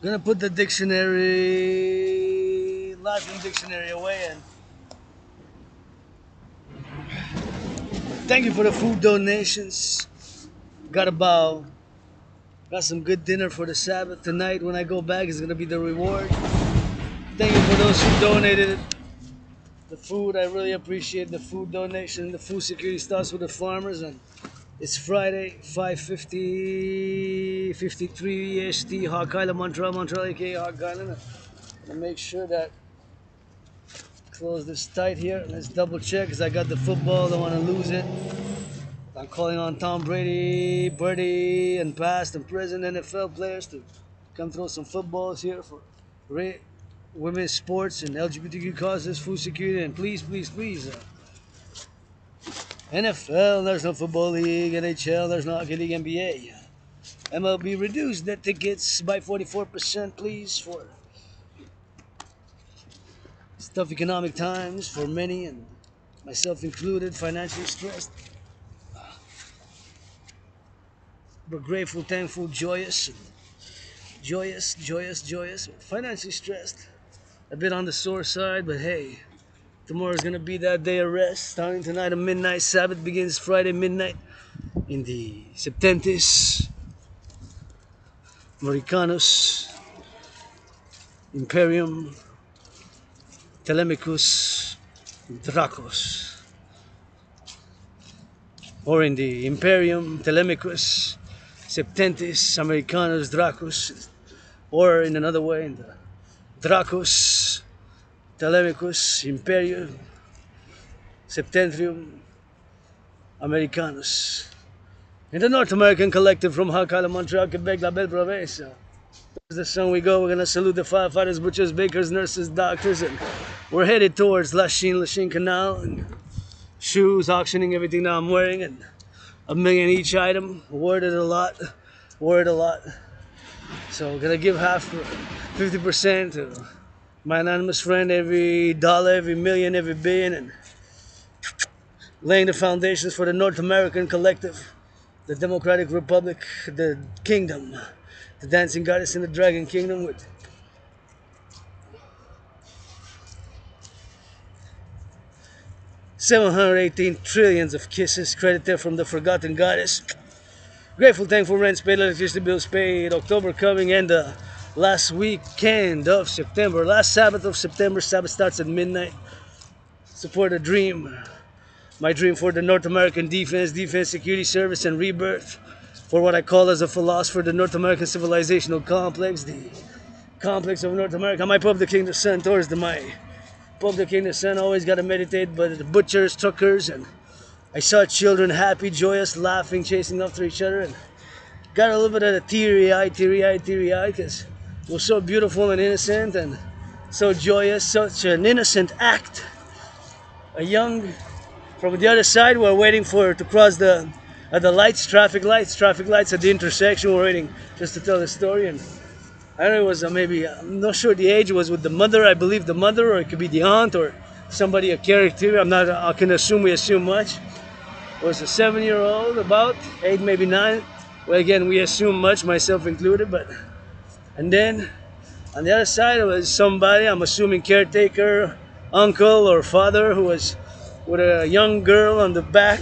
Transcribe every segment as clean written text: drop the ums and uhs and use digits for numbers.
Gonna put the dictionary, Latin dictionary away, and thank you for the food donations. Got some good dinner for the Sabbath tonight. When I go back, it's gonna be the reward. Thank you for those who donated the food. I really appreciate the food donation. The food security starts with the farmers, and it's Friday, 5:53 EST, Hawk Island, Montreal, aka Hawk Island. I'll make sure that close this tight here. Let's double check because I got the football. Don't want to lose it. I'm calling on Tom Brady, and past and present NFL players to come throw some footballs here for women's sports and LGBTQ causes, food security, and please, NFL, National Football League, NHL, there's no Hockey League, NBA. MLB reduced net tickets by 44%, please, for tough economic times for many, and myself included, financially stressed. We're grateful, thankful, joyous, financially stressed. A bit on the sore side, but hey, tomorrow's gonna be that day of rest. Starting tonight at midnight, Sabbath begins Friday midnight in the Septentrionalis, Americanus, Imperium, Thelema, Dracos. Or in the Imperium, Thelema, Septentrionalis, Americanus, Dracos. Or in another way, in the Dracos, Thelema, Imperium, Septentrium, Americanus. In the North American Collectif from Hawk Island, Montreal, Quebec, La Belle Province. Towards the sun we go. We're gonna salute the firefighters, butchers, bakers, nurses, doctors, and we're headed towards Lachine Canal, and shoes, auctioning everything that I'm wearing, and $1 million each item. Worded a lot. So we're gonna give half, 50% to my anonymous friend, every dollar, every million, every billion, and laying the foundations for the North American Collective, the Democratic Republic, the Kingdom, the Dancing Goddess in the Dragon Kingdom, with $718 trillions of kisses credited from the Forgotten Goddess. Grateful, thankful, rents paid, electricity bills paid, October coming, and the last weekend of September, last Sabbath of September. Sabbath starts at midnight. Support a dream. My dream for the North American Defense Security Service, and rebirth for what I call as a philosopher, the North American Civilizational Complex, the complex of North America. My Pope the King the Sun towards my Pope the King the Sun, always got to meditate, but the butchers, truckers, and I saw children happy, joyous, laughing, chasing after each other, and got a little bit of a teary eye, because it was so beautiful and innocent and so joyous, such an innocent act. A young, from the other side, we're waiting to cross the lights, traffic lights at the intersection. We're waiting just to tell the story, and I don't know, it was maybe, I'm not sure the age, it was with the mother, I believe the mother, or it could be the aunt, or somebody, a character, I can assume, we assume much. It was a 7-year-old, about 8, maybe 9. Well, again, we assume much, myself included, and then on the other side, it was somebody, I'm assuming caretaker, uncle or father, who was with a young girl on the back,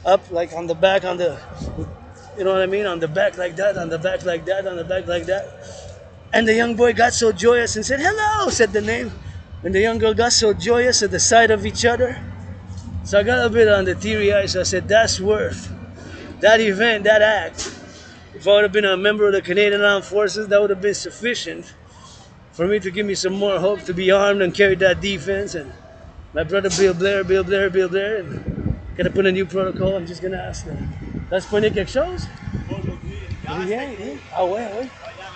up, like on the back, you know what I mean, on the back like that, on the back like that, on the back like that. And the young boy got so joyous and said, hello, said the name. And the young girl got so joyous at the sight of each other. So I got a bit on the teary eyes. So I said, that's worth that event, that act. If I would have been a member of the Canadian Armed Forces, that would have been sufficient for me to give me some more hope to be armed and carry that defense. And my brother Bill Blair, and gotta put a new protocol. I'm just gonna ask them. T'as pogné quelque chose? Rien, hein? Ah ouais, ouais.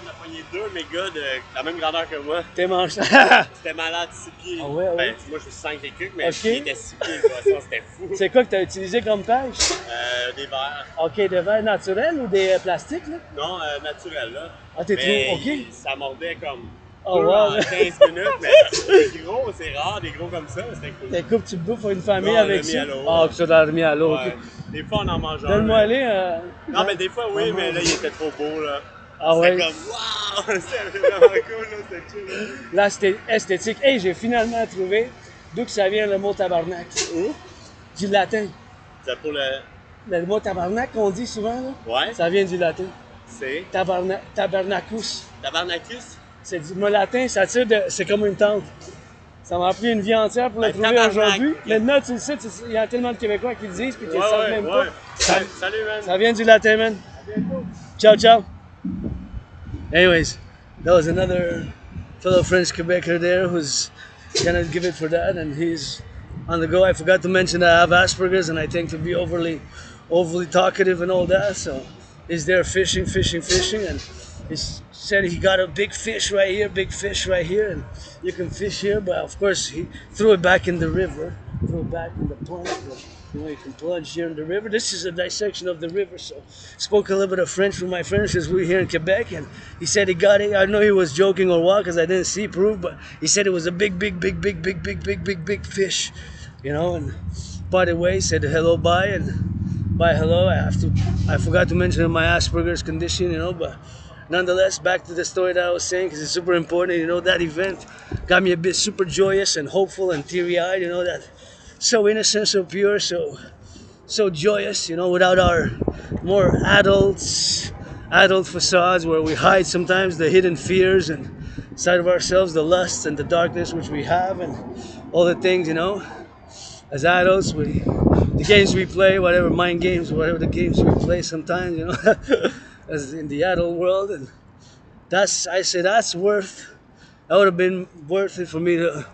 On a pogné 2 mégas de la même grandeur que moi. T'es mangé. C'était malade, 6 pieds. Ah ouais, ouais. Ben, moi je suis 5 et quelques, mais okay. il était 6 pieds, quoi. Ça, c'était fou. C'est quoi que t'as utilisé comme pêche? Des verres. Ok, des verres naturels ou des plastiques, là? Non, naturel, là. Ah, t'es trop, ok. Ça mordait comme wow. en 15 minutes, mais des gros, c'est rare, des gros comme ça, c'était cool. T'es coupe, tu te bouffes une famille non, avec ça? Ah, que ça l'a remis à l'eau, ouais. ok. Des fois, on en mange un. Donne-moi aller. Non, mais des fois, oui, mais là, il était trop beau, là. Ah ouais? C'était comme, wow! C'était vraiment cool, là, c'était chill. Là, c'était esthétique. Hey, j'ai finalement trouvé d'où que ça vient le mot tabarnak. Où? Du latin. C'est pour le. Le mot tabarnak qu'on dit souvent, là, Ouais. ça vient du latin. C'est. Tabernacus. Tabarnacus? C'est du mot latin, ça tire de. C'est comme une tente. Ça m'a pris une vie entière pour le Ben, trouver tabarnak. aujourd'hui. Maintenant, tu le sais, il y a tellement de Québécois qui le disent, puis tu le savent même pas. Salut, man. Ça vient du latin, man. Ciao, ciao. Anyways, that was another fellow French Quebecer there who's gonna give it for that, and he's on the go. I forgot to mention that I have Asperger's, and I tend to be overly talkative and all that. So he's there fishing, and he said he got a big fish right here, and you can fish here. But of course, he threw it back in the river, threw it back in the pond. But, you can plunge here in the river. This is a dissection of the river, so spoke a little bit of French with my friend because we're here in Quebec, and he said he got it. I know he was joking or what because I didn't see proof, but he said it was a big fish, and by the way, said hello, bye, and bye, hello. I forgot to mention my Asperger's condition, but nonetheless, back to the story that I was saying because it's super important. That event got me a bit super joyous and hopeful and teary-eyed. That. So innocent, so pure, so joyous, without our more adult facades where we hide sometimes the hidden fears and side of ourselves, the lusts and the darkness which we have, and all the things, as adults, the games we play, whatever mind games, whatever the games we play sometimes, as in the adult world, and that would have been worth it for me to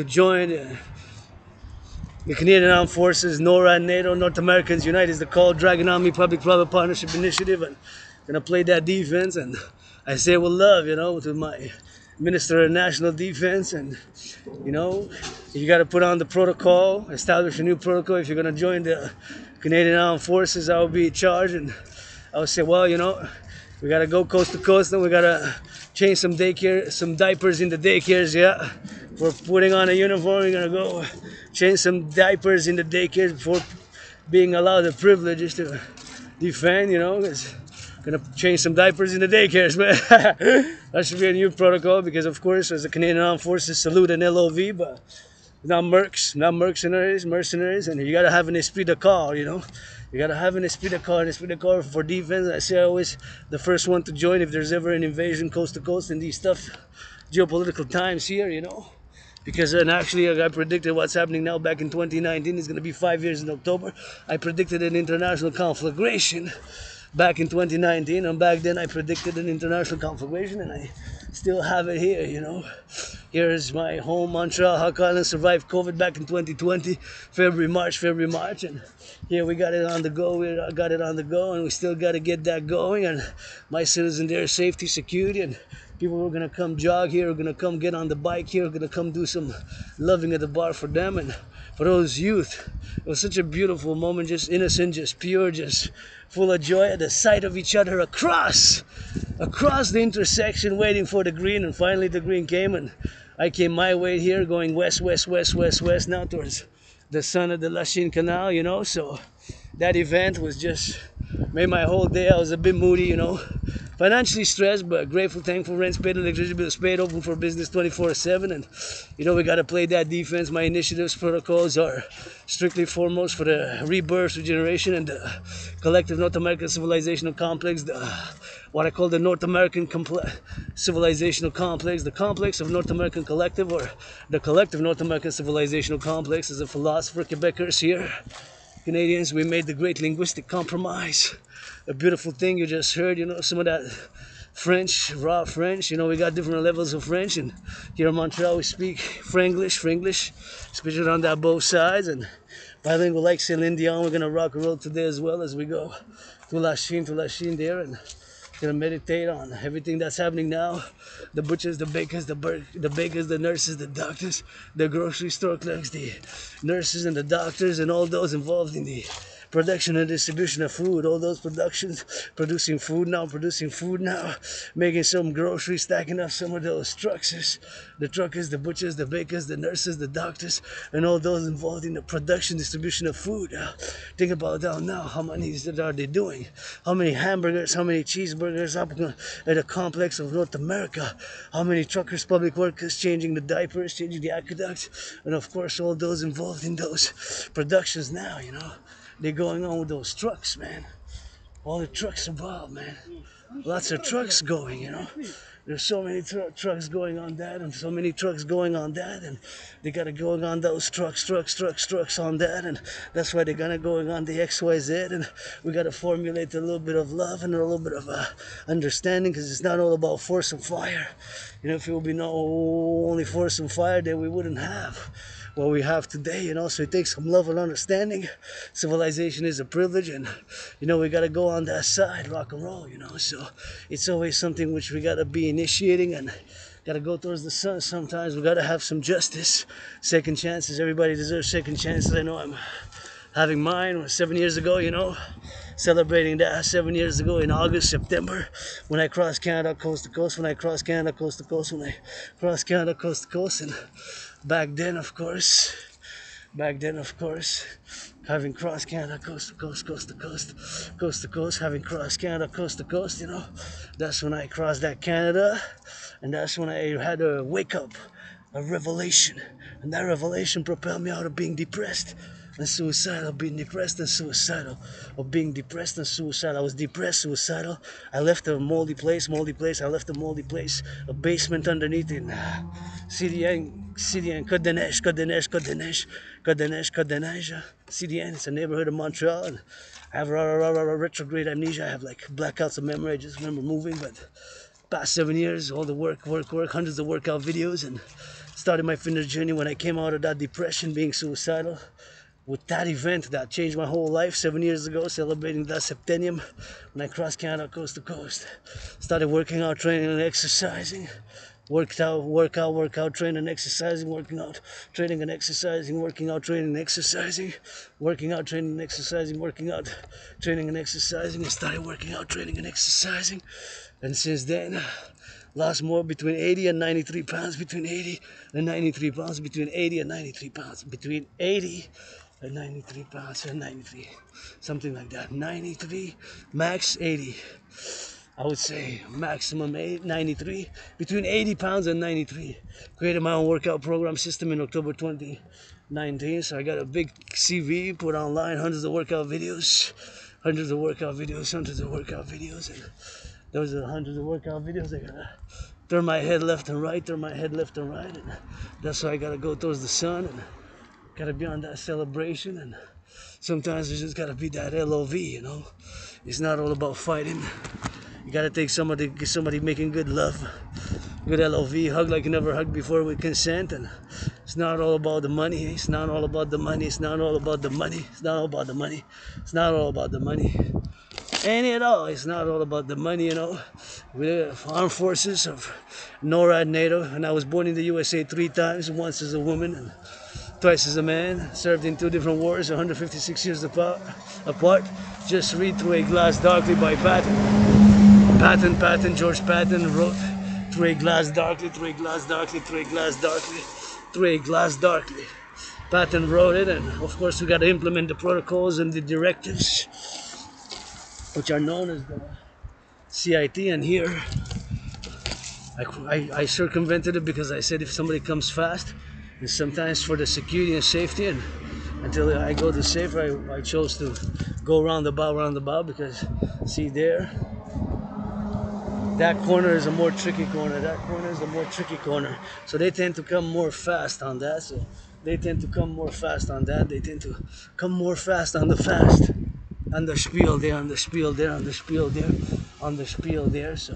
join. The Canadian Armed Forces, NORAD, NATO, North Americans Unite is the call, Dragon Army Public-Private Partnership Initiative, and gonna play that defense, and I say it with love, to my Minister of National Defense, and you gotta put on the protocol, establish a new protocol. If you're gonna join the Canadian Armed Forces, I will be in charge, and I would say, well, we gotta go coast to coast, and we gotta change some diapers in the daycares, yeah. For putting on a uniform, you're gonna go change some diapers in the daycare before being allowed the privileges to defend, It's gonna change some diapers in the daycares, man. That should be a new protocol because, of course, as the Canadian Armed Forces salute an LOV, but not mercenaries, and you gotta have an esprit de corps, You gotta have an esprit de corps for defense. I say always the first one to join if there's ever an invasion coast to coast in these tough geopolitical times here, Because actually, I predicted what's happening now back in 2019. It's going to be 5 years in October. I predicted an international conflagration back in 2019. And back then, I predicted an international conflagration. And I still have it here, Here's my home, Montreal. How Island survived COVID back in 2020. February, March. And here we got it on the go. And we still got to get that going. And my citizens there, safety, security, and people who are going to come jog here, are going to come get on the bike here, are going to come do some loving at the bar for them and for those youth. It was such a beautiful moment, just innocent, just pure, just full of joy at the sight of each other across the intersection, waiting for the green, and finally the green came, and I came my way here, going west, now towards the son of the Lachine Canal, so that event was just made my whole day. I was a bit moody, financially stressed, but grateful, thankful, rent paid, electricity bills paid, open for business 24/7, and we gotta play that defense. My initiatives, protocols are strictly foremost for the rebirth, regeneration, and the collective North American civilizational complex, what I call the North American civilizational complex, the complex of North American collective, or the collective North American civilizational complex. As a philosopher, Quebecers here, Canadians, we made the great linguistic compromise. A beautiful thing you just heard, some of that French, raw French. We got different levels of French, and here in Montreal we speak Frenglish, especially on that both sides, and bilingual like Céline Dion. We're gonna rock and roll today as well as we go to Lachine there, and gonna meditate on everything that's happening now. The butchers, the bakers, the nurses, the doctors, the grocery store clerks, the nurses and the doctors, and all those involved in the production and distribution of food, all those productions, producing food now, making some groceries, stacking up some of those truckers, the truckers, the butchers, the bakers, the nurses, the doctors, and all those involved in the production, distribution of food. Think about that now, how many are they doing? How many hamburgers, how many cheeseburgers up at the complex of North America? How many truckers, public workers changing the diapers, changing the aqueducts, and of course all those involved in those productions now, you know. They're going on with those trucks, man. All the trucks involved, man. Lots of trucks going, you know. There's so many trucks going on that, and so many trucks going on that, and they gotta going on those trucks on that, and that's why they're gonna going on the XYZ, and we gotta formulate a little bit of love and a little bit of understanding, because it's not all about force and fire. You know, if it would be no only force and fire, then we wouldn't have what we have today, you know. So it takes some love and understanding. Civilization is a privilege, and you know, we gotta go on that side, rock and roll, you know. So it's always something which we gotta be initiating, and gotta go towards the sun. Sometimes we gotta have some justice, second chances. Everybody deserves second chances. I know I'm having mine 7 years ago, you know, celebrating that 7 years ago in August, September, when I crossed Canada coast to coast, when I crossed Canada coast to coast, when I crossed Canada coast to coast. And back then, of course, having crossed Canada coast to coast, coast to coast, coast to coast, having crossed Canada coast to coast, you know, that's when I crossed that Canada, and that's when I had a wake up, a revelation, and that revelation propelled me out of being depressed and suicidal, being depressed and suicidal, of being depressed and suicidal. I was depressed, suicidal. I left a moldy place. I left a moldy place, a basement underneath in Citoyen, Codeneige, Citoyen. It's a neighborhood of Montreal, and I have retrograde amnesia. I have like blackouts of memory. I just remember moving, but past 7 years, all the work, hundreds of workout videos, and started my fitness journey when I came out of that depression, being suicidal. With that event that changed my whole life 7 years ago, celebrating that septennium, when I crossed Canada coast to coast. Started working out, training and exercising. Worked out, training and exercising, working out, training and exercising, working out, training and exercising, working out, training and exercising, working out, training and exercising, and started working out, training and exercising. And since then, lost more, between 80 and 93 pounds, between 80 and 93 pounds, between 80 and 93 pounds, between 80 and 93 pounds, or 93, something like that. 93, max 80. I would say maximum 93, between 80 pounds and 93. Created my own workout program system in October 2019, so I got a big CV, put online hundreds of workout videos, and those are hundreds of workout videos. I gotta turn my head left and right, and that's why I gotta go towards the sun, and gotta be on that celebration, and sometimes it's just gotta be that LOV, you know. It's not all about fighting. You gotta take get somebody making good love, good LOV, hug like you never hugged before with consent, and it's not all about the money. It's not all about the money. Ain't it all? It's not all about the money, you know. We're armed forces of NORAD, NATO, and I was born in the USA 3 times, once as a woman and twice as a man. Served in 2 different wars, 156 years apart. Just read Through a Glass Darkly by George Patton wrote Through a Glass Darkly. Patton wrote it, and of course we got to implement the protocols and the directives, which are known as the CIT, and here I circumvented it because I said if somebody comes fast, and sometimes for the security and safety, and until I go to safer, I chose to go roundabout, because see there, that corner is a more tricky corner. So they tend to come more fast on that. They tend to come more fast on the fast. On the spiel there. So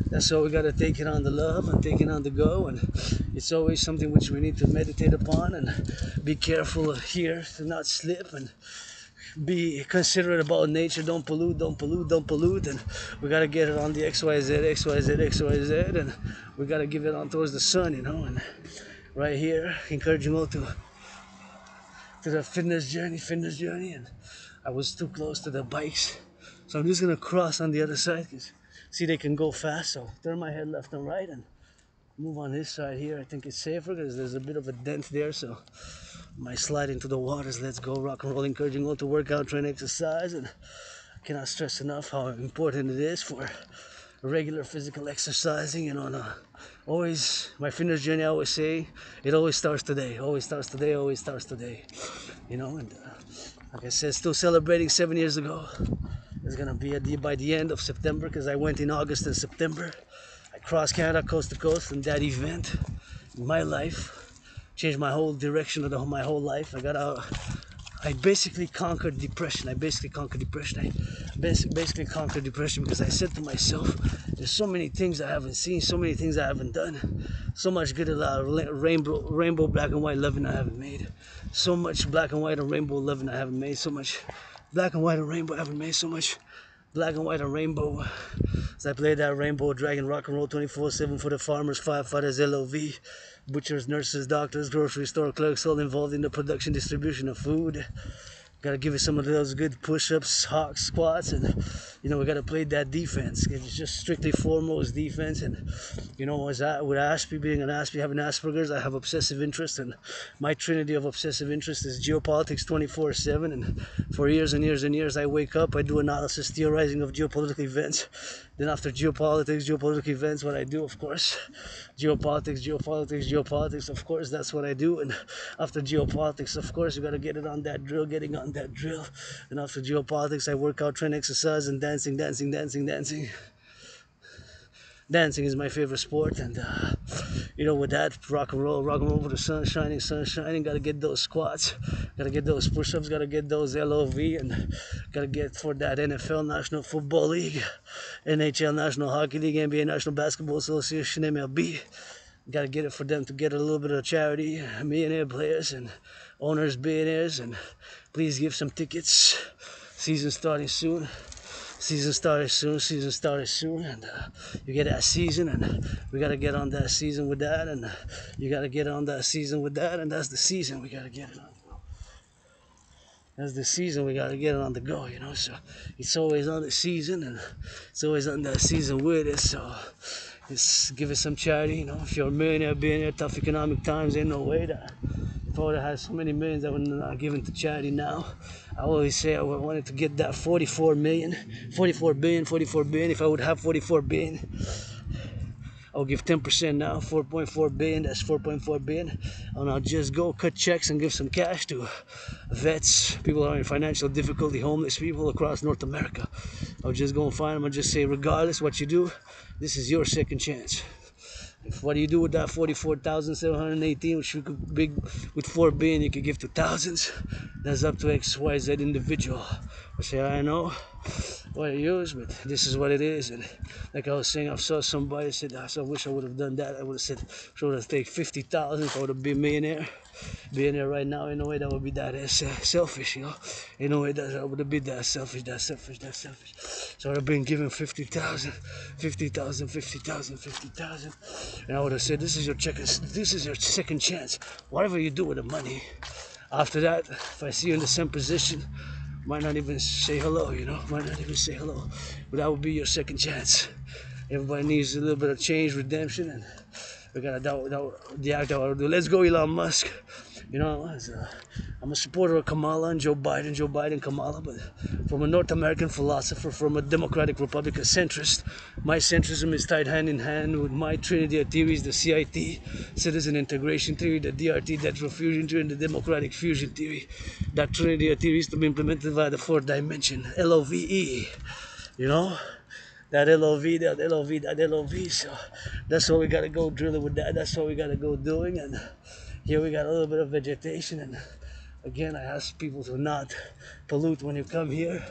that's why we gotta take it on the love and take it on the go, and it's always something which we need to meditate upon and be careful here to not slip, and be considerate about nature. Don't pollute, and we gotta get it on the XYZ, and we gotta give it on towards the sun, you know. And right here, encouraging all to the fitness journey, and I was too close to the bikes. So I'm just gonna cross on the other side because see they can go fast. So turn my head left and right and move on this side here. I think it's safer because there's a bit of a dent there. So I might slide into the waters. Let's go rock and roll, encouraging all to work out, train, exercise, and I cannot stress enough how important it is for regular physical exercising. You know, always my fitness journey. I always say it always starts today. Always starts today. Always starts today. You know, and like I said, still celebrating 7 years ago. It's gonna be by the end of September because I went in August and September. I crossed Canada coast to coast, and that event in my life changed my whole direction of my whole life. I got out. I basically conquered depression. I basically conquered depression because I said to myself, there's so many things I haven't seen, so many things I haven't done, so much good rainbow black and white loving I haven't made, so much black and white and rainbow loving I haven't made, so much black and white and rainbow I haven't made, so much black and white and rainbow. As I played that rainbow dragon rock and roll 24/7 for the farmers, firefighters, LOV, butchers, nurses, doctors, grocery store clerks, all involved in the production, distribution of food. Gotta give it some of those good push-ups, hawk squats, and you know we gotta play that defense. It's just strictly foremost defense. And you know, as with Ashby being an Ashby, having Asperger's, I have obsessive interest, and my trinity of obsessive interest is geopolitics 24/7. And for years and years and years, I wake up, I do analysis, theorizing of geopolitical events. Then after geopolitical events, what I do, of course, geopolitics, of course, that's what I do. And after geopolitics, of course, you gotta get it on that drill, getting on that drill. And after geopolitics, I work out, train, exercise, and dancing. Dancing is my favorite sport, and you know, with that, rock and roll with the sun shining, gotta get those squats, gotta get those push-ups, gotta get those LOV, and gotta get for that NFL National Football League, NHL National Hockey League, NBA National Basketball Association, MLB. Gotta get it for them to get a little bit of charity, millionaire players and owners, billionaires, and please give some tickets. Season started soon, and you get that season, and we gotta get on that season with that, and you gotta get on that season with that, and that's the season we gotta get it on. That's the season we gotta get it on the go, you know. So it's always on the season, and it's always on that season with it. So just give it some charity, you know. If you're a millionaire, billionaire, tough economic times, ain't no way that if I would have had so many millions I would not given to charity now. I always say I wanted to get that 44 billion. If I would have 44 billion, I'll give 10% now, 4.4 billion, that's 4.4 billion. And I'll just go cut checks and give some cash to vets, people who are in financial difficulty, homeless people across North America. I'll just go and find them and just say, regardless what you do, this is your second chance. What do you do with that 44,718, which you could big with 4 billion you could give to thousands? That's up to XYZ individual. I say I know what I use, but this is what it is. And like I was saying, I saw somebody said, I wish I would have done that. I would have said, should have taken 50,000 if I would have been millionaire right now. In a way that would be that selfish, you know. In a way that would have been that selfish. So I'd have been given 50,000, and I would have said, this is your second chance. Whatever you do with the money, after that, if I see you in the same position, might not even say hello, you know, but that would be your second chance. Everybody needs a little bit of change, redemption, and we gotta the act that I do. Let's go, Elon Musk. You know, I'm a supporter of Kamala and Joe Biden, Kamala, but from a North American philosopher, from a democratic republic, a centrist, my centrism is tied hand in hand with my trinity of theories, the CIT, citizen integration theory, the DRT, natural fusion theory, and the democratic fusion theory. That trinity of theories to be implemented via the fourth dimension, LOVE, you know? That LOV. So that's what we gotta go drilling with that. That's what we gotta go doing. And here we got a little bit of vegetation. And again, I ask people to not pollute when you come here.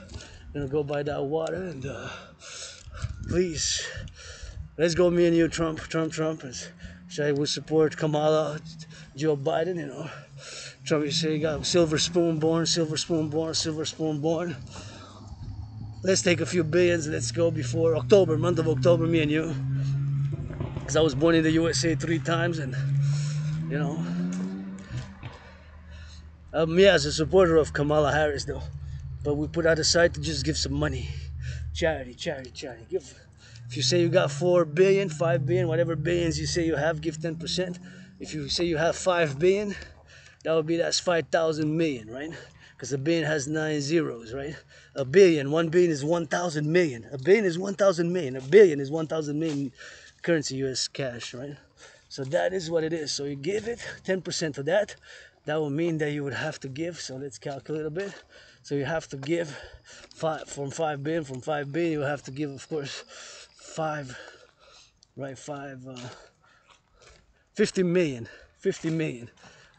You're gonna go by that water. And please, let's go, me and you, Trump. I would support Kamala, Joe Biden, you know. Trump, you say you got silver spoon born. Let's take a few billions. Let's go before October, month of October, me and you. Because I was born in the USA 3 times, and you know, me as a supporter of Kamala Harris, though. but we put that aside to just give some money. Charity. If you say you got 4 billion, 5 billion, whatever billions you say you have, give 10%. If you say you have 5 billion, that's 5,000 million, right? Because a billion has 9 zeros, right? A billion, 1 billion is 1,000 million. A billion is 1,000 million. A billion is 1,000 million currency, US cash, right? So that is what it is. So you give it 10% of that. That will mean that you would have to give. So let's calculate a bit. So you have to give from 5 billion. From 5 billion, you have to give, of course, 50 million. 50 million.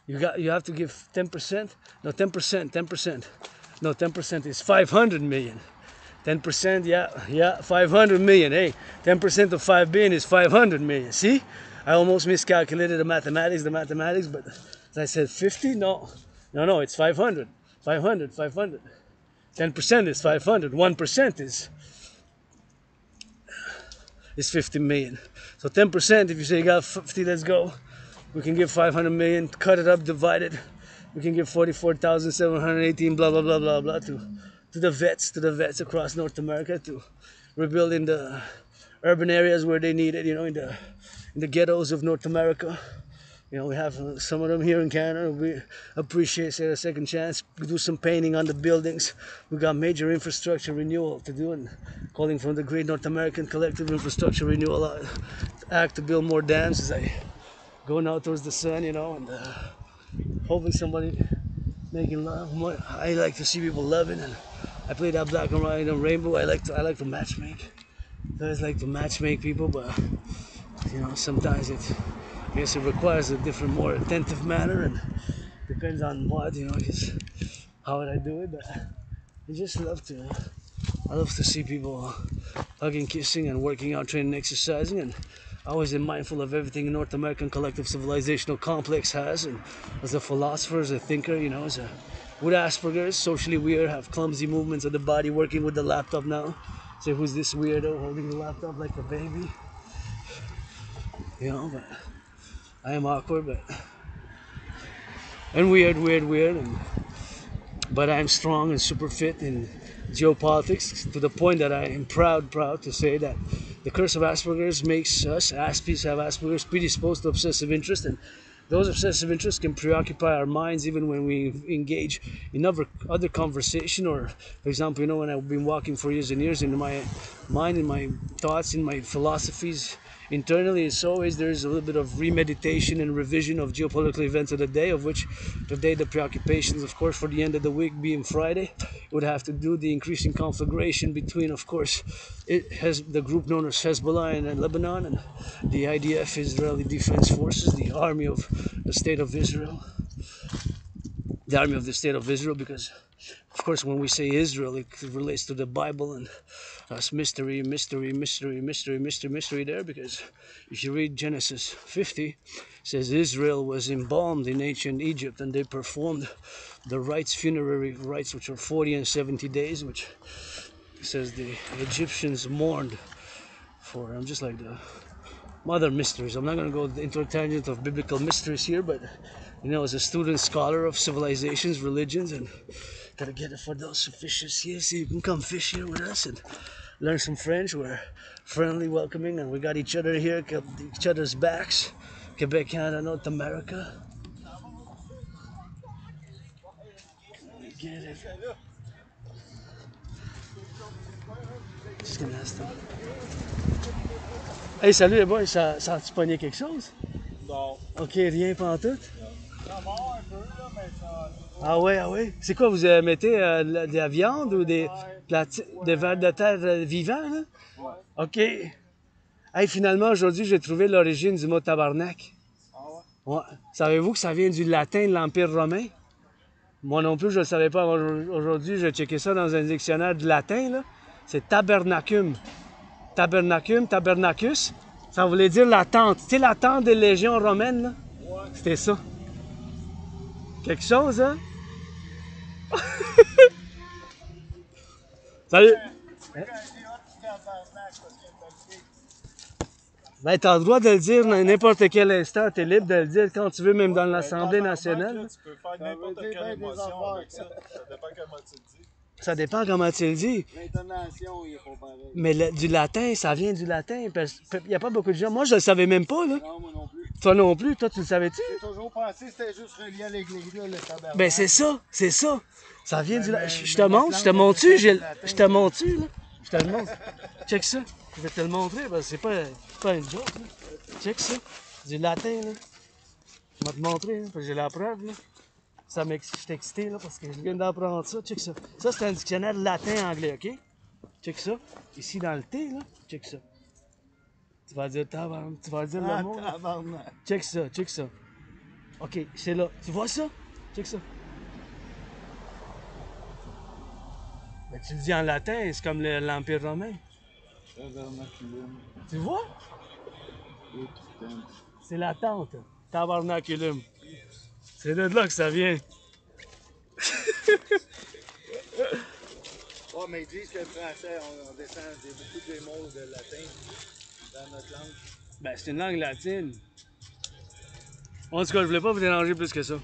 You have to give 10%. No, 10%. No, 10% is 500 million. 10%, yeah, 500 million. Hey, 10% of 5 billion is 500 million. See? I almost miscalculated the mathematics, but as I said 50, no, it's 500. 500. 10% is 500. 1% is 50 million. So 10%, if you say you got 50, let's go. We can give 500 million, cut it up, divide it. We can give 44,718, blah, blah, blah, blah, blah, to the vets across North America, to rebuilding the urban areas where they need it, in the ghettos of North America. We have some of them here in Canada. We appreciate a second chance. We do some painting on the buildings. We got major infrastructure renewal to do, and calling from the great North American Collective Infrastructure Renewal Act to build more dams as I go now towards the sun, and hoping somebody making love. I like to see people loving, and I play that black and white and rainbow. I like to matchmake. I always like to matchmake people, but sometimes I guess it requires a different, more attentive manner, and depends on what, just how would I do it. But I just love to see people hugging, kissing, and working out, training, exercising, and I always am mindful of everything North American collective civilizational complex has, and as a philosopher, as a thinker, with Asperger's, socially weird, have clumsy movements of the body, working with the laptop now. Say, who's this weirdo holding the laptop like a baby? But I am awkward, and weird, but I'm strong and super fit in geopolitics, to the point that I am proud to say that the curse of Asperger's makes us, Aspies have Asperger's, predisposed to obsessive interest, and those obsessive interests can preoccupy our minds even when we engage in other conversation, or, for example, when I've been walking for years and years, in my mind, in my thoughts, in my philosophies, internally, it's always there's a little bit of remeditation and revision of geopolitical events of the day, of which today the preoccupations, of course, for the end of the week being Friday, would have to do the increasing conflagration between, of course, the group known as Hezbollah in Lebanon, and the IDF, Israeli Defense Forces, the army of the State of Israel. The army of the State of Israel, because, of course, when we say Israel, it relates to the Bible, and that's mystery there, because if you read Genesis 50, it says Israel was embalmed in ancient Egypt, and they performed the rites, funerary rites, which are 40 and 70 days, which says the Egyptians mourned for. I'm just like the mother mysteries. I'm not going to go into a tangent of biblical mysteries here, but as a student scholar of civilizations, religions, and gotta get it for those fishes here, so you can come fish here with us and learn some French. We're friendly, welcoming, and we got each other here, each other's backs. Quebec, Canada, North America. Get it. Just gonna ask them. Hey, salut les boys, ça a-tu pogné quelque chose? Non. Ok, rien pantoute? Ça mord un peu, là, mais ça... Ah ouais. C'est quoi, vous mettez de la viande ou des vers de terre vivants, là? Ouais. Ok. Hey, finalement, aujourd'hui, j'ai trouvé l'origine du mot tabarnak. Ah ouais? Ouais. Savez-vous que ça vient du latin de l'Empire romain? Moi non plus, je ne le savais pas. Aujourd'hui, j'ai checké ça dans un dictionnaire de latin, là. C'est tabernacum. Tabernacus. Ça voulait dire la tente. Tu sais, la tente des légions romaines, là? Ouais. C'était ça. Quelque chose, hein? Salut! Ben, t'as le droit de le dire n'importe quel instant, t'es libre de le dire quand tu veux, même dans l'Assemblée nationale. Tu peux faire n'importe quelle émotion avec ça. Ça dépend comment tu le dis. Ça dépend comment tu le dis. L'intonation, il est pas pareil. Mais du latin, ça vient du latin. Il n'y a pas beaucoup de gens. Moi, je le savais même pas, là. Non, moi non plus. Toi non plus, toi, tu le savais-tu? J'ai toujours pensé que c'était juste relié à l'église, là, le tabernacle. Ben, c'est ça, c'est ça. Ça vient du latin. mais Je te montre, je te montre-tu? Je te montre-tu, là? Je te le montre. Check ça. Je vais te le montrer, parce que c'est pas une joke, là. Check ça. Du latin, là. Je vais te montrer, hein, parce que j'ai la preuve, là. Je suis excité, là, parce que je viens d'apprendre ça. Check ça. Ça, c'est un dictionnaire latin-anglais, OK? Check ça. Ici, dans le T, là. Check ça. Tu vas dire tabarnak. Tu vas dire le mot. Tabarnak. Check ça, check ça. OK, c'est là. Tu vois ça? Check ça. Ben, tu le dis en latin, c'est comme l'Empire romain. Tabernaculum. Tu vois? Putain. C'est la tente. Tabernaculum. C'est de là que ça vient. Ouais, mais ils disent que le français, on descend beaucoup des mots de latin dans notre langue. Ben, c'est une langue latine. En tout cas, je voulais pas vous déranger plus que ça.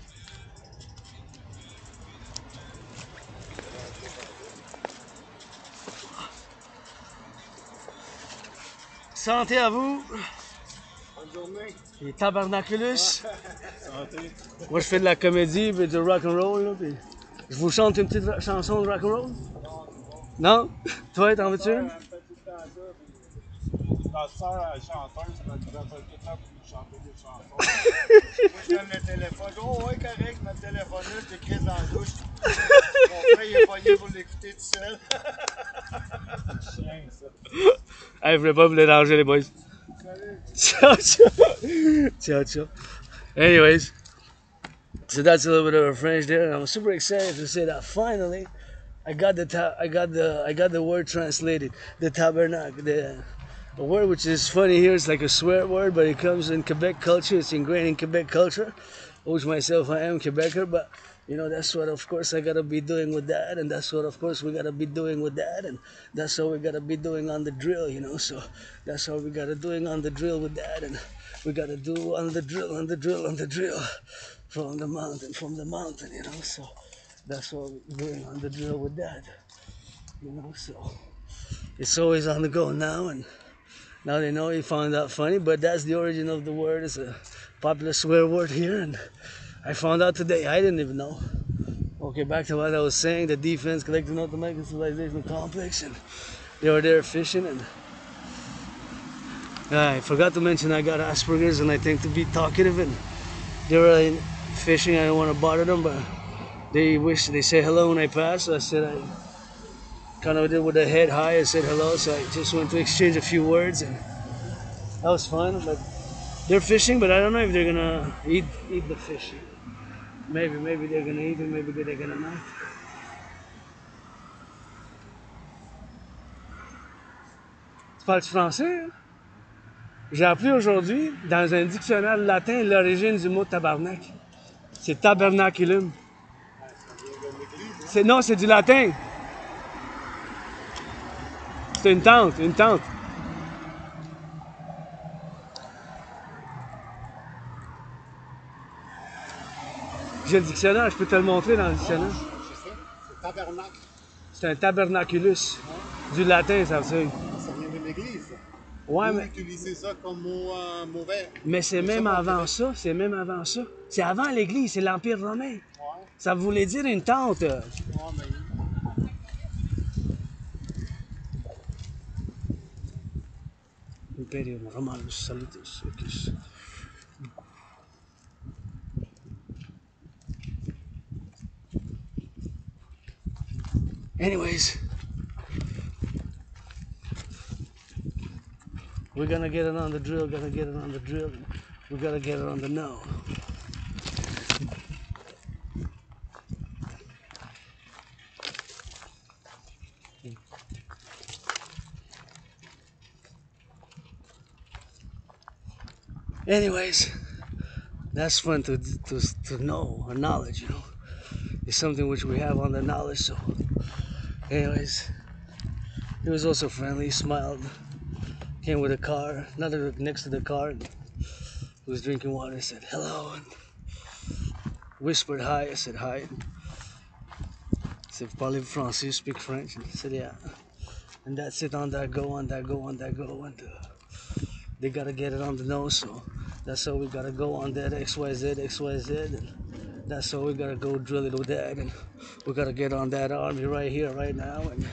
Santé à vous. Bonne journée. Et tabernaculus. Santé. Moi, je fais de la comédie et du rock'n'roll, là, puis je vous chante une petite chanson de rock'n'roll. Non? Toi, t'en veux-tu une? Ta soeur, elle est chanteuse, elle me fait tout le temps pour nous chanter des chansons. Moi, je donne le téléphone. Oh, ouais, correct, notre téléphone là, je t'écris dans la douche. Mon frère, il est pogné pour l'écouter tout seul. C'est chien, ça. Hey, je voulais pas vous déranger, les boys. Salut. Ciao, ciao. Ciao, ciao. Anyways, so that's a little bit of a French there, and I'm super excited to say that finally I got the word translated. The tabernacle, the word which is funny here, it's like a swear word, but it comes in Quebec culture. It's ingrained in Quebec culture, which myself I am Quebecer, but you know, that's what of course I gotta be doing with that, and that's what of course we gotta be doing with that, and that's what we gotta be doing on the drill, you know. So that's what we gotta doing on the drill with that, and we gotta do on the drill, on the drill, on the drill, from the mountain, you know. So that's what we're doing on the drill with that, you know. So it's always on the go now, and now they know you found that funny, but that's the origin of the word. It's a popular swear word here, and I found out today. I didn't even know. Okay, back to what I was saying. The defense collected North American Civilisation complex, and they were there fishing, and I forgot to mention I got Asperger's, and I tend to be talkative, and they were fishing. I don't want to bother them, but they say hello when I pass. So I said I kind of did with the head high. I said hello, so I just went to exchange a few words, and that was fun. But they're fishing, but I don't know if they're gonna eat the fish. Maybe they're gonna eat it, maybe they're gonna not. Tu parles français, hein? J'ai appris aujourd'hui, dans un dictionnaire latin, l'origine du mot tabarnak. C'est tabernaculum. Non, c'est du latin. C'est une tente, une tente. J'ai le dictionnaire, je peux te le montrer dans le dictionnaire. C'est ça, c'est tabernacle. C'est un tabernaculus. Du latin, ça veut dire. Ça vient de l'église. Ouais, Vous mais, utilisez ça comme mot mauvais. mais c'est même avant ça, c'est même avant ça. C'est avant l'église, c'est l'Empire romain. Ouais. Ça voulait dire une tente. Ouais, mais... Imperium, Romanus, Salutis, Equus. Anyways, we're gonna get it on the drill, we're gonna get it on the know. Anyways, that's fun to know, a knowledge, you know. It's something which we have on the knowledge, so. Anyways, he was also friendly, he smiled, came with a car, another next to the car, and was drinking water, said hello, and whispered hi, I said hi. C'est parler français, speak French. So yeah. And that's it on that go, on that go, on that go. And they gotta get it on the nose, so that's how we gotta go on that XYZ, XYZ. And that's how we gotta go drill it with that. And we gotta get on that army right here, right now. And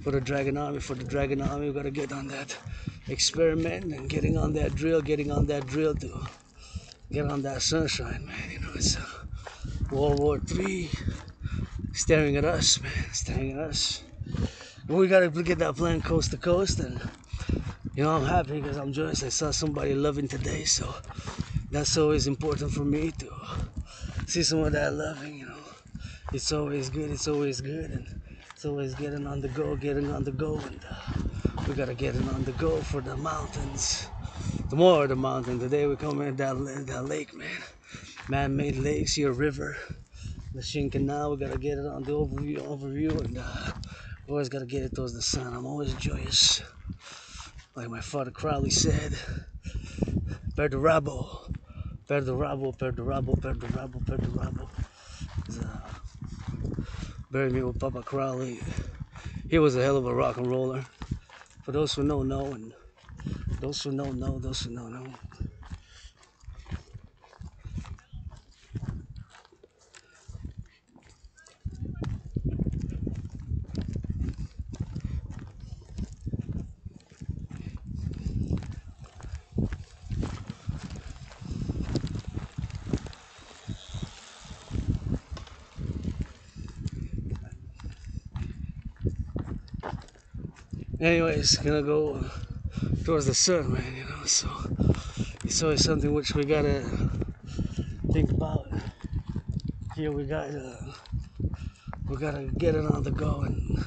for the Dragon Army, we gotta get on that experiment and getting on that drill to get on that sunshine, man. You know, it's World War III staring at us, man, staring at us. And we gotta get that plan coast to coast, and you know, I'm happy because I'm joyous. I saw somebody loving today, so that's always important for me to see some of that loving, you know. It's always good, and it's always getting on the go, and we gotta get it on the go for the mountains. Tomorrow, the mountain. Today we come in that lake, man. Man-made lakes, here river, Machine Canal. We gotta get it on the overview, and we always gotta get it towards the sun. I'm always joyous. Like my father Crowley said, per the rabble, per the rabble, per the rabble, per the rabble, per the rabble. Buried me with Papa Crowley. He was a hell of a rock and roller. For those who know, know, and those who know, know, those who know, know. Anyways, gonna go towards the sun, man, you know, so it's always something which we gotta think about. Here we gotta get it on the go, and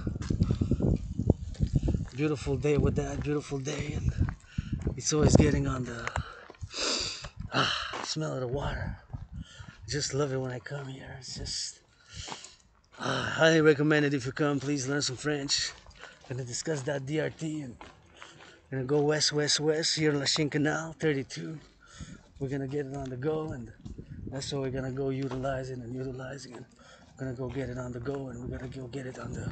beautiful day with that, beautiful day, and it's always getting on the smell of the water. Just love it when I come here. It's just highly recommend it if you come. Please learn some French. Gonna discuss that DRT and gonna go west, west, west here in Lachine Canal 32. We're gonna get it on the go, and that's what we're gonna go utilizing and utilizing. And we're gonna go get it on the go, and we're gonna go get it on the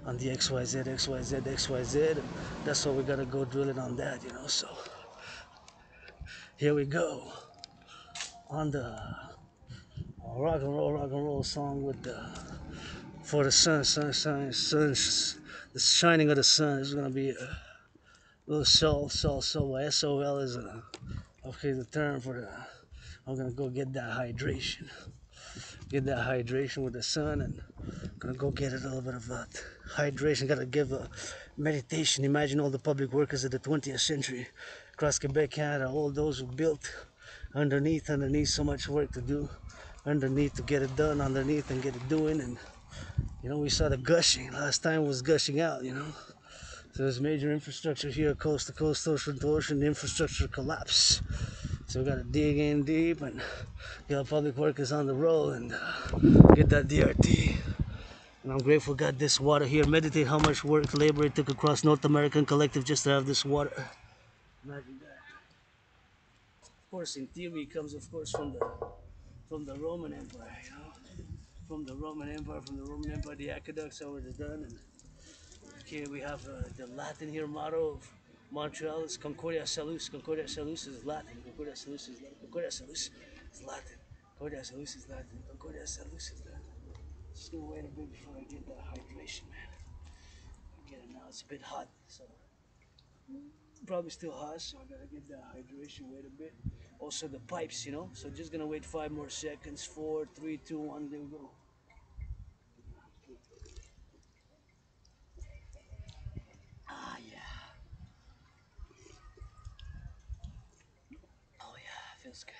XYZ, XYZ, XYZ. And that's what we gotta go drill it on that, you know. So here we go on the rock and roll song with the for the sun, the shining of the sun. Is gonna be a little sol. SOL is okay, the term for the. I'm gonna go get that hydration. Get that hydration with the sun, and gonna go get a little bit of that hydration. Gotta give a meditation. Imagine all the public workers of the 20th century across Quebec, Canada, all those who built underneath, so much work to do, underneath to get it done, underneath and get it doing. And you know, we saw the gushing. Last time was gushing out, you know. So there's major infrastructure here, coast to coast, ocean to ocean, infrastructure collapse. So we gotta dig in deep and get our public workers on the roll and get that DRT. And I'm grateful got this water here. Meditate how much work, labor it took across North American Collective just to have this water. Imagine that. Of course, in theory, it comes, of course, from the Roman Empire, you know. From the Roman Empire, the aqueducts already done. And here we have the Latin here motto of Montreal is Concordia Salus. Concordia Salus is Latin. Concordia Salus is Latin. Concordia Salus is Latin. Concordia Salus is Latin. Concordia Salus is Latin. Just gonna wait a bit before I get that hydration, man. I get it now. It's a bit hot, so probably still hot. So I gotta get that hydration. Wait a bit. Also the pipes, you know. So just gonna wait 5 more seconds. 4, 3, 2, 1. There we go. Ah, yeah. Oh yeah, feels good.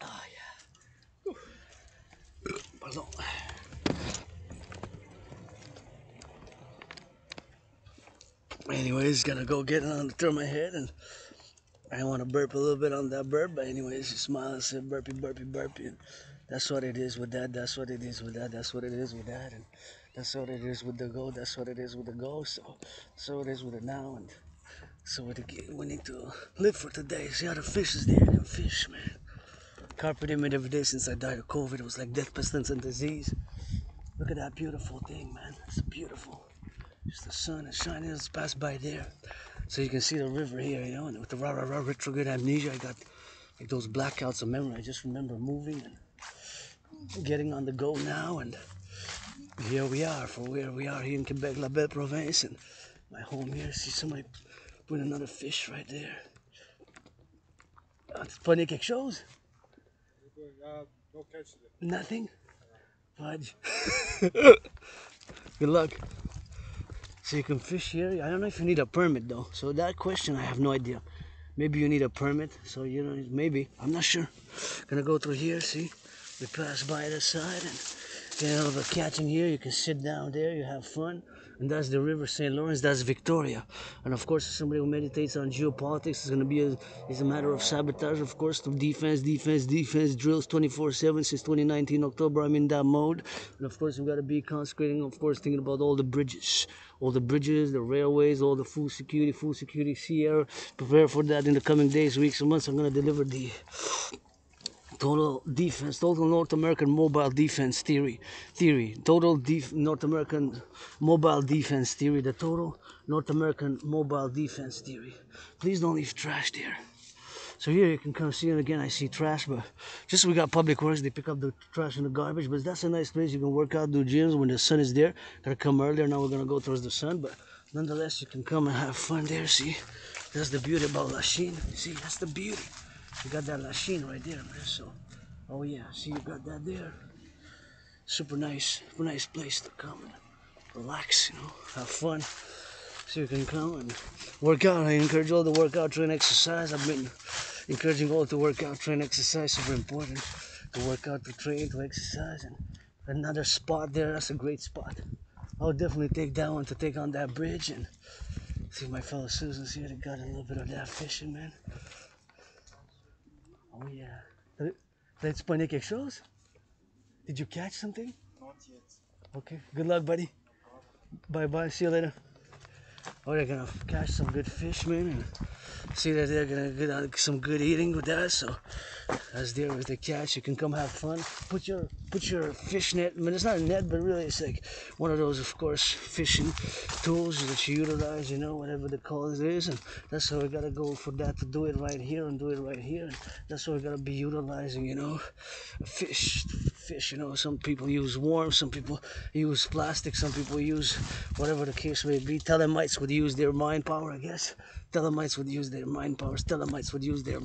Ah, yeah. Pardon. Anyways, gonna go get it on the through my head, and I want to burp a little bit on that burp, but anyways, just smile and say burpy, burpy, burpy. And that's what it is with that, that's what it is with that, that's what it is with that, and that's what it is with the go, that's what it is with the go, so it is with the now, and so we need to live for today. See how the fish is there, them fish, man. Carpe diem every day since I died of COVID. It was like death, pestilence, and disease. Look at that beautiful thing, man. It's beautiful. Just the sun is shining. It's passed by there. So you can see the river here, you know, and with the rah-rah-rah retrograde amnesia, I got like those blackouts of memory. I just remember moving and getting on the go now, and here we are, for where we are here in Quebec, La Belle Province, and my home here. See somebody put another fish right there. Tu prenais quelque chose? No catch today. Nothing? Fudge. Good luck. So you can fish here. I don't know if you need a permit though. So that question, I have no idea. Maybe you need a permit. So you know, maybe. I'm not sure. Gonna go through here, see? We pass by the side and get a little bit of catching here. You can sit down there, you have fun. And that's the river St. Lawrence, that's Victoria. And of course, somebody who meditates on geopolitics is going to be a matter of sabotage, of course, to defense, drills 24/7 since 2019 October. I'm in that mode. And of course, we've got to be consecrating, of course, thinking about all the bridges, the railways, all the food security, sea air. Prepare for that in the coming days, weeks, and months. I'm going to deliver the total North American mobile defense theory, North American mobile defense theory, the total North American mobile defense theory. Please don't leave trash there. So here you can come see, and again I see trash, but just we got public works, they pick up the trash and the garbage, but that's a nice place. You can work out, do gyms when the sun is there. Gotta come earlier, now we're gonna go towards the sun, but nonetheless you can come and have fun there. See, that's the beauty about Lachine. See, that's the beauty. You got that Lachine right there, man. So, oh yeah, see, you got that there. Super nice place to come and relax, you know, have fun. So you can come and work out. I encourage all to work out, train, exercise. I've been encouraging all to work out, train, exercise. Super important to work out, to train, to exercise. And another spot there, that's a great spot. I would definitely take that one to take on that bridge and see my fellow citizens here. They got a little bit of that fishing, man. Oh yeah. Let's play quelque chose? Did you catch something? Not yet. Okay. Good luck, buddy. Bye-bye. See you later. Oh, they're gonna catch some good fish, man, and see that they're gonna get some good eating with that. So as there with the catch, you can come have fun. Put your fish net. I mean, it's not a net, but really it's like one of those, of course, fishing tools that you utilize. You know, whatever the call it is, and that's how we gotta go for that to do it right here and do it right here. And that's what we gotta be utilizing. You know, fish. You know, some people use worms, some people use plastic, some people use whatever the case may be. Thelemites would use their mind power, I guess. Thelemites would use their mind powers. Thelemites use their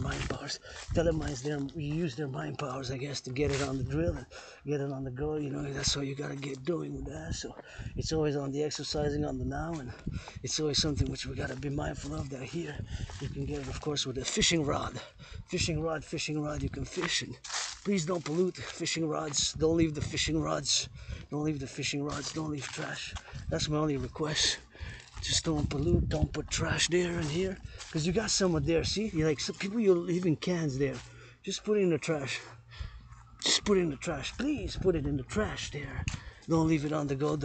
mind powers, I guess, to get it on the drill and get it on the go. You know, that's what you gotta get doing with that. So it's always on the exercising on the now, and it's always something which we gotta be mindful of. That here you can get it, of course, with a fishing rod. Fishing rod. You can fish, and please don't pollute fishing rods. Don't leave the fishing rods. Don't leave trash. That's my only request. Just don't pollute, don't put trash there and here. Because you got some of there, see? You like some people, you're leaving cans there. Just put it in the trash. Please put it in the trash there. Don't leave it on the go.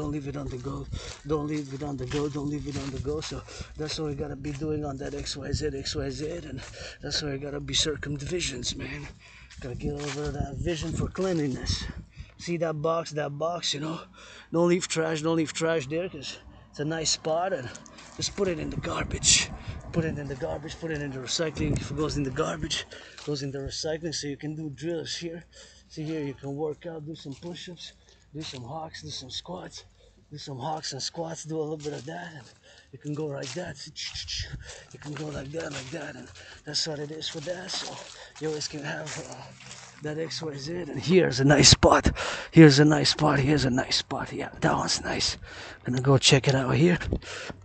So that's what we gotta be doing on that XYZ, and that's why we gotta be circumdivisions, man. Gotta get over that vision for cleanliness. See that box, you know? Don't leave trash there, because it's a nice spot, and just put it in the garbage. Put it in the recycling. If it goes in the garbage, it goes in the recycling, so you can do drills here. See here, you can work out, do some push-ups, do some hawks, do some squats, do a little bit of that, and you can go like that. You can go like that, and that's what it is for that. So you always can have that XYZ, and here's a nice spot. Yeah, that one's nice. Gonna go check it out here.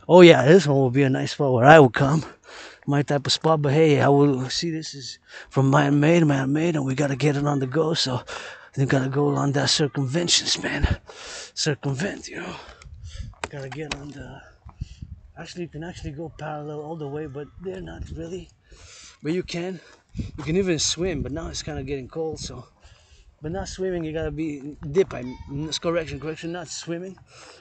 Oh yeah, this one will be a nice spot where I will come. My type of spot, but hey, I will see this is from man-made, and we gotta get it on the go, so you gotta go on that circumventions, man. Circumvent, you know. Gotta get on Actually, you can actually go parallel all the way, but they're not really. But you can. You can even swim, but now it's kind of getting cold, so. But not swimming, you gotta be dip. Correction, not swimming,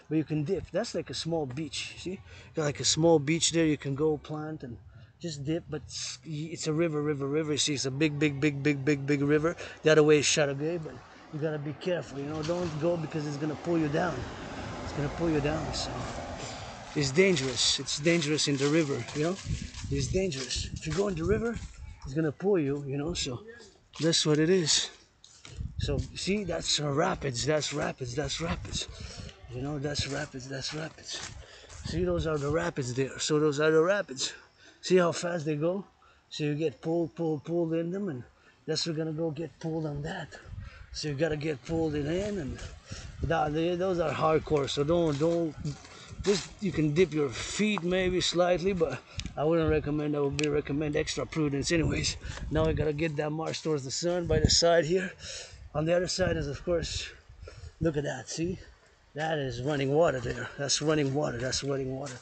but you can dip. That's like a small beach. See, got like a small beach there. You can go plant and just dip, but it's a river. You see, it's a big river. The other way is Chateauguay, but you gotta be careful. You know, don't go because it's gonna pull you down. It's gonna pull you down. So it's dangerous. It's dangerous in the river. You know, it's dangerous. If you go in the river, it's gonna pull you. You know, so that's what it is. So see, that's rapids. That's rapids. That's rapids. You know, that's rapids. That's rapids. See, those are the rapids there. So those are the rapids. See how fast they go? So you get pulled in them, and that's we're gonna go get pulled on that. So you gotta get pulled in, and those are hardcore. So don't. Just you can dip your feet maybe slightly, but I wouldn't recommend. I would recommend extra prudence. Anyways, now we gotta get that march towards the sun by the side here. On the other side is, of course, look at that. See, that is running water there. That's running water. That's running water.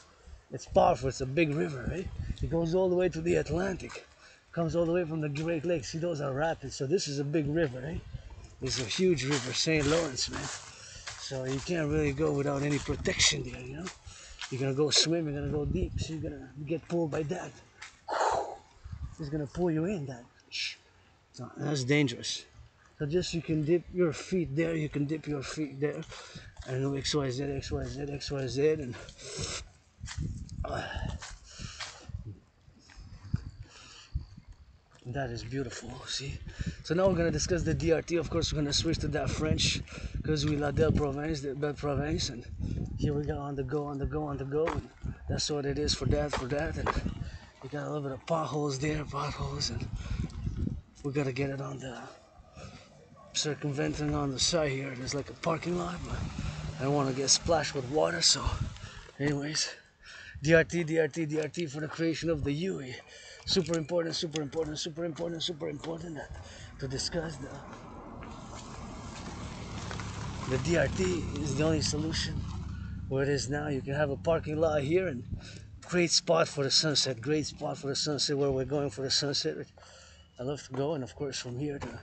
It's powerful. It's a big river, right? It goes all the way to the Atlantic. Comes all the way from the Great Lakes. See, those are rapids. So this is a big river, right? It's a huge river, St. Lawrence, man. So you can't really go without any protection there, you know? You're gonna go swim, you're gonna go deep, so you're gonna get pulled by that. It's gonna pull you in, that. So that's dangerous. So just you can dip your feet there, you can dip your feet there. And XYZ, and that is beautiful, see? So now we're gonna discuss the DRT. Of course, we're gonna switch to that French because we la Belle Province, and here we go on the go, and that's what it is for that, and we got a little bit of potholes there, and we gotta get it on the circumventing on the side here. There's like a parking lot, but I don't want to get splashed with water, so anyways, DRT for the creation of the UE. Super important to discuss. The DRT is the only solution where it is now. You can have a parking lot here and great spot for the sunset, where we're going for the sunset. I love to go, and of course from here to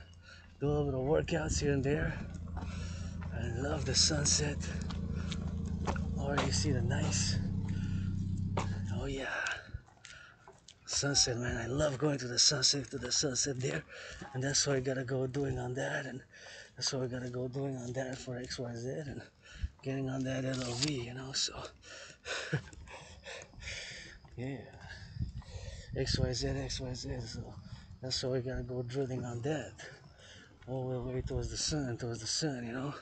do a little bit of workouts here and there. I love the sunset. Already see the nice, oh yeah, sunset, man. I love going to the sunset there, and that's what I gotta go doing on that, and that's what we gotta go doing on that for XYZ, and getting on that LOV, you know. So yeah, XYZ. So that's why we gotta go drilling on that all the way towards the sun, you know.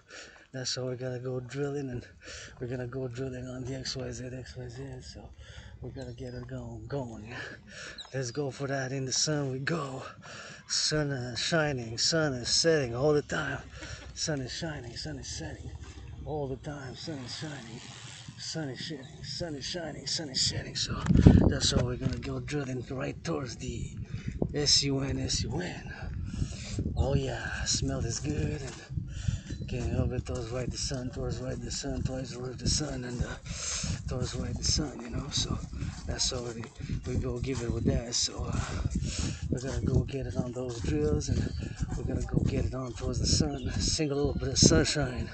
That's how we gotta go drilling, and we're gonna go drilling on the XYZ. So we gotta get it going. Let's go for that. In the sun we go. Sun is shining, sun is setting all the time. Sun is shining, sun is setting all the time. Sun is shining, sun is shedding, sun is shining, sun is shedding. So that's how we're gonna go drilling right towards the SUN. Oh yeah, smell is good, and can't help it. Towards right the sun, and towards right the sun, you know. So that's how we go give it with that. So we're gonna go get it on those drills, and we're gonna go get it on towards the sun. Sing a little bit of sunshine.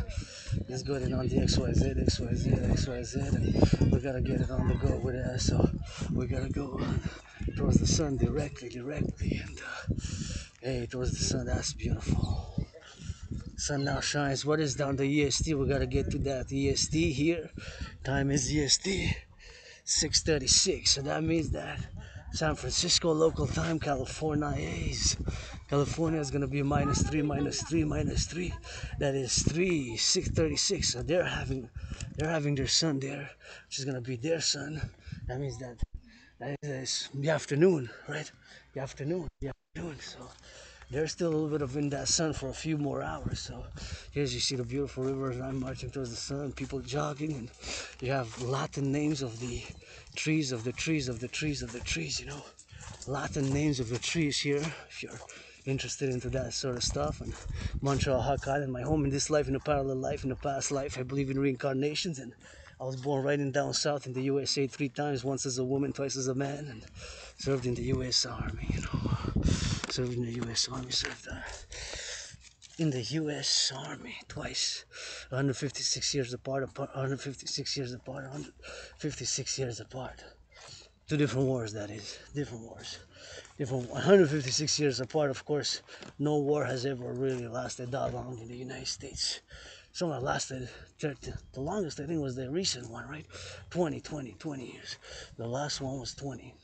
Let's go it on the XYZ, and we gotta get it on the go with that. So we gotta go towards the sun directly, and hey, towards the sun. That's beautiful. Sun now shines. What is down the EST? We gotta get to that EST here. Time is EST 6:36. So that means that San Francisco local time, California is gonna be -3. That is 6:36. So they're having their sun there, which is gonna be their sun. That means that is the afternoon, right? The afternoon. So they're still a little bit of in that sun for a few more hours. So here's you see the beautiful river, and I'm marching towards the sun, people jogging, and you have Latin names of the trees, you know. Latin names of the trees here, if you're interested into that sort of stuff. And Montreal, Hawk Island, my home in this life, in a parallel life, in a past life. I believe in reincarnations, and I was born right in down south in the USA 3 times, once as a woman, twice as a man, and served in the US Army, you know. Served in the US Army, served in the US Army twice. 156 years apart, 156 years apart, 156 years apart. 2 different wars, that is. Different wars. Different 156 years apart, of course. No war has ever really lasted that long in the United States. Some that lasted, the longest I think was the recent one, right? 20 years. The last one was 20.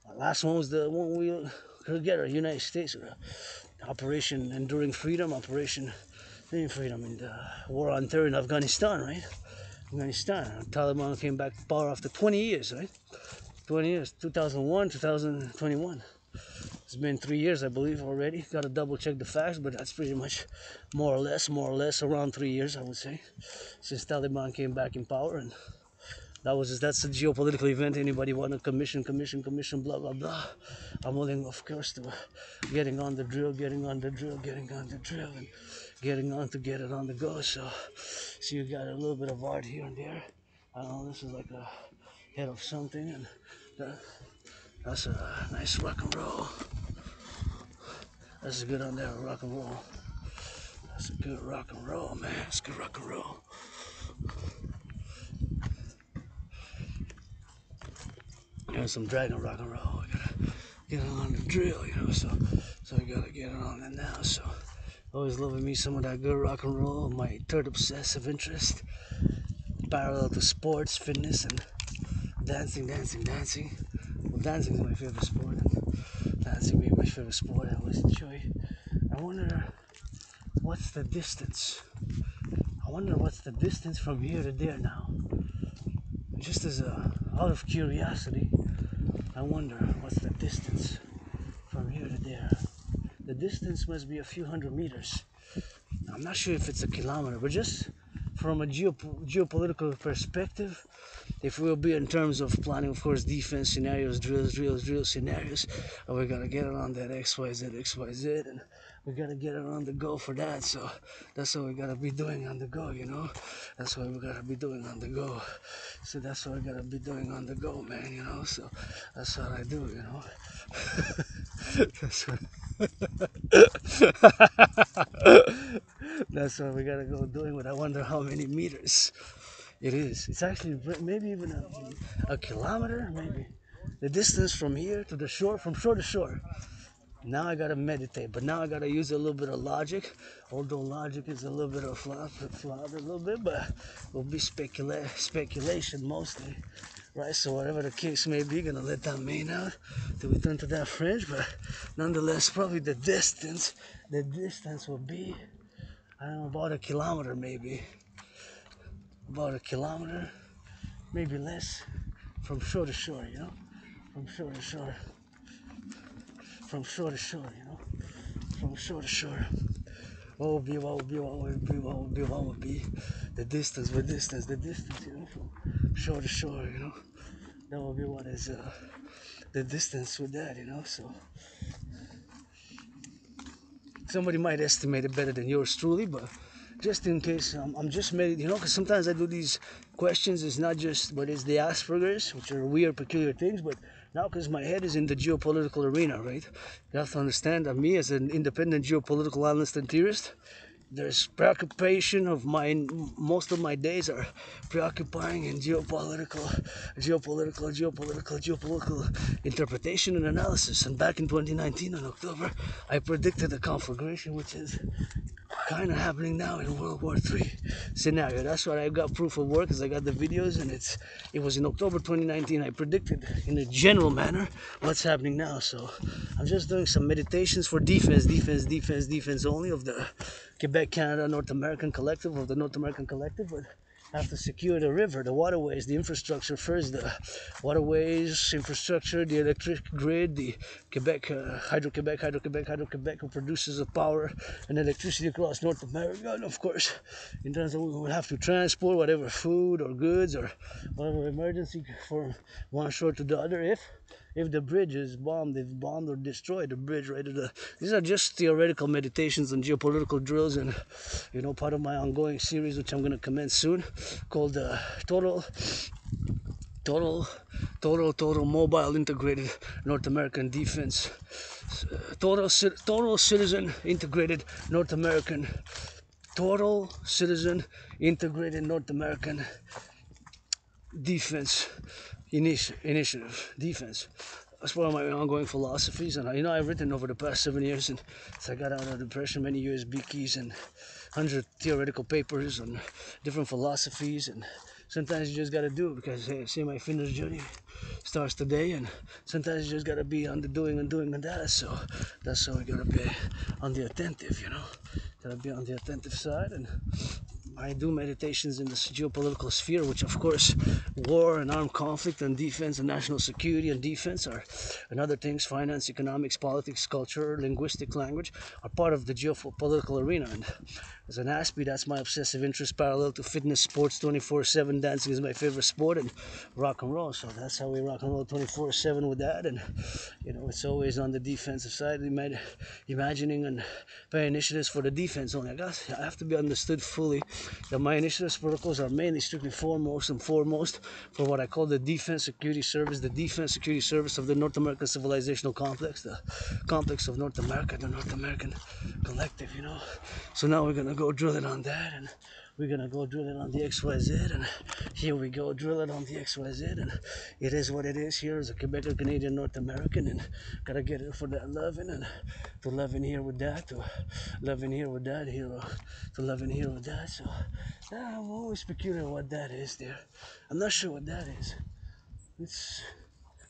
The last one was the one we could get our United States, Operation Enduring Freedom, Operation Enduring Freedom in the War on Terror in Afghanistan, right? Afghanistan. Taliban came back to power after 20 years, right? 20 years, 2001, 2021. It's been 3 years, I believe, already. Got to double check the facts, but that's pretty much more or less around 3 years, I would say, since Taliban came back in power. And that's a geopolitical event. Anybody want to commission, blah, blah, blah. I'm willing, of course, to getting on the drill, and getting on to get it on the go. So you got a little bit of art here and there. I don't know, this is like a head of something, and that's a nice rock and roll. That's good on there, rock and roll. That's a good rock and roll, man. That's good rock and roll. There's some dragon rock and roll. We gotta get it on the drill, you know. So we gotta get it on it now. So always loving me some of that good rock and roll. My third obsessive interest, parallel to sports, fitness, and dancing. Well, dancing is my favorite sport. Dancing being my favorite sport, I always enjoy. I wonder what's the distance. From here to there now. Just as out of curiosity, I wonder what's the distance from here to there. The distance must be a few hundred meters. I'm not sure if it's a kilometer, but just from a geopolitical perspective, if we'll be in terms of planning, of course, defense scenarios, drill scenarios, and we gotta get it on that XYZ, and we gotta get it on the go for that. So that's what we gotta be doing on the go, you know. That's what we gotta be doing on the go. So that's what we gotta be doing on the go, man, you know. So that's what I do, you know. That's what that's what we gotta go doing with. I wonder how many meters it is. It's actually maybe even a kilometer, maybe. The distance from here to the shore, from shore to shore. Now I gotta meditate, but now I gotta use a little bit of logic. Although logic is a little bit of flawed a little bit, but it will be speculation mostly, right? So whatever the case may be, gonna let that main out till we turn to that French. But nonetheless, probably the distance will be, I don't know, about a kilometer, maybe. About a kilometer, maybe less, from shore to shore, you know, from shore to shore, you know, from shore to shore. What will be the distance, you know, from shore to shore, you know. That will be what is the distance with that, you know. So somebody might estimate it better than yours truly, but just in case, I'm just meditating, you know, because sometimes I do these questions. It's not just, but it's the Asperger's, which are weird, peculiar things, but now because my head is in the geopolitical arena, right? You have to understand that me, as an independent geopolitical analyst and theorist, there's preoccupation of most of my days are preoccupying in geopolitical interpretation and analysis. And back in 2019 in October, I predicted a conflagration, which is kind of happening now in World War III scenario. That's what I got proof of work, because I got the videos, and it was in October 2019. I predicted in a general manner what's happening now. So I'm just doing some meditations for defense only of the Quebec, Canada, North American Collective, but have to secure the river, the waterways, the infrastructure first, the waterways, infrastructure, the electric grid, the Quebec, Hydro-Quebec, who produces the power and electricity across North America. And of course, in terms of we will have to transport whatever food or goods or whatever emergency from one shore to the other, if the bridge is bombed, they've bombed or destroyed the bridge, right? These are just theoretical meditations on geopolitical drills, and part of my ongoing series, which I'm going to commence soon, called Total Mobile Integrated North American Defense. Total Citizen Integrated North American. Total Citizen Integrated North American Defense Initiative. Defense. That's one of my ongoing philosophies, and I've written over the past 7 years, and I got out of depression, many USB keys and 100 theoretical papers on different philosophies, and sometimes you just gotta do it because, hey, see, my fitness journey starts today, and sometimes you just gotta be on the doing and that. So that's how we gotta be on the attentive, Gotta be on the attentive side, and I do meditations in this geopolitical sphere, which of course war and armed conflict and defense and national security and defense and other things, finance, economics, politics, culture, linguistic language, are part of the geopolitical arena. And as an aspie, that's my obsessive interest parallel to fitness, sports 24/7. Dancing is my favorite sport, and rock and roll. So that's how we rock and roll 24/7 with that. And it's always on the defensive side, imagining and paying initiatives for the defense only. I have to be understood fully that my initiatives protocols are mainly strictly foremost for what I call the defense security service, the defense security service of the North American civilizational complex, the complex of North America, the North American collective, So now we're gonna go drill it on that, and we're gonna go drill it on the XYZ, and here we go, drill it on the XYZ, and it is what it is. Here is a Quebecer, Canadian, North American, and gotta get it for that loving, and to love in here with that, to love in here with that, to love in here with that. So I'm always peculiar what that is there. I'm not sure what that is. It's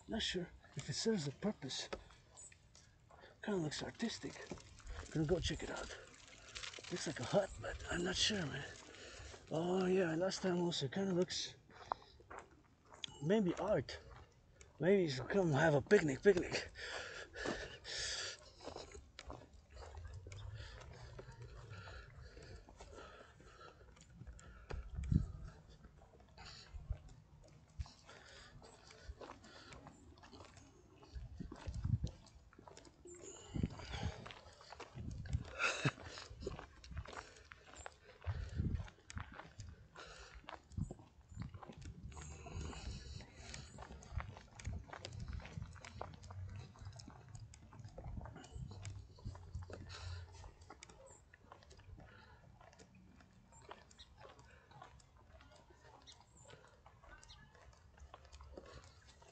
not sure if it serves a purpose. Kind of looks artistic. Gonna go check it out. Looks like a hut, but I'm not sure, man. Oh yeah, last time also kind of looks maybe art. Maybe you should come have a picnic.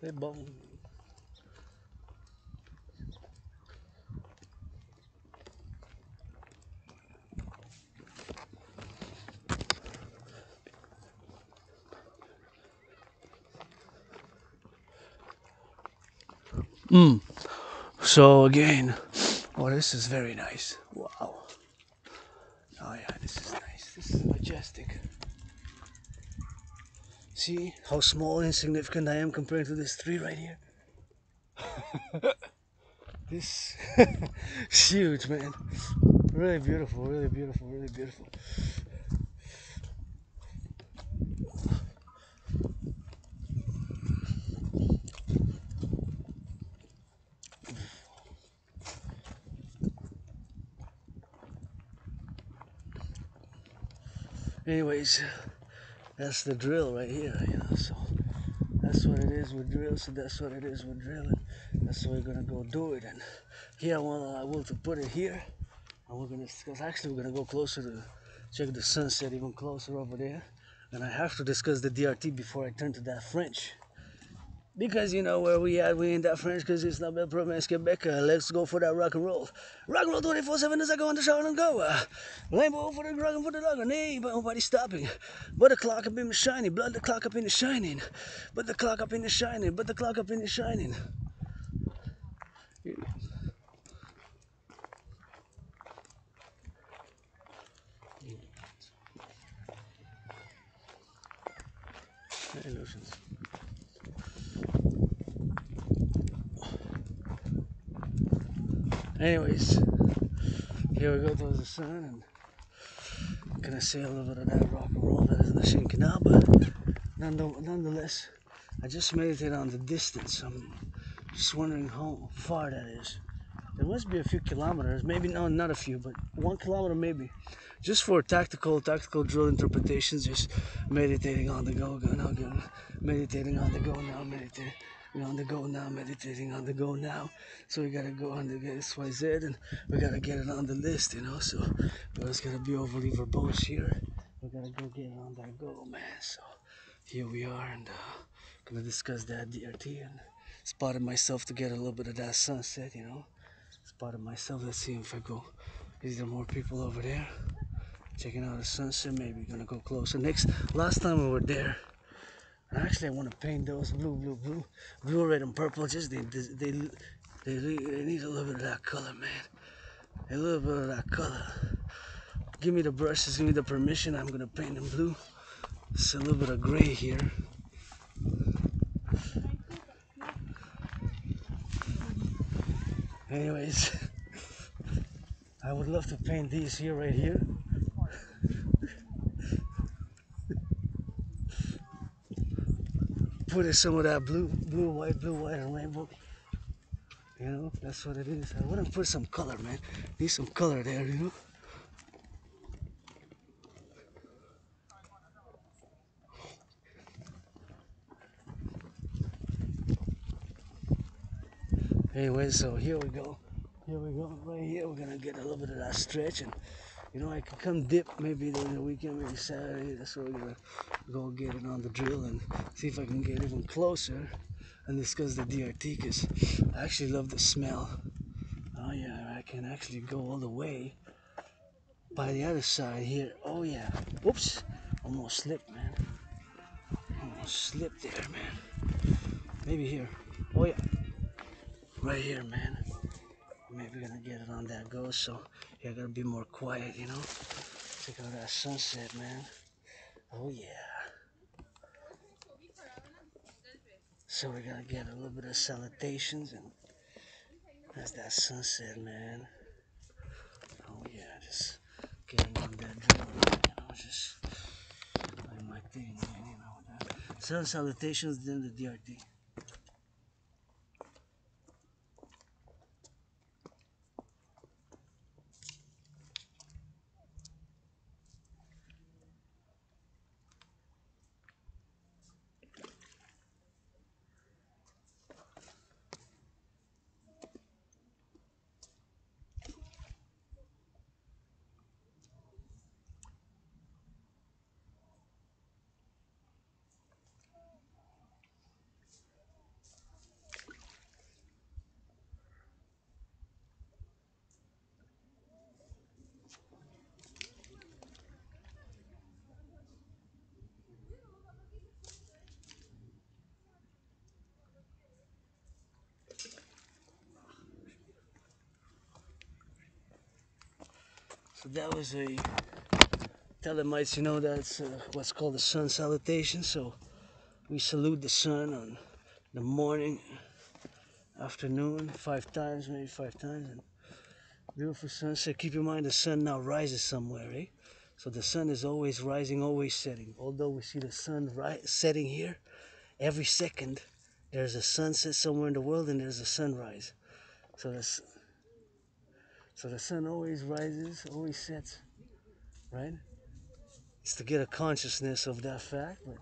Hey, bum. So again, this is very nice. Wow. Oh yeah, this is nice. This is majestic. See how small and insignificant I am compared to this tree right here? This is huge, man. Really beautiful. Anyways, that's the drill right here, so that's what it is with drill, so that's what it is with drilling. That's what we're gonna go do it, and here I will to put it here, and we're gonna discuss, actually we're gonna go closer to check the sunset even closer over there, and I have to discuss the DRT before I turn to that French. Because where we ain't that French, because it's not bad province Quebec. Let's go for that rock and roll. Rock and roll 24/7 as I go on the shower and go. Rainbow for the rock and for the dog, and ain't nobody stopping. But the clock up in the shining, blood the clock up in the shining. But the clock up in the shining, but the clock up in the shining. Illusions. Anyways, here we go towards the sun, and I'm gonna say a little bit of that rock and roll that is the shinking out, but nonetheless, I just meditate on the distance. I'm Just wondering how far that is. There must be a few kilometers, maybe no, not a few, but 1 kilometer maybe. Just for tactical drill interpretations, just meditating on the go, meditating on the go now, meditating on the go now, meditating on the go now. So we gotta go on the XYZ and we gotta get it on the list, you know. So it's gotta be overly verbose here. We gotta go get it on that go, man. So here we are, and gonna discuss that DRT and spotted myself to get a little bit of that sunset, you know. Spotted myself. Let's see if I go. Is there more people over there? Checking out the sunset. Maybe gonna go closer. Last time we were there, and actually I want to paint those blue, red, and purple. Just they need a little bit of that color, man. A little bit of that color. Give me the brushes. Give me the permission. I'm gonna paint them blue. It's a little bit of gray here. Anyways, I would love to paint these here, right here. Put in some of that blue, white, and rainbow. You know, that's what it is. I want to put some color, man. Need some color there, you know. Anyway, so here we go. Right here, we're gonna get a little bit of that stretch, and you know, I can come dip maybe during the weekend, maybe Saturday. That's where we're gonna go get it on the drill and see if I can get even closer and discuss the DRT, because I actually love the smell. Oh yeah, I can actually go all the way by the other side here. Oh yeah. Oops, almost slipped, man. Almost slipped there, man. Maybe here. Oh yeah. Right here, man. Maybe gonna get it on that go, so yeah, gotta be more quiet, you know. Check out that sunset, man. Oh yeah. So we're gonna get a little bit of salutations, and that's that sunset, man. Oh yeah, just getting on that drill, you know, just like my thing, man, you know. That. So salutations, then the DRT. So that was a Thelemites, you know, that's what's called the sun salutation. So we salute the sun on the morning, afternoon, 5 times, maybe 5 times, and beautiful sunset. Keep in mind the sun now rises somewhere, eh? So the sun is always rising, always setting. Although we see the sun setting here, every second there's a sunset somewhere in the world and there's a sunrise. So the sun always rises, always sets, right? It's to get a consciousness of that fact, but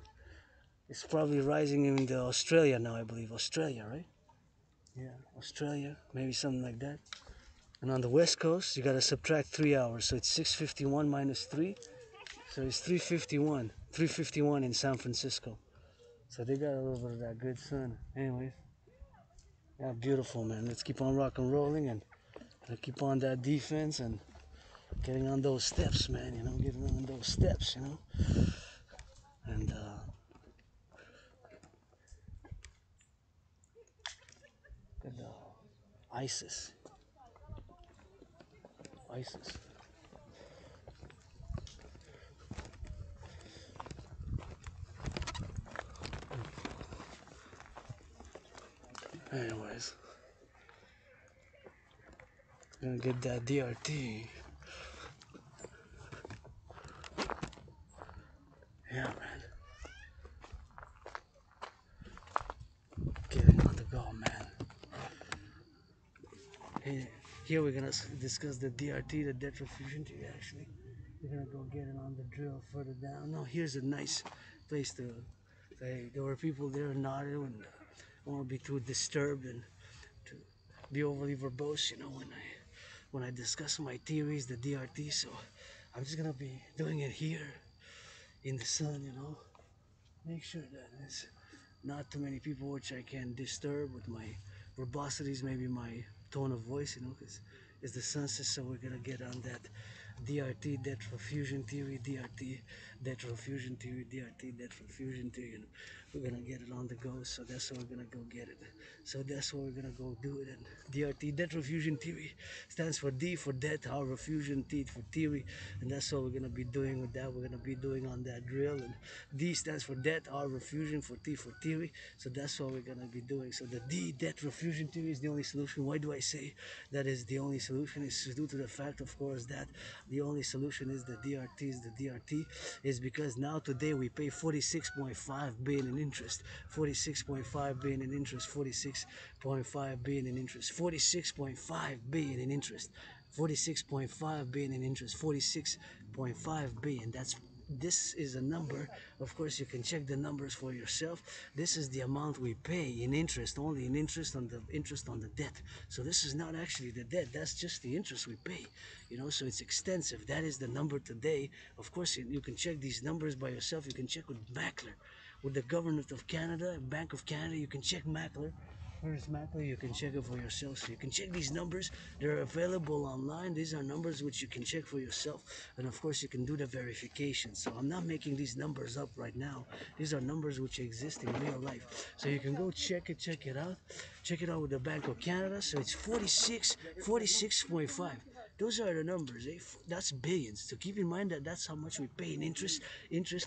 it's probably rising in Australia now, I believe. Australia, right? Yeah, Australia, maybe something like that. And on the west coast, you gotta subtract 3 hours, so it's 6:51 minus 3, so it's 3:51. 3:51 in San Francisco. So they got a little bit of that good sun. Anyways, yeah, beautiful, man. Let's keep on rock and rolling and keep on that defense and getting on those steps, man. You know, getting on those steps, you know. And good, ISIS. Anyways, gonna get that DRT. Yeah, man. Getting on the go, man. Here we're gonna discuss the DRT, the debt refusion theory. Actually, we're gonna go get it on the drill further down. No, here's a nice place to say there were people there nodding and I won't be too disturbed and to be overly verbose, you know, when I discuss my theories, the DRT. So I'm just gonna be doing it here in the sun, you know. Make sure that there's not too many people which I can disturb with my verbosities, maybe my tone of voice, you know, because it's the sunset. So we're gonna get on that DRT, debt fusion theory, DRT, debt fusion theory, DRT, debt fusion theory, and we're gonna get it on the go. So that's how we're gonna go get it. So that's what we're gonna go do it. And DRT, debt fusion theory, stands for D for debt, R refusion, T for theory, and that's what we're gonna be doing with that. We're gonna be doing on that drill. And D stands for debt, R refusion, for T for theory. So that's what we're gonna be doing. So the D, debt refusion theory, is the only solution. Why do I say that is the only solution? It's due to the fact, of course, that the only solution is the DRT. Is the DRT is because now today we pay 46.5 billion in interest, 46.5 billion in interest, 46.5 billion in interest, 46.5 billion in interest, 46.5 billion in interest, 46.5 billion. This is a number. Of course, you can check the numbers for yourself. This is the amount we pay in interest, only in interest on the debt. So this is not actually the debt. That's just the interest we pay. You know, so it's extensive. That is the number today. Of course, you can check these numbers by yourself. You can check with Mackler, with the government of Canada, Bank of Canada. You can check Mackler. Where's Mackler? You can check it for yourself. So you can check these numbers. They're available online. These are numbers which you can check for yourself. And of course, you can do the verification. So I'm not making these numbers up right now. These are numbers which exist in real life. So you can go check it out. Check it out with the Bank of Canada. So it's 46.5. Those are the numbers. That's billions. So keep in mind that that's how much we pay in interest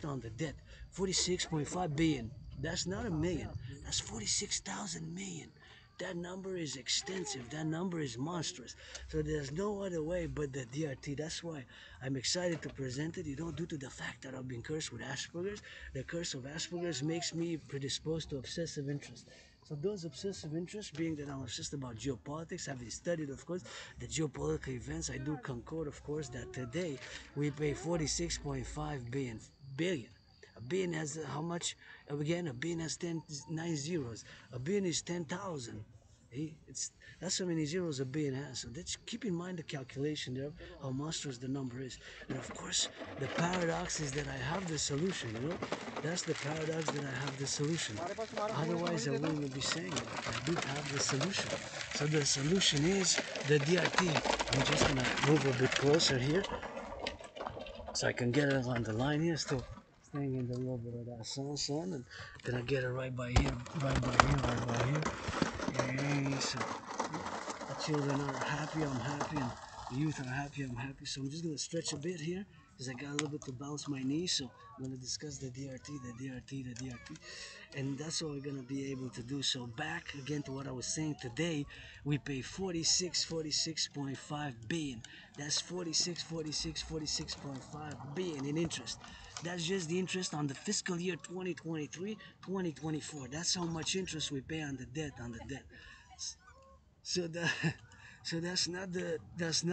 on the debt. 46.5 billion. That's not a million. That's 46,000 million. That number is extensive. That number is monstrous. So there's no other way but the DRT. That's why I'm excited to present it. You know, due to the fact that I've been cursed with Asperger's. The curse of Asperger's makes me predisposed to obsessive interest. So those obsessive interests, being that I'm obsessed about geopolitics, having studied, of course, the geopolitical events, I do concord, of course, that today we pay 46.5 billion. A billion has how much? Again, a billion has 9 zeros. A billion is 10,000. That's how many zeros a billion has. So keep in mind the calculation there, how monstrous the number is. And of course, the paradox is that I have the solution, you know? That's the paradox, that I have the solution. Otherwise, I wouldn't be saying it. I do have the solution. So the solution is the DRT. I'm just gonna move a bit closer here so I can get it on the line here, still staying in the little bit of that sun, and gonna get it right by here, right by here. Okay, so the children are happy, I'm happy, and the youth are happy, I'm happy. So I'm just gonna stretch a bit here because I got a little bit to bounce my knees. So I'm gonna discuss the DRT, and that's what we're gonna be able to do. So back again to what I was saying. Today we pay 46.5 billion. That's 46.5 billion in interest. That's just the interest on the fiscal year 2023, 2024. That's how much interest we pay on the debt. So the so that's not the debt,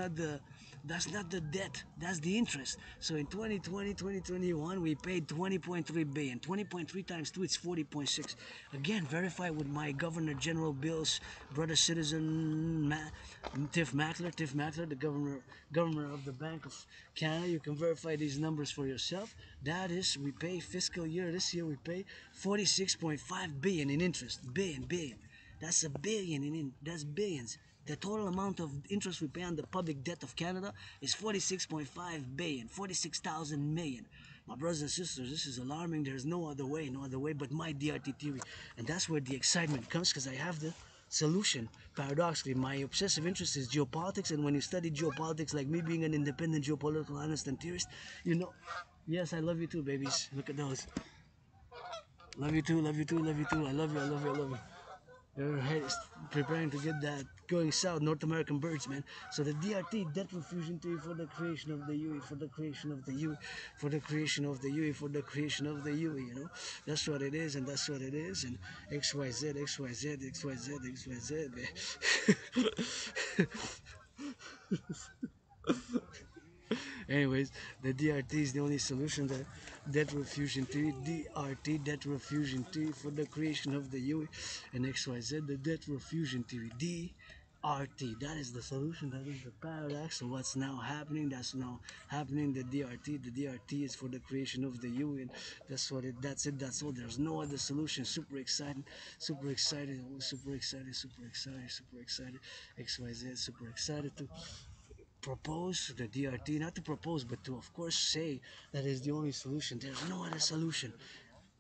that's the interest. So in 2020, 2021 we paid 20.3 billion. 20.3 times 2, it's 40.6. Again, verify with my Governor General Bill's brother citizen Tiff Mackler, the governor of the Bank of Canada. You can verify these numbers for yourself. That is, we pay fiscal year, this year we pay 46.5 billion in interest. Billion. That's a billion that's billions. The total amount of interest we pay on the public debt of Canada is 46.5 billion, 46,000 million. My brothers and sisters, this is alarming. There's no other way but my DRT theory. And that's where the excitement comes, because I have the solution. Paradoxically, my obsessive interest is geopolitics, and when you study geopolitics, like me being an independent geopolitical analyst and theorist, you know. Yes, I love you too, babies. Look at those. Love you too. I love you. Their head is preparing to get that going south, North American birds, man. So the DRT, debt refusion theory, for the creation of the UE, for the creation of the UE, for the creation of the UE, for the creation of the UE, you know. That's what it is, and that's what it is, and XYZ, man. Anyways, the DRT is the only solution. The debt refusion theory, DRT, debt refusion theory for the creation of the UE and XYZ. The debt refusion theory, DRT. That is the solution. That is the paradox of what's now happening. That's now happening. The DRT. The DRT is for the creation of the UE. And that's what it. That's it. That's all. There's no other solution. Super excited. Super excited. Super excited. Super excited. Super excited. XYZ. Super excited to propose the DRT, not to propose, but to, of course, say that is the only solution. There's no other solution.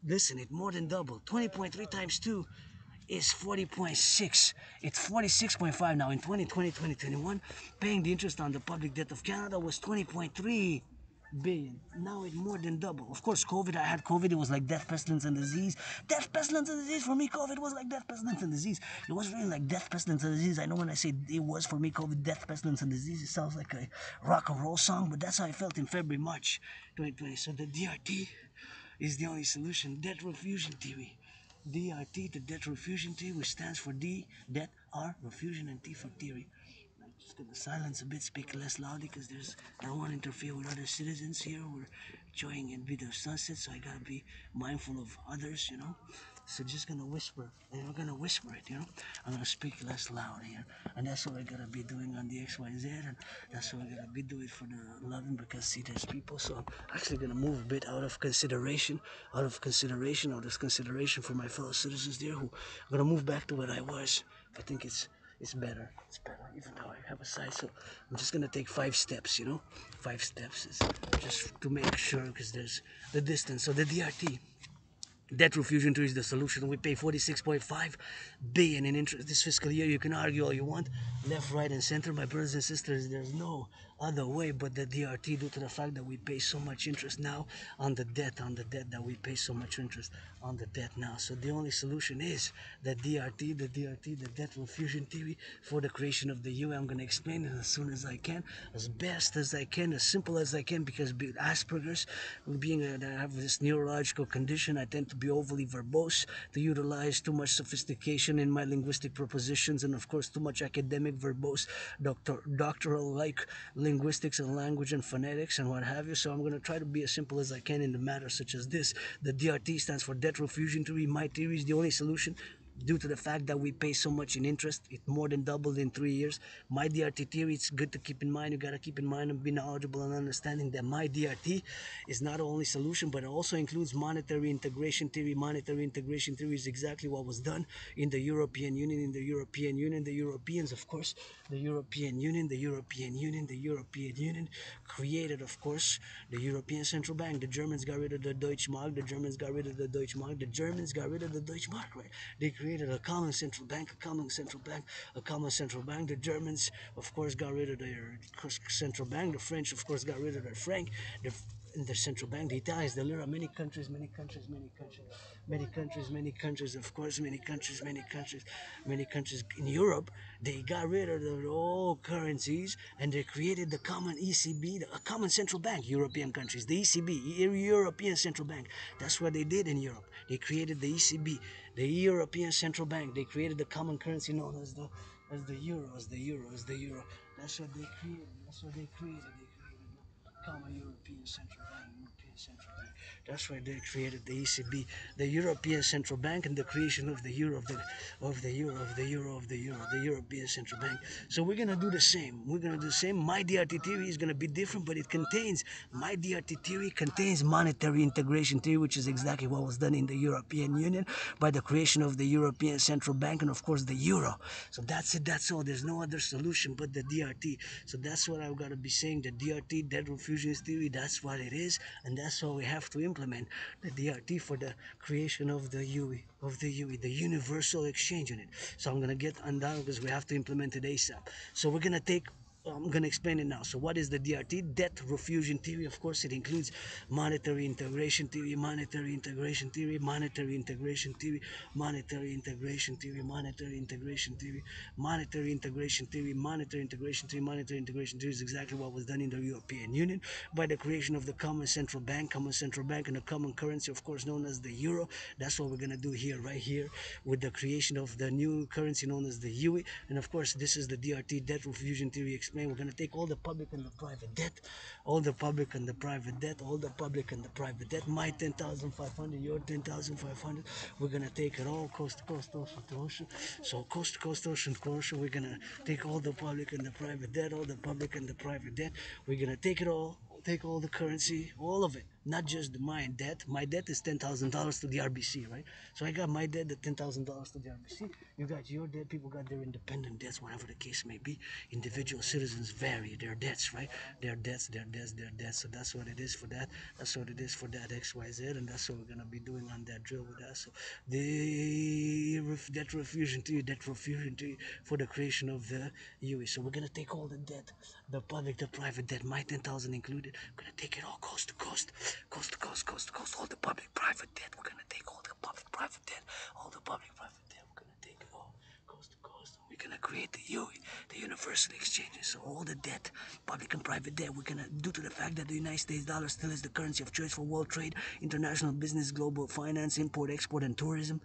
Listen, it more than double. 20.3 times 2 is 40.6. It's 46.5 now. In 2020, 2021, paying the interest on the public debt of Canada was 20.3 billion. Now it more than double. Of course, COVID, I had COVID. It was like death, pestilence, and disease. Death, pestilence, and disease. For me, COVID was like death, pestilence, and disease. It wasn't really like death, pestilence, and disease. I know when I say it was for me, COVID, death, pestilence, and disease, it sounds like a rock and roll song, but that's how I felt in February, March 2020. So the DRT is the only solution. Debt refusion theory. DRT, the debt refusion theory, which stands for D, debt, R, refusion, and T for theory. I'm just gonna silence a bit, speak less loudly, because I don't want to interfere with other citizens here. We're enjoying a bit of sunset, so I gotta be mindful of others, you know. So just gonna whisper, and we're gonna whisper it, you know. I'm gonna speak less loud here, and that's what we're gonna be doing on the XYZ, and that's what we're gonna be doing for the 11, because see, there's people. So I'm actually gonna move a bit out of consideration for my fellow citizens there, who are gonna move back to what I was. I think it's better. It's better, even though I have a side. So I'm just gonna take 5 steps, you know. 5 steps is just to make sure, because there's the distance. So the DRT. Debt refusion to is the solution. We pay 46.5 billion in interest this fiscal year. You can argue all you want, left, right, and center, my brothers and sisters. There's no other way but the DRT, due to the fact that we pay so much interest now on the debt, that we pay so much interest on the debt now. So the only solution is the DRT, the debt refusion theory for the creation of the EU. I'm gonna explain it as soon as I can, as best as I can, as simple as I can, because Asperger's, being that I have this neurological condition, I tend to be overly verbose, to utilize too much sophistication in my linguistic propositions, and of course too much academic verbose, doctoral like linguistics and language and phonetics and what have you. So I'm going to try to be as simple as I can in the matter such as this. The DRT stands for debt refusion theory. My theory is the only solution, due to the fact that we pay so much in interest. It more than doubled in 3 years. My DRT theory, it's good to keep in mind. You got to keep in mind and be knowledgeable and understanding that my DRT is not the only solution, but it also includes monetary integration theory. Monetary integration theory is exactly what was done in the European Union. The Europeans, of course, the European Union created, of course, the European Central Bank. The Germans got rid of the Deutschmark. The Germans got rid of the Deutschmark. Right? They created a common central bank. The Germans, of course, got rid of their central bank. The French, of course, got rid of their franc. In the central bank, the Italians, the lira. Many countries, of course, many countries in Europe, they got rid of the old currencies, and they created the common ECB, a common central bank. European countries, the ECB, European Central Bank. That's what they did in Europe. They created the ECB, the European Central Bank. They created the common currency known as the euro. That's what they created. They created the common European Central Bank. That's why they created the ECB, the European Central Bank, and the creation of the euro, the European Central Bank. So we're gonna do the same. My DRT theory is gonna be different, but my DRT theory contains monetary integration theory, which is exactly what was done in the European Union by the creation of the European Central Bank and, of course, the euro. So that's it. That's all. There's no other solution but the DRT. So that's what I've got to be saying. The DRT, debt refusionist theory, that's what it is, and that's what we have to implement. The DRT for the creation of the UE, the Universal Exchange Unit. So I'm gonna get undone because we have to implement it ASAP. So we're gonna take I'm going to explain it now. So what is the DRT? Debt refusion theory. Of course, it includes monetary integration theory, monetary integration theory, monetary integration theory, monetary integration theory, monetary integration theory, monetary integration theory, monetary integration theory, monetary integration theory is exactly what was done in the European Union by the creation of the common central bank and a common currency, of course, known as the euro. That's what we're going to do here, right here, with the creation of the new currency known as the UE. And of course, this is the DRT, debt refusion theory explained. We're going to take all the public and the private debt, all the public and the private debt, all the public and the private debt, my 10,500, your 10,500. We're going to take it all coast to coast, ocean to ocean. So coast to coast, ocean to ocean, we're going to take all the public and the private debt, all the public and the private debt. We're going to take it all, take all the currency, all of it, not just my debt. My debt is $10,000 to the RBC, right? So I got my debt at $10,000 to the RBC. You got your debt. People got their independent debts, whatever the case may be. Individual citizens vary their debts, right? Their debts, their debts, their debts. So that's what it is for that. That's what it is for that XYZ, and that's what we're gonna be doing on that drill with that. So the debt refusion theory for the creation of the UE. So we're gonna take all the debt, the public, the private debt, my 10,000 included. We're gonna take it all coast to coast, coast to coast, coast to coast, all the public private debt. We're gonna take all the public private debt, all the public private debt. We're gonna take it all coast to coast. We're gonna create the UE, the universal exchanges. So all the debt, public and private debt, we're gonna, due to the fact that the United States dollar still is the currency of choice for world trade, international business, global finance, import, export, and tourism.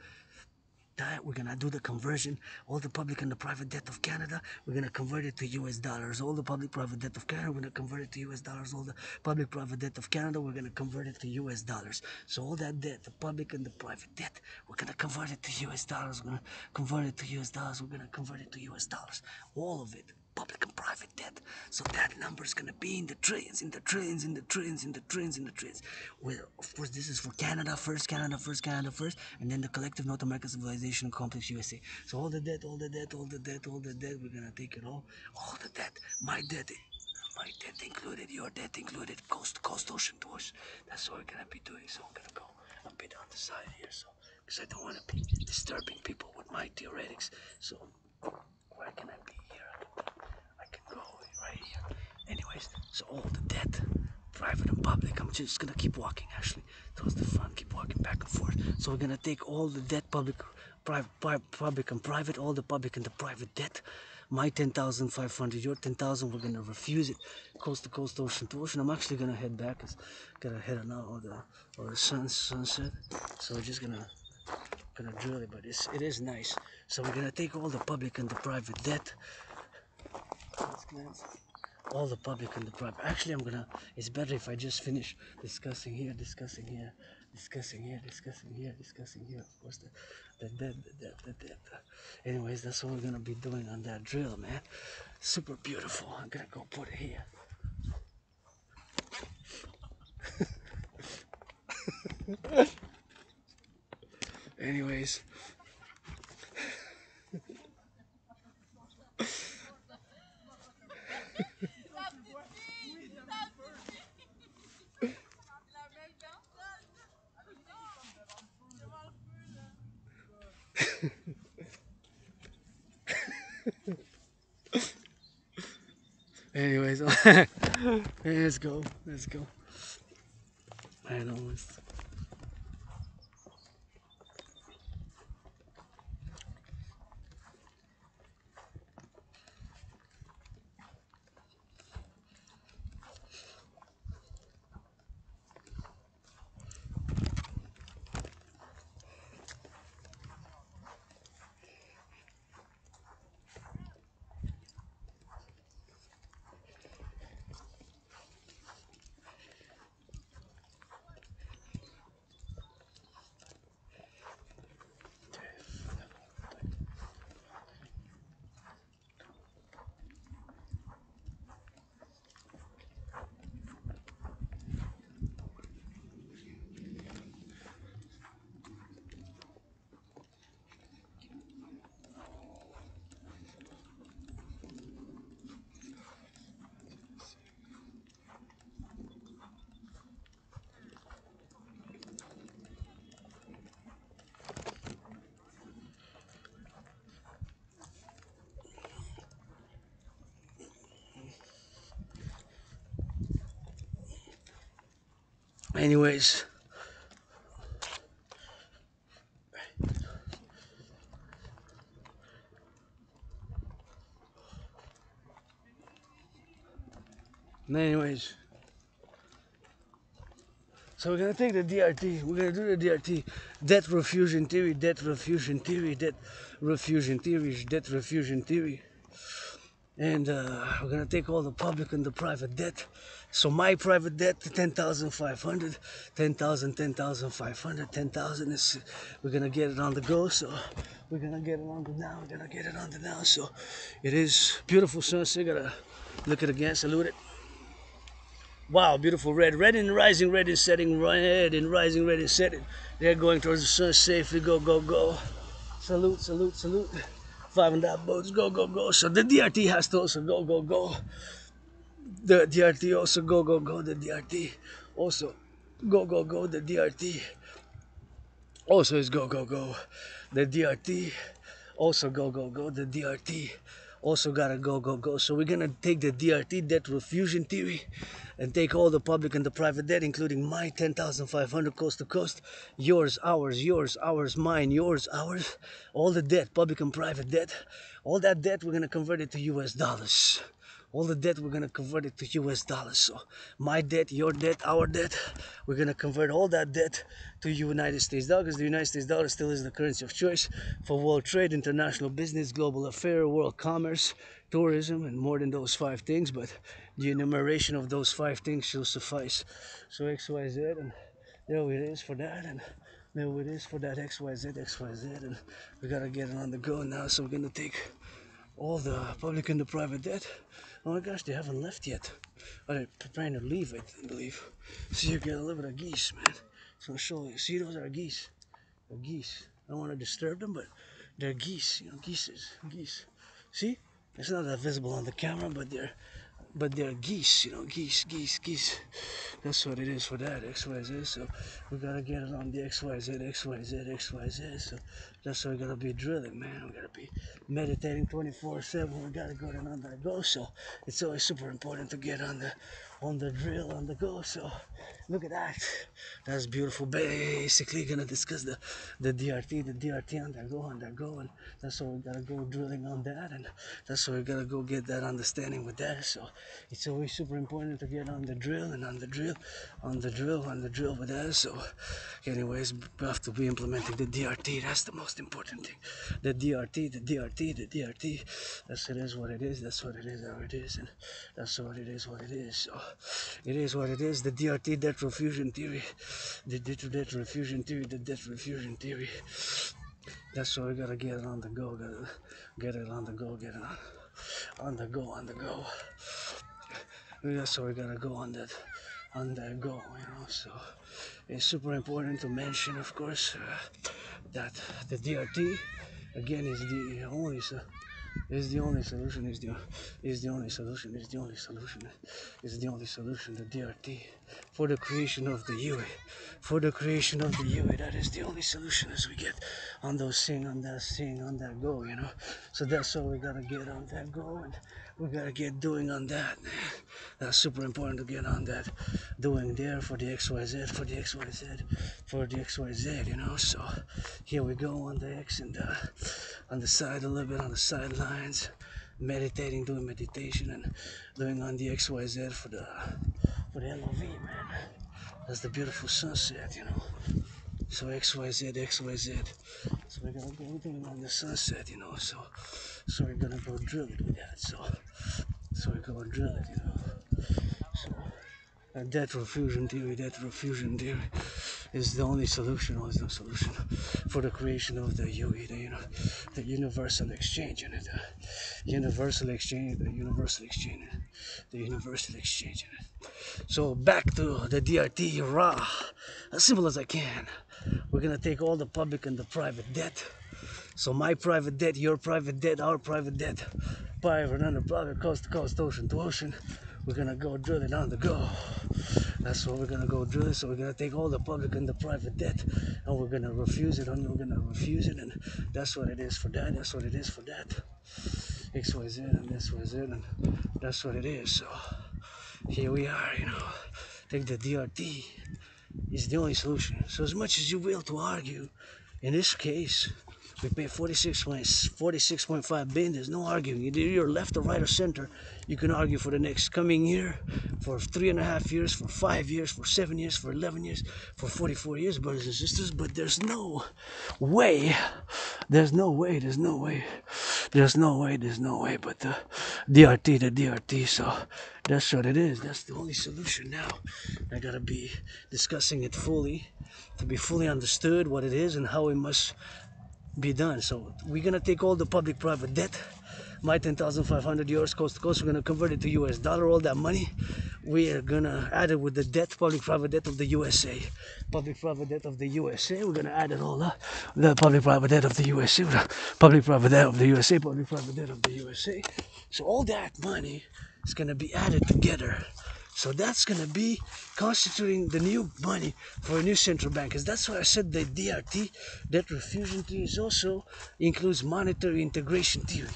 That we're gonna do the conversion. All the public and the private debt of Canada, we're gonna convert it to US dollars. All the public private debt of Canada, we're gonna convert it to US dollars. All the public private debt of Canada, we're gonna convert it to US dollars. So all that debt, the public and the private debt, we're gonna convert it to US dollars. We're gonna convert it to US dollars. We're gonna convert it to US dollars. All of it, public and private debt. So that number is gonna be in the trillions, in the trillions, in the trillions, in the trillions, in the trillions. Well, of course, this is for Canada first, Canada first, Canada first, and then the collective North American civilization complex USA. So all the debt, all the debt, all the debt, all the debt, we're gonna take it all the debt, my debt included, your debt included, coast to coast, ocean to ocean. That's what we're gonna be doing. So I'm gonna go a bit on the side here, so because I don't want to be disturbing people with my theoretics. So where can I be here? I can go right here. Anyways, so all the debt, private and public, I'm just gonna keep walking actually towards the front, keep walking back and forth. So we're gonna take all the debt, public, public and private, all the public and the private debt. My 10,500, your 10,000, we're gonna refuse it, coast to coast, ocean to ocean. I'm actually gonna head back, cause gotta head on out or the sunset. So we're just gonna drill it, but it is nice. So we're gonna take all the public and the private debt. Let's glance. All the public and the private. Actually, it's better if I just finish discussing here, discussing here, discussing here, discussing here, discussing here. Of course, the debt. Anyways, that's what we're gonna be doing on that drill, man. Super beautiful. I'm gonna go put it here. Anyways. Anyways, let's go. Let's go. I know. Anyways, so we're gonna take the DRT. We're gonna do the DRT. Debt refusion theory, debt refusion theory, debt refusion theory, debt refusion theory. And we're gonna take all the public and the private debt. So my private debt, 10,500, 10,000, 10,500, 10,000 is, we're gonna get it on the go. So we're gonna get it on the now. We're gonna get it on the now. So it is beautiful sunset. Gotta look at it again. Salute it. Wow, beautiful red. Red in rising, red in setting, red in rising, red in setting. They're going towards the sun safely. Go, go, go. Salute, salute, salute. 5.5 boats. Go, go, go. So the DRT has to also go, go, go. The DRT also go, go, go. The DRT also go, go, go. The DRT also is go, go, go. The DRT also go, go, go. The DRT also gotta go, go, go. So we're gonna take the DRT, debt refusion theory, and take all the public and the private debt, including my 10,500 coast to coast, yours, ours, mine, yours, ours, all the debt, public and private debt, all that debt, we're gonna convert it to US dollars. All the debt, we're gonna convert it to US dollars. So my debt, your debt, our debt, we're gonna convert all that debt to United States dollar, because the United States dollar still is the currency of choice for world trade, international business, global affair, world commerce, tourism, and more than those 5 things. But the enumeration of those 5 things shall suffice. So XYZ, and there it is for that, and there it is for that XYZ, XYZ, and we gotta get it on the go now. So we're gonna take all the public and the private debt. Oh my gosh, they haven't left yet. Oh, they're preparing to leave, I believe. See, you get a little bit of geese, man. So I'll show you. See, those are geese. They're geese. I don't want to disturb them, but they're geese. You know, geese. See? It's not that visible on the camera, but they're geese. You know, geese. That's what it is for that, XYZ. So we gotta get it on the XYZ. So that's why we gotta be drilling, man. We gotta be meditating 24/7. We gotta go down on that go. So it's always super important to get on the drill, on the go. So look at that. That's beautiful. Basically gonna discuss the DRT on that go, and that's why we gotta go drilling on that, and that's why we gotta go get that understanding with that. So it's always super important to get on the drill and on the drill with that. So anyways, we have to be implementing the DRT. That's the most important thing. The DRT. That's it is what it is. That's what it is, how it is, and that's what it is, what it is. So it is what it is. The DRT, debt refusion theory. The debt refusion theory. That's why we gotta get it on the go. Gotta get it on the go. Get it on the go. That's why we gotta go on that go. You know. So it's super important to mention, of course, that the DRT again is the only solution. The DRT for the creation of the UE. That is the only solution as we get on those on that go, you know. So that's why we gotta get on that go, and we gotta get doing on that. That's super important to get on that doing there for the XYZ, you know. So here we go on the X and on the side a little bit, on the sidelines, meditating, doing meditation, and doing on the XYZ for the LOV, man. That's the beautiful sunset, you know. So XYZ. So we're gonna go doing on the sunset, you know. So we're gonna go drill it with that. So we're gonna drill it, you know. So debt refusion theory is the only solution, or is no solution for the creation of the UE, the universal exchange, and the universal exchange. So back to the DRT, raw, as simple as I can. We're gonna take all the public and the private debt. So my private debt, your private debt, our private debt, private and private, coast to coast, ocean to ocean. We're gonna go drill it on the go. That's what we're gonna go drill. So we're gonna take all the public and the private debt, and we're gonna refuse it, and that's what it is for that. XYZ and XYZ, and that's what it is. So here we are, you know. Take the DRT, is the only solution. So as much as you will to argue, in this case, we pay 46.5 billion. There's no arguing. Either you're left or right or center. You can argue for the next coming year, for 3.5 years, for 5 years, for 7 years, for 11 years, for 44 years, brothers and sisters. But there's no way. There's no way. There's no way. There's no way. There's no way. But the DRT. So that's what it is. That's the only solution now. I gotta be discussing it fully to be fully understood what it is and how it must be done. So we're gonna take all the public-private debt, my 10,500 euros coast to coast. We're gonna convert it to US dollar. All that money, we are gonna add it with the debt, public-private debt of the USA, public-private debt of the USA. We're gonna add it all up. The public-private debt of the USA, public-private debt of the USA, public-private debt of the USA. So all that money is gonna be added together. So that's going to be constituting the new money for a new central bank. Because that's why I said the DRT, debt refusion theory, also includes monetary integration theory.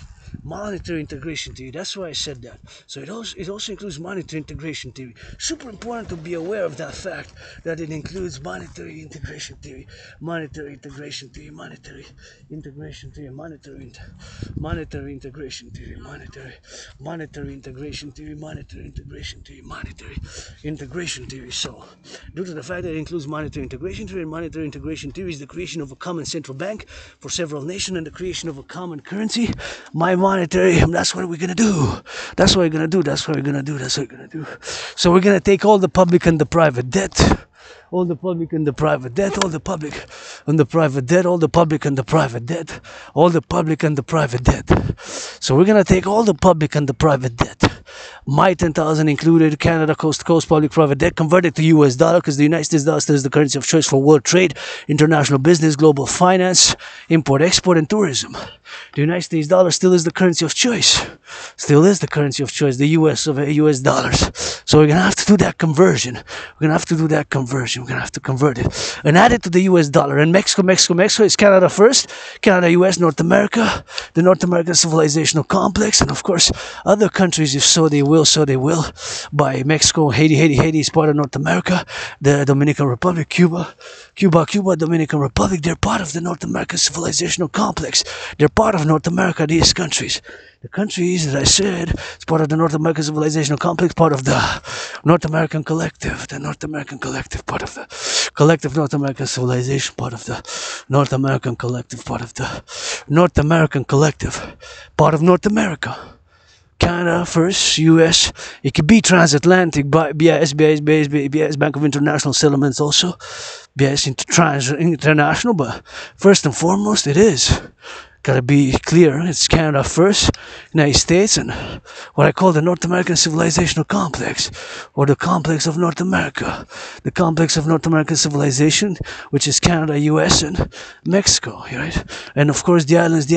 Monetary integration theory. That's why I said that. So it also includes monetary integration theory. Super important to be aware of that fact, that it includes monetary integration theory, monetary integration theory, monetary integration theory, monetary integration theory, monetary integration theory, monetary integration theory, monetary integration theory. So, due to the fact that it includes monetary integration theory, and monetary integration theory is the creation of a common central bank for several nations and the creation of a common currency, my monetary, that's what we're gonna do. That's what we're gonna do. That's what we're gonna do. That's what we're gonna do. So we're gonna take all the public and the private debt, all the public and the private debt, all the public and the private debt, all the public and the private debt, all the public and the private debt. So we're gonna take all the public and the private debt, my 10,000 included, Canada coast to coast public private debt, converted to US dollar, because the United States dollar still is the currency of choice for world trade, international business, global finance, import, export, and tourism. The United States dollar still is the currency of choice. Still is the currency of choice, the US of US dollars. So we're gonna have to do that conversion. We're gonna have to do that conversion. We're gonna have to convert it and add it to the US dollar. And Mexico is Canada first, Canada, US, North America, the North American civilizational complex, and of course other countries, if so they will, by Mexico, Haiti is part of North America, the Dominican Republic, Cuba, Dominican Republic, they're part of the North American civilizational complex. They're part of North America, these countries. The countries, as I said, it's part of the North American civilizational complex, part of the North American collective, part of the collective North American civilization, part of the North American collective, part of the North American collective, part of North America. Canada first, US, it could be transatlantic, BIS, Bank of International Settlements also, BIS international, but first and foremost it is. Gotta be clear, it's Canada first, United States, and what I call the North American civilizational complex, or the complex of North America, the complex of North American civilization, which is Canada, US, and Mexico, right? And of course the islands,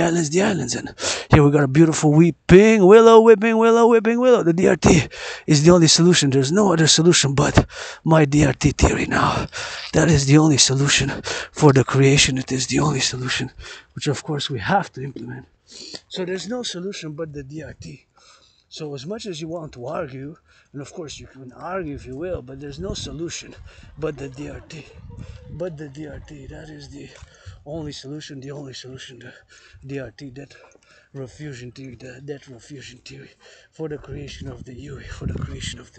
and here we got a beautiful whipping willow. The DRT is the only solution. There's no other solution but my DRT theory now. That is the only solution for the creation. It is the only solution, which of course we have to implement. So there's no solution but the DRT. So as much as you want to argue, and of course you can argue if you will, but there's no solution but the DRT. That is the only solution, the DRT, debt refusion theory, for the creation of the UE, for the creation of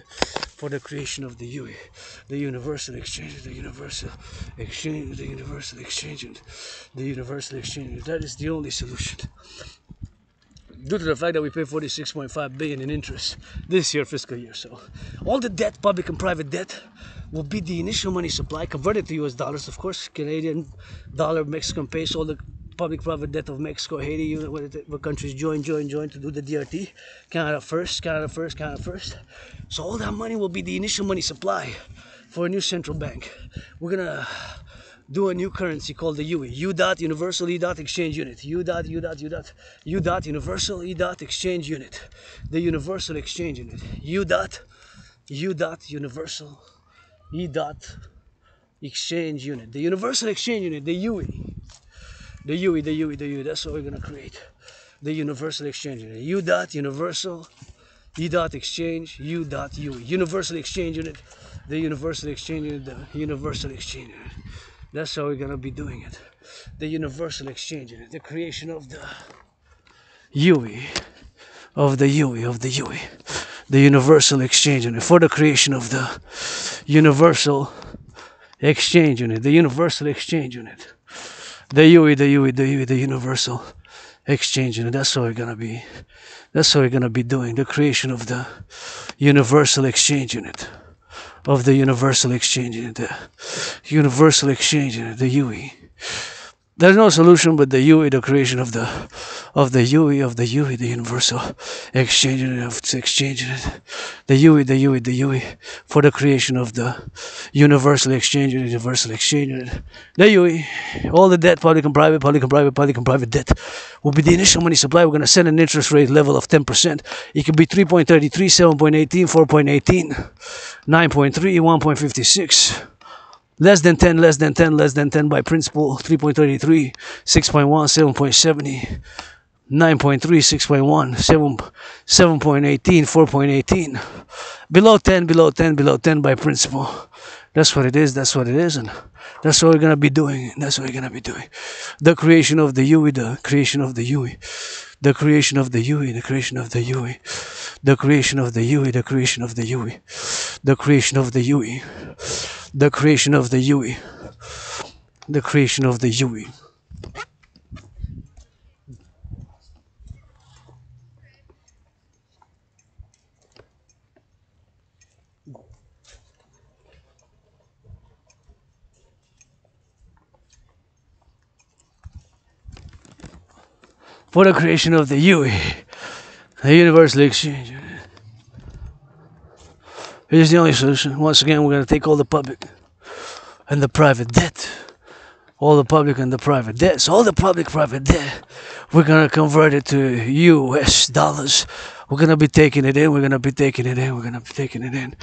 the UE, the universal exchange, and the universal exchange. That is the only solution. Due to the fact that we pay 46.5 billion in interest this year, fiscal year. So all the debt, public and private debt, will be the initial money supply converted to US dollars, of course, Canadian dollar, Mexican peso, all the public private debt of Mexico, Haiti, what countries join to do the DRT. Canada first. So all that money will be the initial money supply for a new central bank. We're gonna do a new currency called the UE, Universal Exchange Unit, Universal Exchange Unit, the Universal Exchange Unit, Universal Exchange Unit, the Universal Exchange Unit, the UE. That's what we're gonna create, the Universal Exchange Unit, Universal E dot exchange, U dot UE. Universal exchange unit, the universal exchange unit, the universal exchange unit. That's how we're gonna be doing it. The universal exchange unit, the creation of the UE, of the UE, of the UE. The universal exchange unit, for the creation of the universal exchange unit, the universal exchange unit. The UE, the UE, the UE, the universal exchange unit. That's how we're gonna be. That's how we're gonna be doing the creation of the universal exchange unit, of the universal exchange unit, the universal exchange unit, the UE. There's no solution but the UE, the creation of the UE, of the UE, the universal exchange unit, of its exchange unit. The UE, the UE, the UE, for the creation of the universal exchange unit, universal exchange unit. The UE, all the debt, public and private, public and private, public and private debt will be the initial money supply. We're going to set an interest rate level of 10%. It could be 3.33, 7.18, 4.18, 9.3, 1.56. Less than 10, less than 10, less than 10 by principal, 3.33, 6.1, 7.70, 9.3, 6.1, 7.18, 4.18. Below 10, below 10, below 10 by principal. That's what it is, that's what it is, and that's what we're going to be doing. That's what we're going to be doing. The creation of the UE, the creation of the UE. The creation of the UE, the creation of the UE. The creation of the UE, the creation of the UE. The creation of the UE. The creation of the UE. The creation of the UE. For the creation of the UE, the universal exchange. It is the only solution. Once again, we're going to take all the public and the private debt. All the public and the private debt. So all the public private debt, we're going to convert it to US dollars. We're going to be taking it in. We're going to be taking it in. We're going to be taking it in.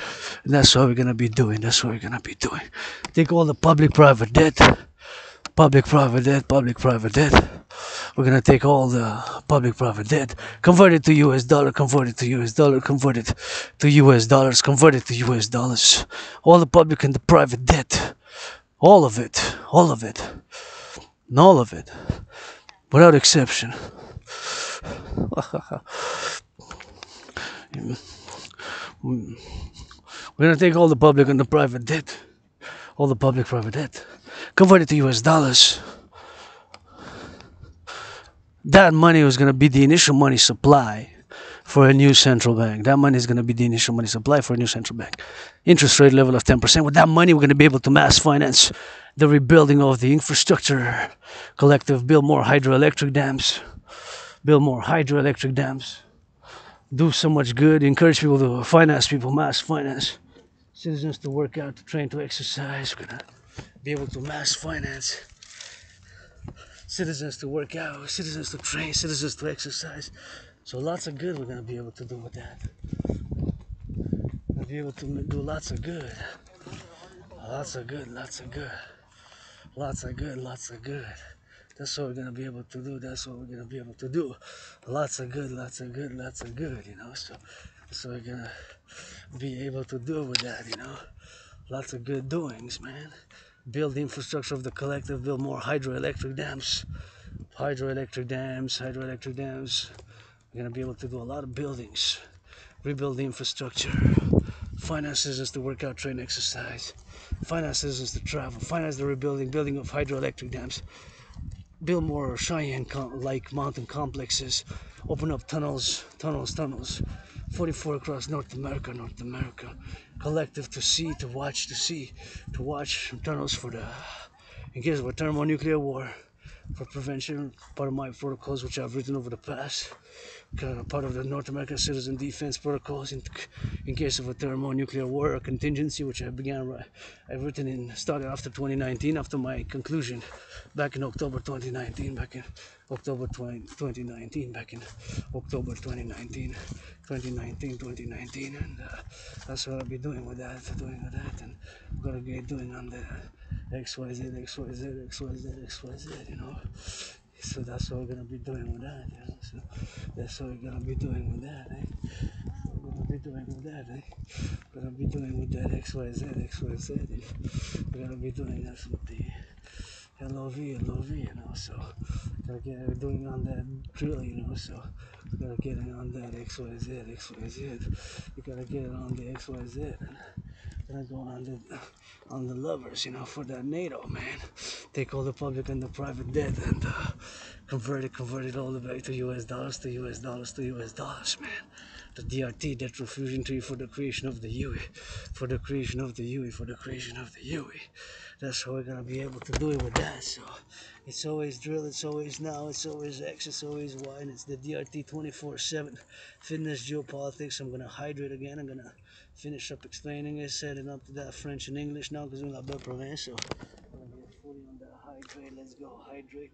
And that's what we're going to be doing. That's what we're going to be doing. Take all the public private debt. Public private debt. Public private debt. We're going to take all the public private debt, convert it to US dollar, convert it to US dollar, convert it to US dollars, convert it to US dollars. All the public and the private debt. All of it. All of it. And all of it. Without exception. We're going to take all the public and the private debt. All the public private debt. Convert it to US dollars. That money was going to be the initial money supply for a new central bank. That money is going to be the initial money supply for a new central bank. Interest rate level of 10%. With that money, we're going to be able to mass finance the rebuilding of the infrastructure. Collective, build more hydroelectric dams. Build more hydroelectric dams. Do so much good. Encourage people to finance people, mass finance. Citizens to work out, to train, to exercise. We're going to be able to mass finance. Citizens to work out, citizens to train, citizens to exercise. So lots of good we're going to be able to do with that. We'll be able to do lots of good. Lots of good, lots of good. Lots of good, lots of good. That's what we're going to be able to do. That's what we're going to be able to do. Lots of good, lots of good, lots of good, you know. So we're going to be able to do with that, you know. Lots of good doings, man. Build the infrastructure of the collective, build more hydroelectric dams. Hydroelectric dams, hydroelectric dams. We're going to be able to do a lot of buildings. Rebuild the infrastructure. Finance citizens to work out, train, exercise. Finance citizens to travel. Finance the rebuilding, building of hydroelectric dams. Build more Cheyenne-like mountain complexes. Open up tunnels. 44 across North America. Collective to see, to watch tunnels for the, in case of a thermonuclear war, for prevention. Part of my protocols which I've written over the past. Part of the North American Citizen Defense Protocols in case of a thermonuclear war, a contingency which I've written started after 2019, after my conclusion back in October 2019, and that's what I'll be doing with that, and I'm gonna be doing on the XYZ, you know. So that's what we're gonna be doing with that, you know. So that's what we're gonna be doing with that, eh? So we're doing with that, eh? We're gonna be doing with that XYZ, XYZ. We're gonna be doing this with the LOV, you know, so gotta get it doing on that drill, you know, so we gotta get it on that XYZ, XYZ. We gotta get it on the XYZ and gonna go on the lovers, you know, for that NATO, man. Take all the public and the private debt and convert it all the way to US dollars, to US dollars, to US dollars, man. The DRT, debt refusion treaty for the creation of the UE, for the creation of the UE, for the creation of the UE. That's how we're gonna be able to do it with that. So it's always drill, it's always now, it's always X, it's always Y, and it's the DRT 24/7 fitness geopolitics. I'm gonna hydrate again. I'm gonna finish up explaining it, setting up to that French and English now because we're not better province. So I'm gonna get fully on that hydrate. Let's go hydrate.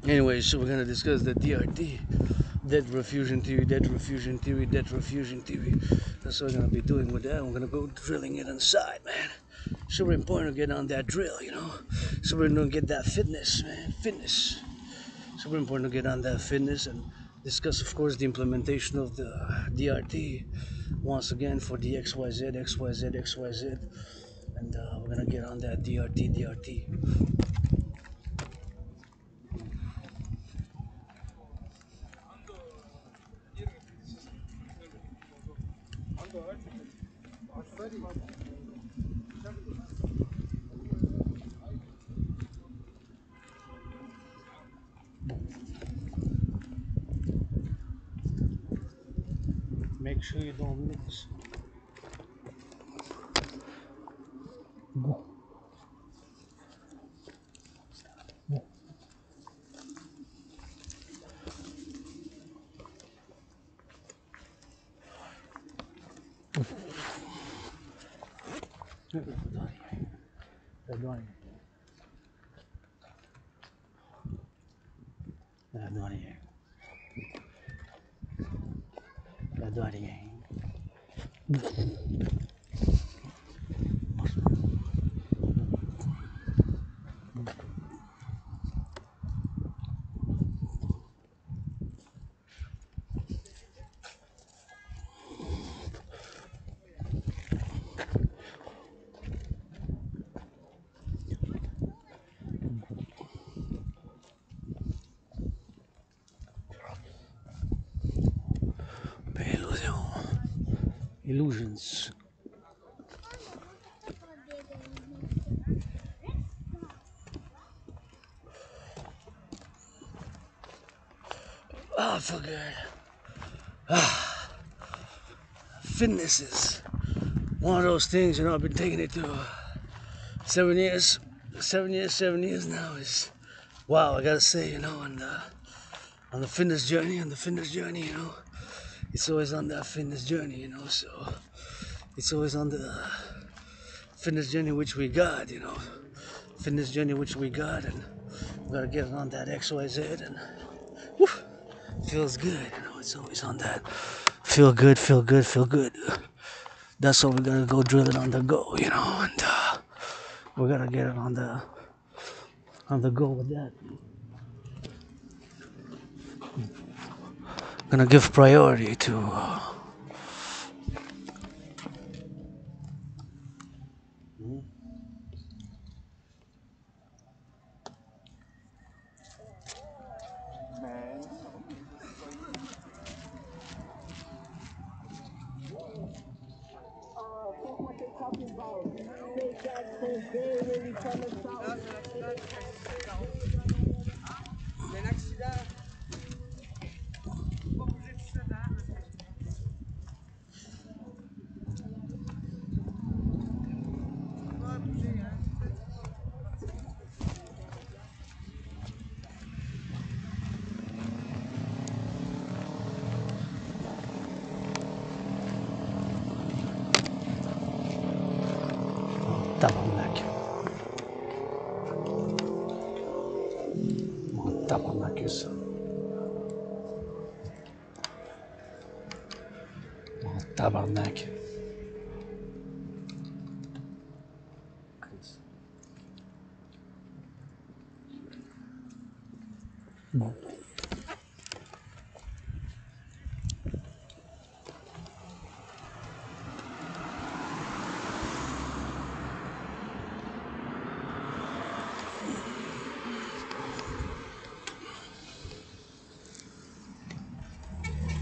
Anyway, so we're gonna discuss the DRT, debt refusion theory, debt refusion theory, debt refusion theory. That's what we're gonna be doing with that. We're gonna go drilling it inside, man. Super important to get on that drill, you know. Super important to get that fitness, man. Fitness. Super important to get on that fitness and discuss, of course, the implementation of the DRT once again for the XYZ, XYZ, XYZ, and we're gonna get on that DRT, DRT. Make sure you don't mix. Illusions. Oh, I feel good. Fitness is one of those things, you know. I've been taking it to 7 years now. Is wow. I gotta say, you know, on the fitness journey, you know, it's always on that fitness journey, you know. So it's always on the fitness journey which we got, you know, fitness journey which we got, and we gotta get on that XYZ, and whew, feels good, you know. It's always on that feel good. That's what we're gonna go drill it on the go, you know, and we're gonna get it on the go with that. Gonna give priority to Tabarnak. Tabarnak. Tabarnak. Bon.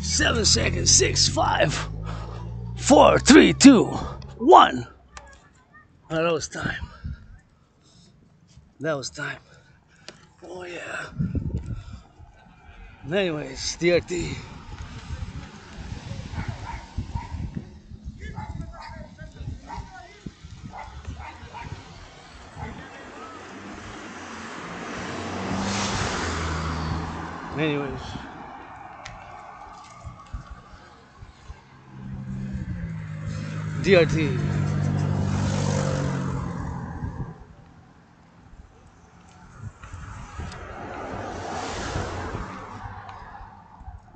Seven seconds, 6, 5, 4, 3, 2, 1. Oh, that was time. That was time. Oh yeah. Anyways, DRT. Anyways. DRT.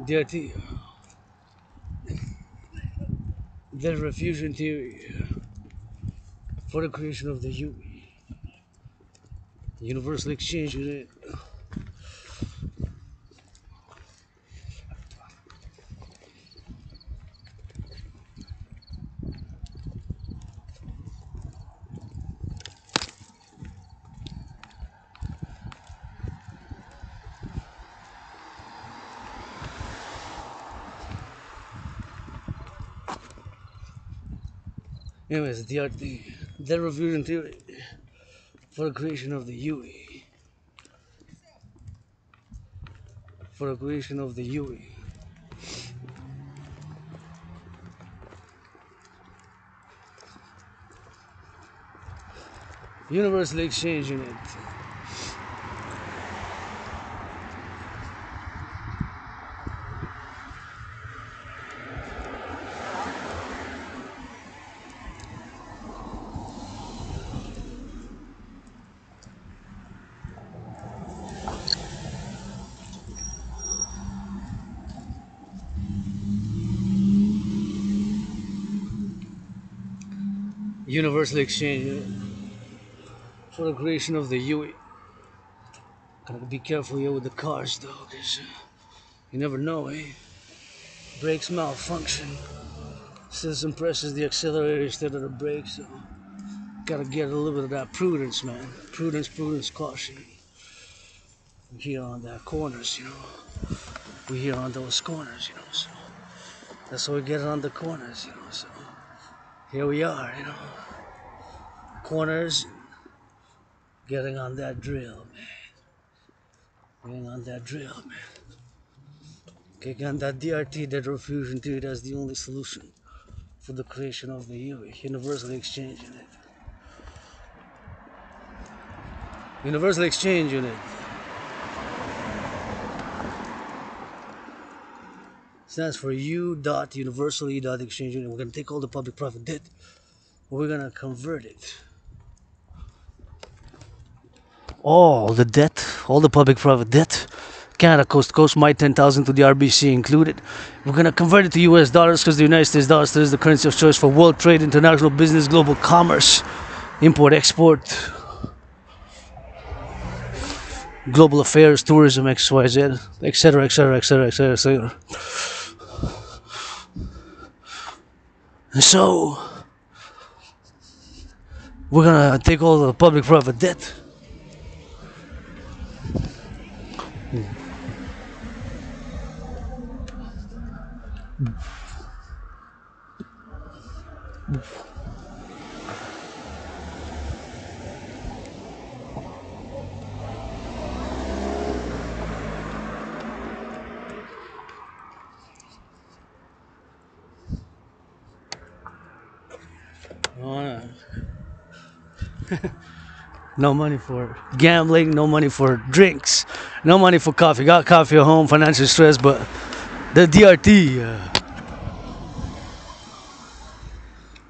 DRT. The refusion theory for the creation of the UE. Universal exchange unit. Anyways, DRT. The refusion theory for the creation of the UE. For the creation of the UE. Universal exchange unit. Universal exchange unit for the creation of the UE. Gotta be careful here with the cars though, cause you never know, eh? Brakes malfunction. System presses the accelerator instead of the brakes, so gotta get a little bit of that prudence, man. Prudence, prudence, caution. We here on that corners, you know. We here on those corners, you know. So that's how we get on the corners, you know. So here we are, you know. Corners, getting on that drill, man. Getting on that drill, man. Getting on that DRT, that refusion theory, that's the only solution for the creation of the UE, universal exchange unit. Universal exchange unit stands for U.Universal E.Exchange unit. We're going to take all the public-private debt, we're going to convert it. All the debt, all the public-private debt, Canada coast to coast, my 10,000 to the RBC included. We're going to convert it to US dollars because the United States dollar still is the currency of choice for world trade, international business, global commerce, import, export, global affairs, tourism, XYZ, etc., etc., etc., etc., etc. And so, we're going to take all the public-private debt. No money for gambling, no money for drinks, no money for coffee. Got coffee at home, financial stress, but the DRT,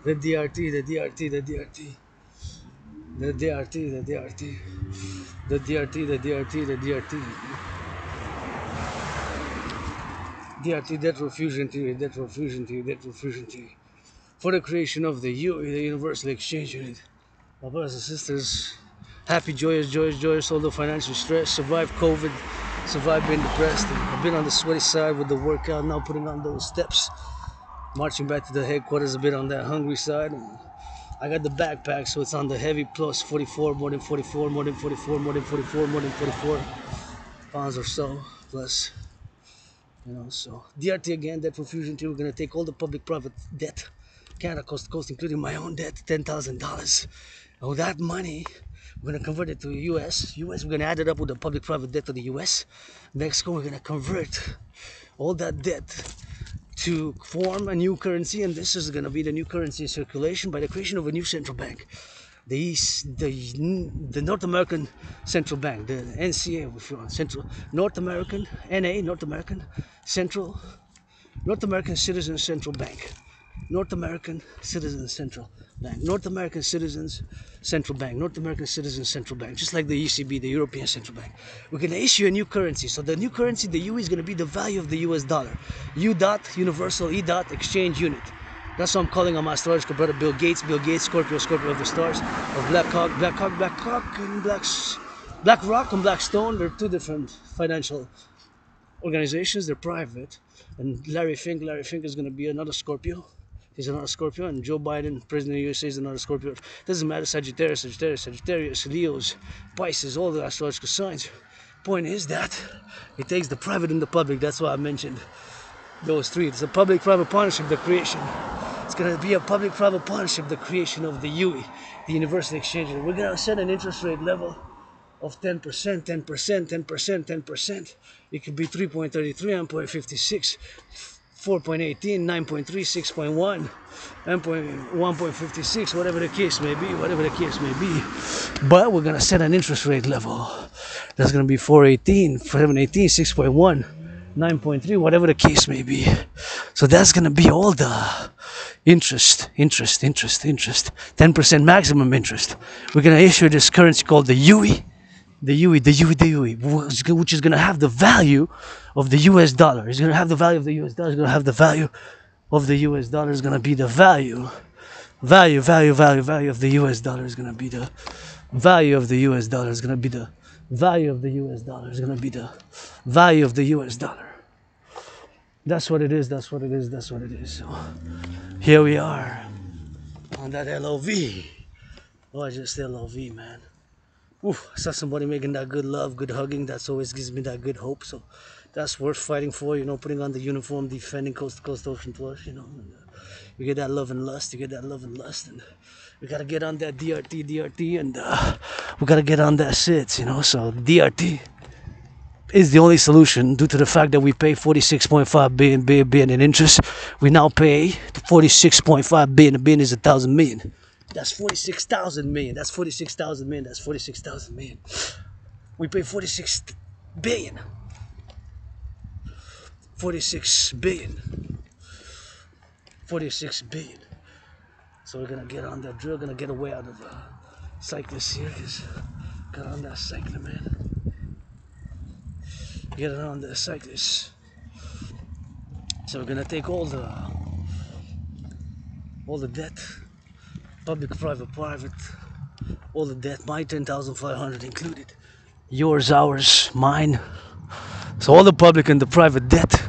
the DRT, the DRT, the DRT, the DRT, the DRT, the DRT, the DRT, the DRT. DRT, debt refusion theory, debt refusion theory, debt refusion theory. For the creation of the UE, the Universal Exchange Unit. My brothers and sisters, happy, joyous, joyous, joyous, all the financial stress, survived COVID, survived being depressed, and I've been on the sweaty side with the workout, now putting on those steps, marching back to the headquarters a bit on that hungry side, and I got the backpack, so it's on the heavy plus 44, more than 44, more than 44, more than 44, more than 44 pounds or so, plus, you know, so DRT again, debt refusion theory. We're going to take all the public-private debt, Canada coast to coast, including my own debt, $10,000. And with that money, we're going to convert it to US. We're going to add it up with the public-private debt of the US. Mexico, we're going to convert all that debt to form a new currency, and this is going to be the new currency in circulation by the creation of a new central bank. The North American Central Bank, the NCA, if you want, Central North American NA, North American Central, North American Citizens Central Bank, North American Citizens Central Bank, North American Citizens Central Bank, North American Citizens Central Bank, just like the ECB, the European Central Bank. We're going to issue a new currency. So the new currency, the UE, is going to be the value of the US dollar. U dot, universal, E dot, exchange unit. That's what I'm calling on my astrological brother Bill Gates, Scorpio, Scorpio of the stars, of Black Hawk, and Black Rock and Blackstone. They're two different financial organizations. They're private. And Larry Fink is going to be another Scorpio. He's another Scorpio, and Joe Biden, President of the USA, is another Scorpio. Doesn't matter, Sagittarius, Leos, Pisces, all the astrological signs. Point is that it takes the private and the public. That's why I mentioned those three. It's a public-private partnership, the creation. It's going to be a public-private partnership, the creation of the UE, the Universal Exchange. We're going to set an interest rate level of 10%, 10%, 10%, 10%. It could be 3.33, 9.56, 4.18, 9.3, 6.1, 1.56, whatever the case may be, But we're going to set an interest rate level that's going to be 4.18, 7.18, 6.1, 9.3, whatever the case may be. So that's going to be all the interest, 10% maximum interest. We're going to issue this currency called the UE, which is going to have the value of the US dollar. It's going to have the value of the US dollar. It's going to have the value of the US dollar. It's going to be the value of the US dollar. Is going to be the value of the US dollar. Is going to be the value of the US dollar. Is going to be the value of the US dollar. That's what it is. That's what it is. That's what it is. So here we are on that LOV. Oh, just LOV, man. Oof, I saw somebody making that good love, good hugging. That's always gives me that good hope. So that's worth fighting for, you know, putting on the uniform, defending coast to coast, ocean to ocean, you know. And, you get that love and lust, and we gotta get on that DRT, and we gotta get on that SIDS, you know. So DRT is the only solution due to the fact that we pay 46.5 billion in interest. We now pay 46.5 billion. A billion is 1,000 million. That's 46,000 million. That's 46,000 million. That's 46,000 million. We pay 46 billion. 46 billion. 46 billion. So we're gonna get on that drill. Gonna get away out of cyclists here. Cause got on that cycler, man. Get on the cyclists. So we're gonna take all the debt. Public, private, all the debt, my 10,500 included. Yours, ours, mine. So all the public and the private debt,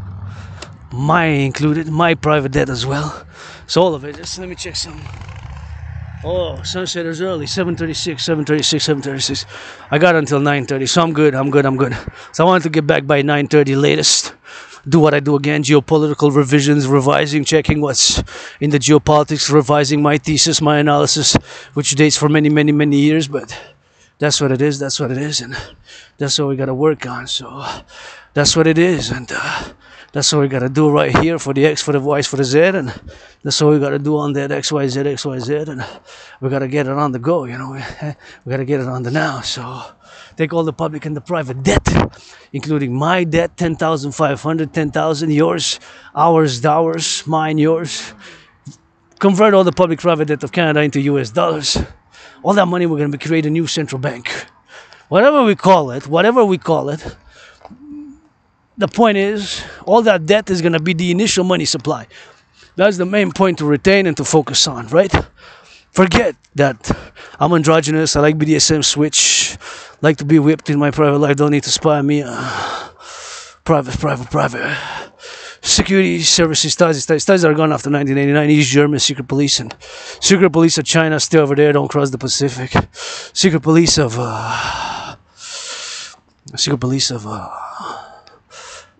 mine included, my private debt as well. So all of it. Just let me check some. Oh, sunset is early, 7:36. I got until 9:30, so I'm good. So I wanted to get back by 9:30 latest. Do what I do again, geopolitical revisions, revising, checking what's in the geopolitics, revising my thesis, my analysis, which dates for many years, but That's what it is. That's what it is, and that's what we gotta work on. So that's what it is, and that's what we gotta do right here for the X, for the Y, for the Z, and that's what we gotta do on that X, Y, Z, and we gotta get it on the go. You know, we gotta get it on the now. So take all the public and the private debt, including my debt, 10,500, 10,000, yours, ours, mine, yours. Convert all the public-private debt of Canada into US dollars. All that money, we're going to create a new central bank. Whatever we call it, the point is, all that debt is going to be the initial money supply. That's the main point to retain and to focus on, right? Forget that I'm androgynous, I like BDSM switch, like to be whipped in my private life, don't need to spy on me. Private. Security services studies are gone after 1989. East German secret police and secret police of China stay over there. Don't cross the Pacific. Secret police of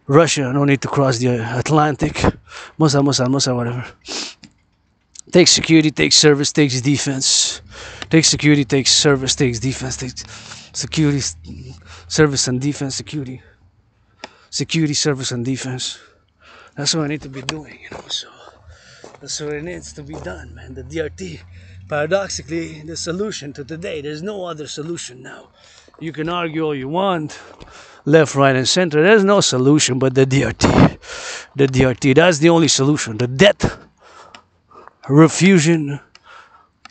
Russia. No need to cross the Atlantic. Mossad, whatever. Takes security, takes service, takes defense. Takes security, takes service, takes defense. Takes security, service, and defense. Security, service, and defense. That's what I need to be doing, you know, so that's what it needs to be done, man. The DRT, paradoxically, the solution to today. There's no other solution now. You can argue all you want, left, right, and center. There's no solution but the DRT. The DRT, that's the only solution. The debt refusion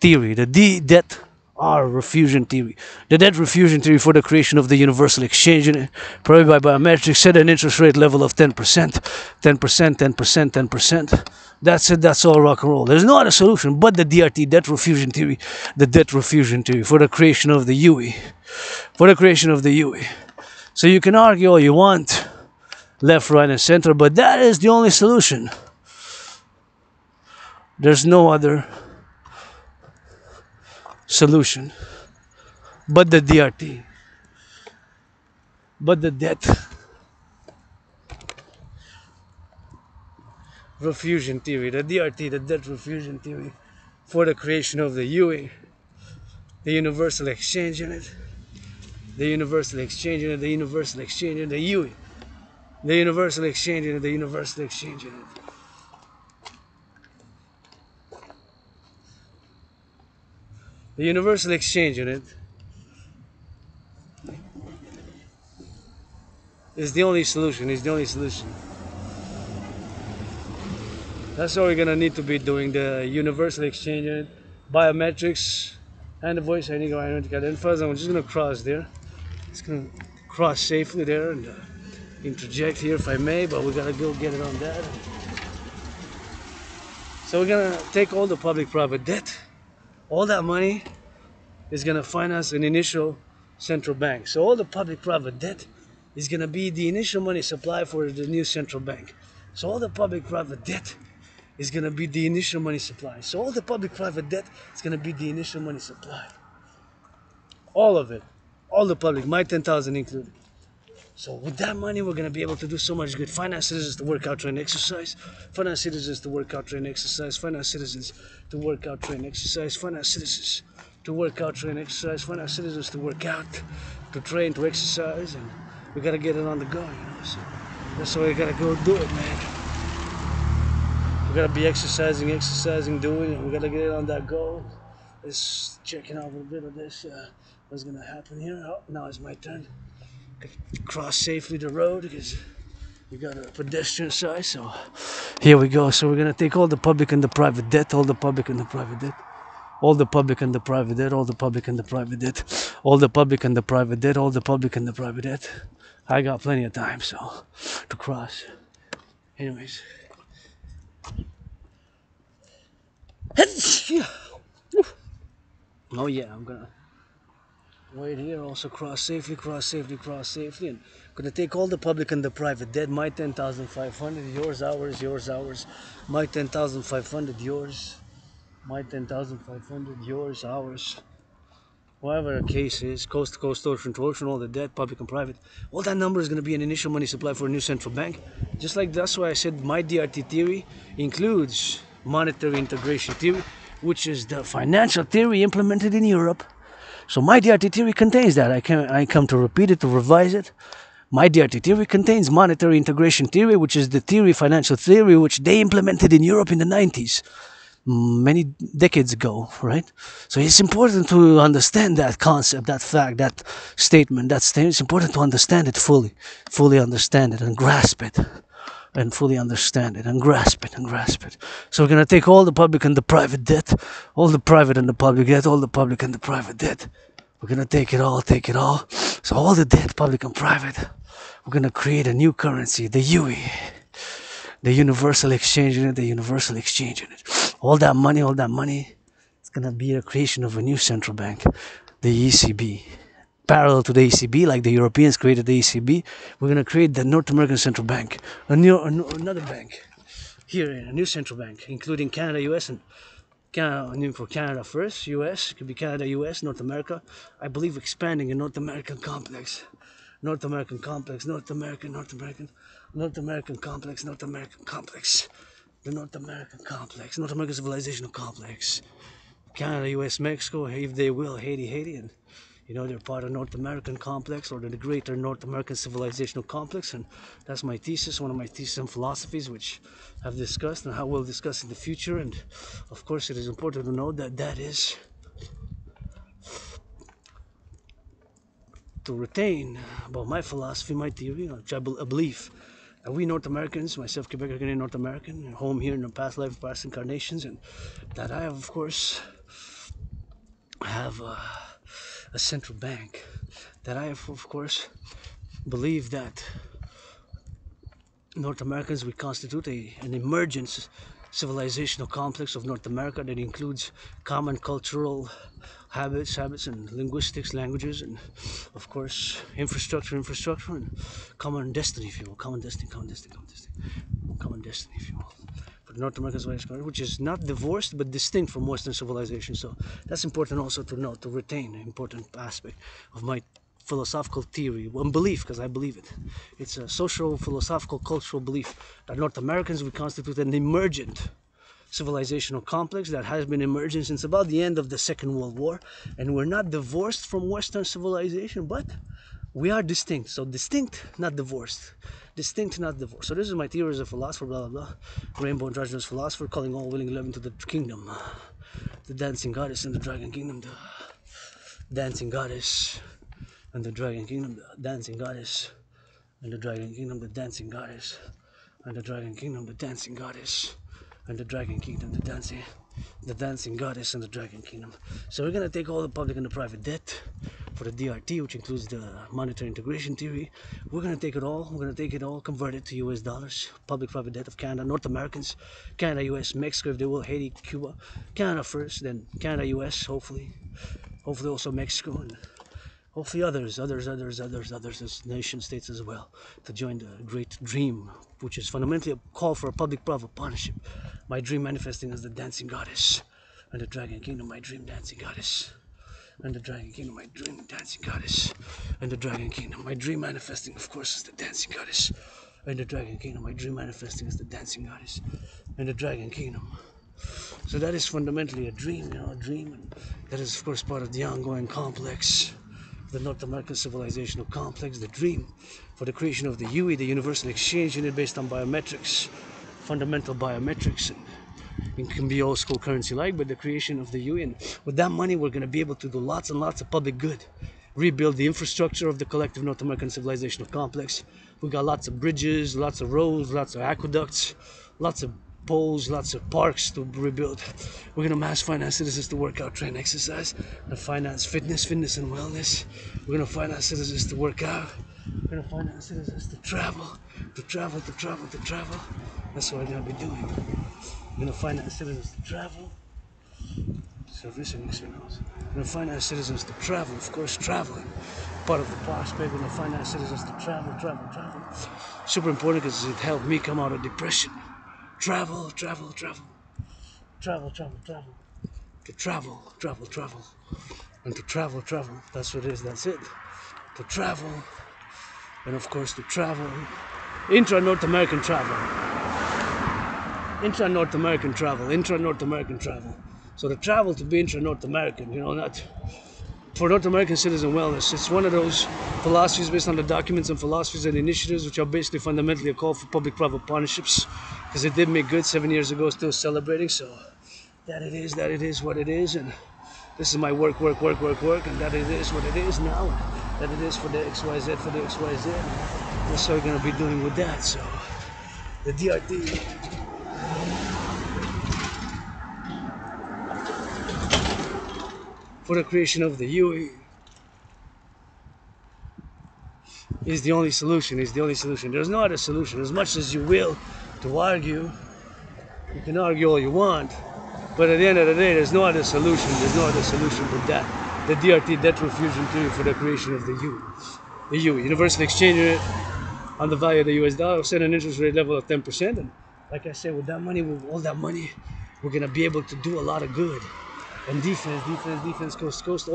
theory, the debt refusion theory. The debt refusion theory for the creation of the universal exchange unit, provided by biometrics, set an interest rate level of 10%. 10%. That's it, that's all rock and roll. There's no other solution but the DRT, debt refusion theory. The debt refusion theory for the creation of the UE. So you can argue all you want, left, right, and center, but that is the only solution. There's no other solution but the DRT, but the debt refusion theory, the DRT, the debt refusion theory for the creation of the UE, the universal exchange unit, the universal exchange unit, the universal exchange unit, the UE, the universal exchange unit, the universal exchange unit. The universal exchange unit is the only solution, That's what we're gonna need to be doing, the universal exchange unit, biometrics, and the voice identical info. I'm just gonna cross there. Just gonna cross safely there and interject here if I may, but we gotta go get it on that. So we're gonna take all the public-private debt. All that money is going to finance an initial central bank. So all the public-private debt is going to be the initial money supply for the new central bank. So all the public-private debt is going to be the initial money supply. So all the public-private debt is going to be the initial money supply. All of it. All the public, my 10,000 included. So with that money, we're going to be able to do so much good. Finance citizens to work out, train, exercise. Finance citizens to work out, train, exercise. Finance citizens to work out, train, exercise. Finance citizens to work out, train, exercise. Finance citizens to work out, to train, to exercise. And we got to get it on the go, you know. So that's why we got to go do it, man. We got to be exercising, doing it. We got to get it on that go. Let's checking out a little bit of this. What's going to happen here? Oh, now it's my turn. Cross safely the road because we got a pedestrian side. So here we go. So we're gonna take all the public and the private debt, all the public and the private debt, all the public and the private debt, all the public and the private debt, all the public and the private debt, all the public and the private debt. I got plenty of time so to cross. Anyways. Oh yeah, I'm gonna wait here, also cross safely, and I'm gonna take all the public and the private debt, my 10,500, yours, ours, my 10,500, yours, my 10,500, yours, ours, whatever the case is, coast to coast, ocean to ocean, all the debt, public and private, all that number is gonna be an initial money supply for a new central bank. Just like that's why I said my DRT theory includes monetary integration theory, which is the financial theory implemented in Europe So my DRT theory contains that. I come to repeat it, to revise it. My DRT theory contains monetary integration theory, which is the theory, financial theory, which they implemented in Europe in the 90s, many decades ago, right? So it's important to understand that concept, that fact, that statement, that statement. It's important to understand it fully understand it and grasp it. And fully understand it and grasp it and grasp it. So we're gonna take all the public and the private debt, all the private and the public debt, all the public and the private debt. We're gonna take it all. So all the debt, public and private, we're gonna create a new currency, the UE, the universal exchange unit, the universal exchange unit. All that money, it's gonna be a creation of a new central bank, the ECB. Parallel to the ECB, like the Europeans created the ECB, we're going to create the North American Central Bank, another bank here, a new central bank, including Canada, US, and Canada, for Canada first, US, it could be Canada, US, North America. I believe expanding a North American complex, North American complex, North American complex, the North American complex, North American civilizational complex, Canada, US, Mexico, if they will, Haiti, and they're part of North American complex, or the greater North American civilizational complex. And that's my thesis, one of my thesis and philosophies, which I've discussed and how we'll discuss in the future. And of course, it is important to know that is to retain about my philosophy, my theory, which I believe that we North Americans, myself, Quebec, Canadian North American, home here in the past life, past incarnations, and that I have, of course, have a central bank, that I have, of course, believe that North Americans, we constitute an emergent civilizational complex of North America that includes common cultural habits and linguistics, languages, and of course infrastructure, and common destiny, if you will, common destiny, if you will. For North American civilization, which is not divorced but distinct from Western civilization. So that's important also to note, to retain an important aspect of my philosophical theory and belief, because I believe it. It's a social, philosophical, cultural belief that North Americans would constitute an emergent civilizational complex that has been emerging since about the end of the Second World War, and we're not divorced from Western civilization, but we are distinct. So distinct, not divorced. Distinct, not divorced. So this is my theory as a philosopher, blah, blah, blah. Rainbow androgynous philosopher, calling all willing love into the kingdom. The dancing goddess and the dragon kingdom. The dancing goddess and the dragon kingdom. The dancing goddess and the dragon kingdom. The dancing goddess and the dragon kingdom. The dancing goddess and the dragon kingdom. The dancing goddess and the dragon kingdom. So we're going to take all the public and the private debt for the DRT, which includes the monetary integration theory. We're going to take it all, convert it to US dollars, public-private debt of Canada, North Americans, Canada, US, Mexico, if they will, Haiti, Cuba, Canada first, then Canada, US, hopefully also Mexico, and hopefully others as nation states as well, to join the great dream, which is fundamentally a call for a public-private partnership. My dream manifesting as the dancing goddess and the dragon kingdom, my dream dancing goddess. And the dragon kingdom, my dream dancing goddess. And the dragon kingdom, my dream manifesting, of course, is the dancing goddess. And the dragon kingdom, my dream manifesting is the dancing goddess. And the dragon kingdom. So that is fundamentally a dream, a dream. And that is, of course, part of the ongoing complex, the North American civilizational complex, the dream for the creation of the UE, the universal exchange unit based on biometrics, fundamental biometrics, and it can be old school currency like, but the creation of the UE. And with that money, we're going to be able to do lots and lots of public good, rebuild the infrastructure of the collective North American civilizational complex. We got lots of bridges, lots of roads, lots of aqueducts, lots of poles, lots of parks to rebuild. We're going to mass finance citizens to work out, train, exercise, and finance fitness and wellness. We're going to finance citizens to work out. We're going to finance citizens to travel. That's what we're going to be doing. We're going to finance citizens to travel. Service and experience. We're going to finance citizens to travel, of course, traveling. Part of the prospect, we're going to finance citizens to travel. Super important because it helped me come out of depression. Travel. To travel. And to travel. That's what it is, that's it. To travel. And of course, to travel. Intra-North American travel. Intra-North American travel. So the travel to be intra-North American, not for North American citizen wellness. It's one of those philosophies based on the documents and philosophies and initiatives which are basically fundamentally a call for public-private partnerships, because it did make good 7 years ago, still celebrating. So that it is what it is, and this is my work, and that it is what it is now, and that it is for the XYZ, and that's what we're going to be doing with that. So the DRT for the creation of the UE is the only solution, There's no other solution. As much as you will to argue, you can argue all you want, but at the end of the day, there's no other solution but that. The DRT, debt refusion theory for the creation of the UE. The UE, universal exchange rate on the value of the US dollar, set an interest rate level of 10%. And like I said, with that money, with all that money, we're going to be able to do a lot of good. And defense, coast to coast,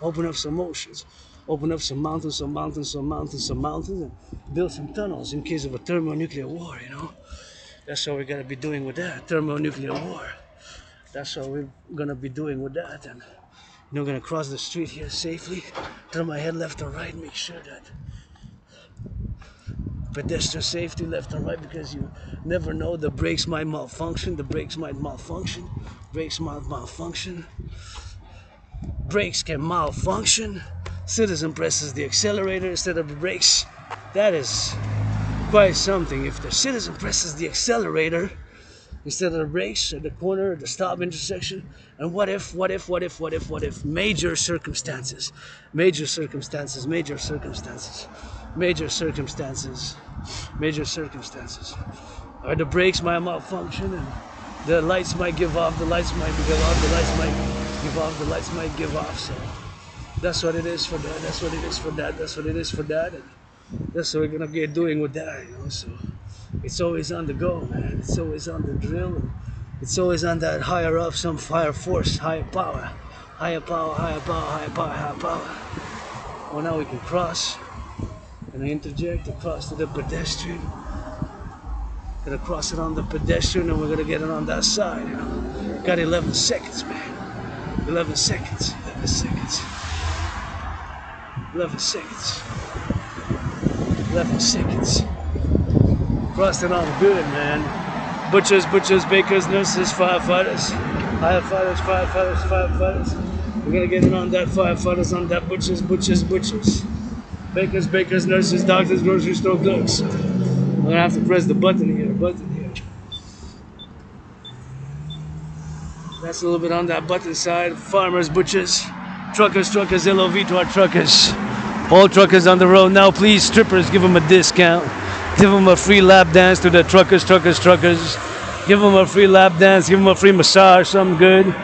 open up some oceans, open up some mountains, and build some tunnels in case of a thermonuclear war, you know. That's what we're going to be doing with that, thermonuclear war. That's what we're going to be doing with that. And, you know, going to cross the street here safely, turn my head left or right, make sure that pedestrian safety left and right, because you never know, the brakes might malfunction, brakes can malfunction, citizen presses the accelerator instead of the brakes. That is quite something. If the citizen presses the accelerator instead of the brakes at the corner, at the stop intersection, and what if major circumstances, or the brakes might malfunction and the lights might give off, the lights might give off. So that's what it is for that, and that's what we're gonna be doing with that, you know. So it's always on the go, man. It's always on the drill, and it's always on that higher up, some higher force, higher power. Well, now we can cross, and I interject across to the pedestrian. Gonna cross it on the pedestrian, and we're gonna get it on that side, you know. Got 11 seconds, man. 11 seconds. Crossed it on good, man. Butchers, bakers, nurses, firefighters. We're gonna get it on that firefighters, on that butchers. Bakers, nurses, doctors, grocery store clerks. I'm gonna have to press the button here. That's a little bit on that button side. Farmers, butchers, truckers, LOV to our truckers. All truckers on the road now, please, strippers, give them a discount. Give them a free lap dance to the truckers. Give them a free lap dance, give them a free massage, something good.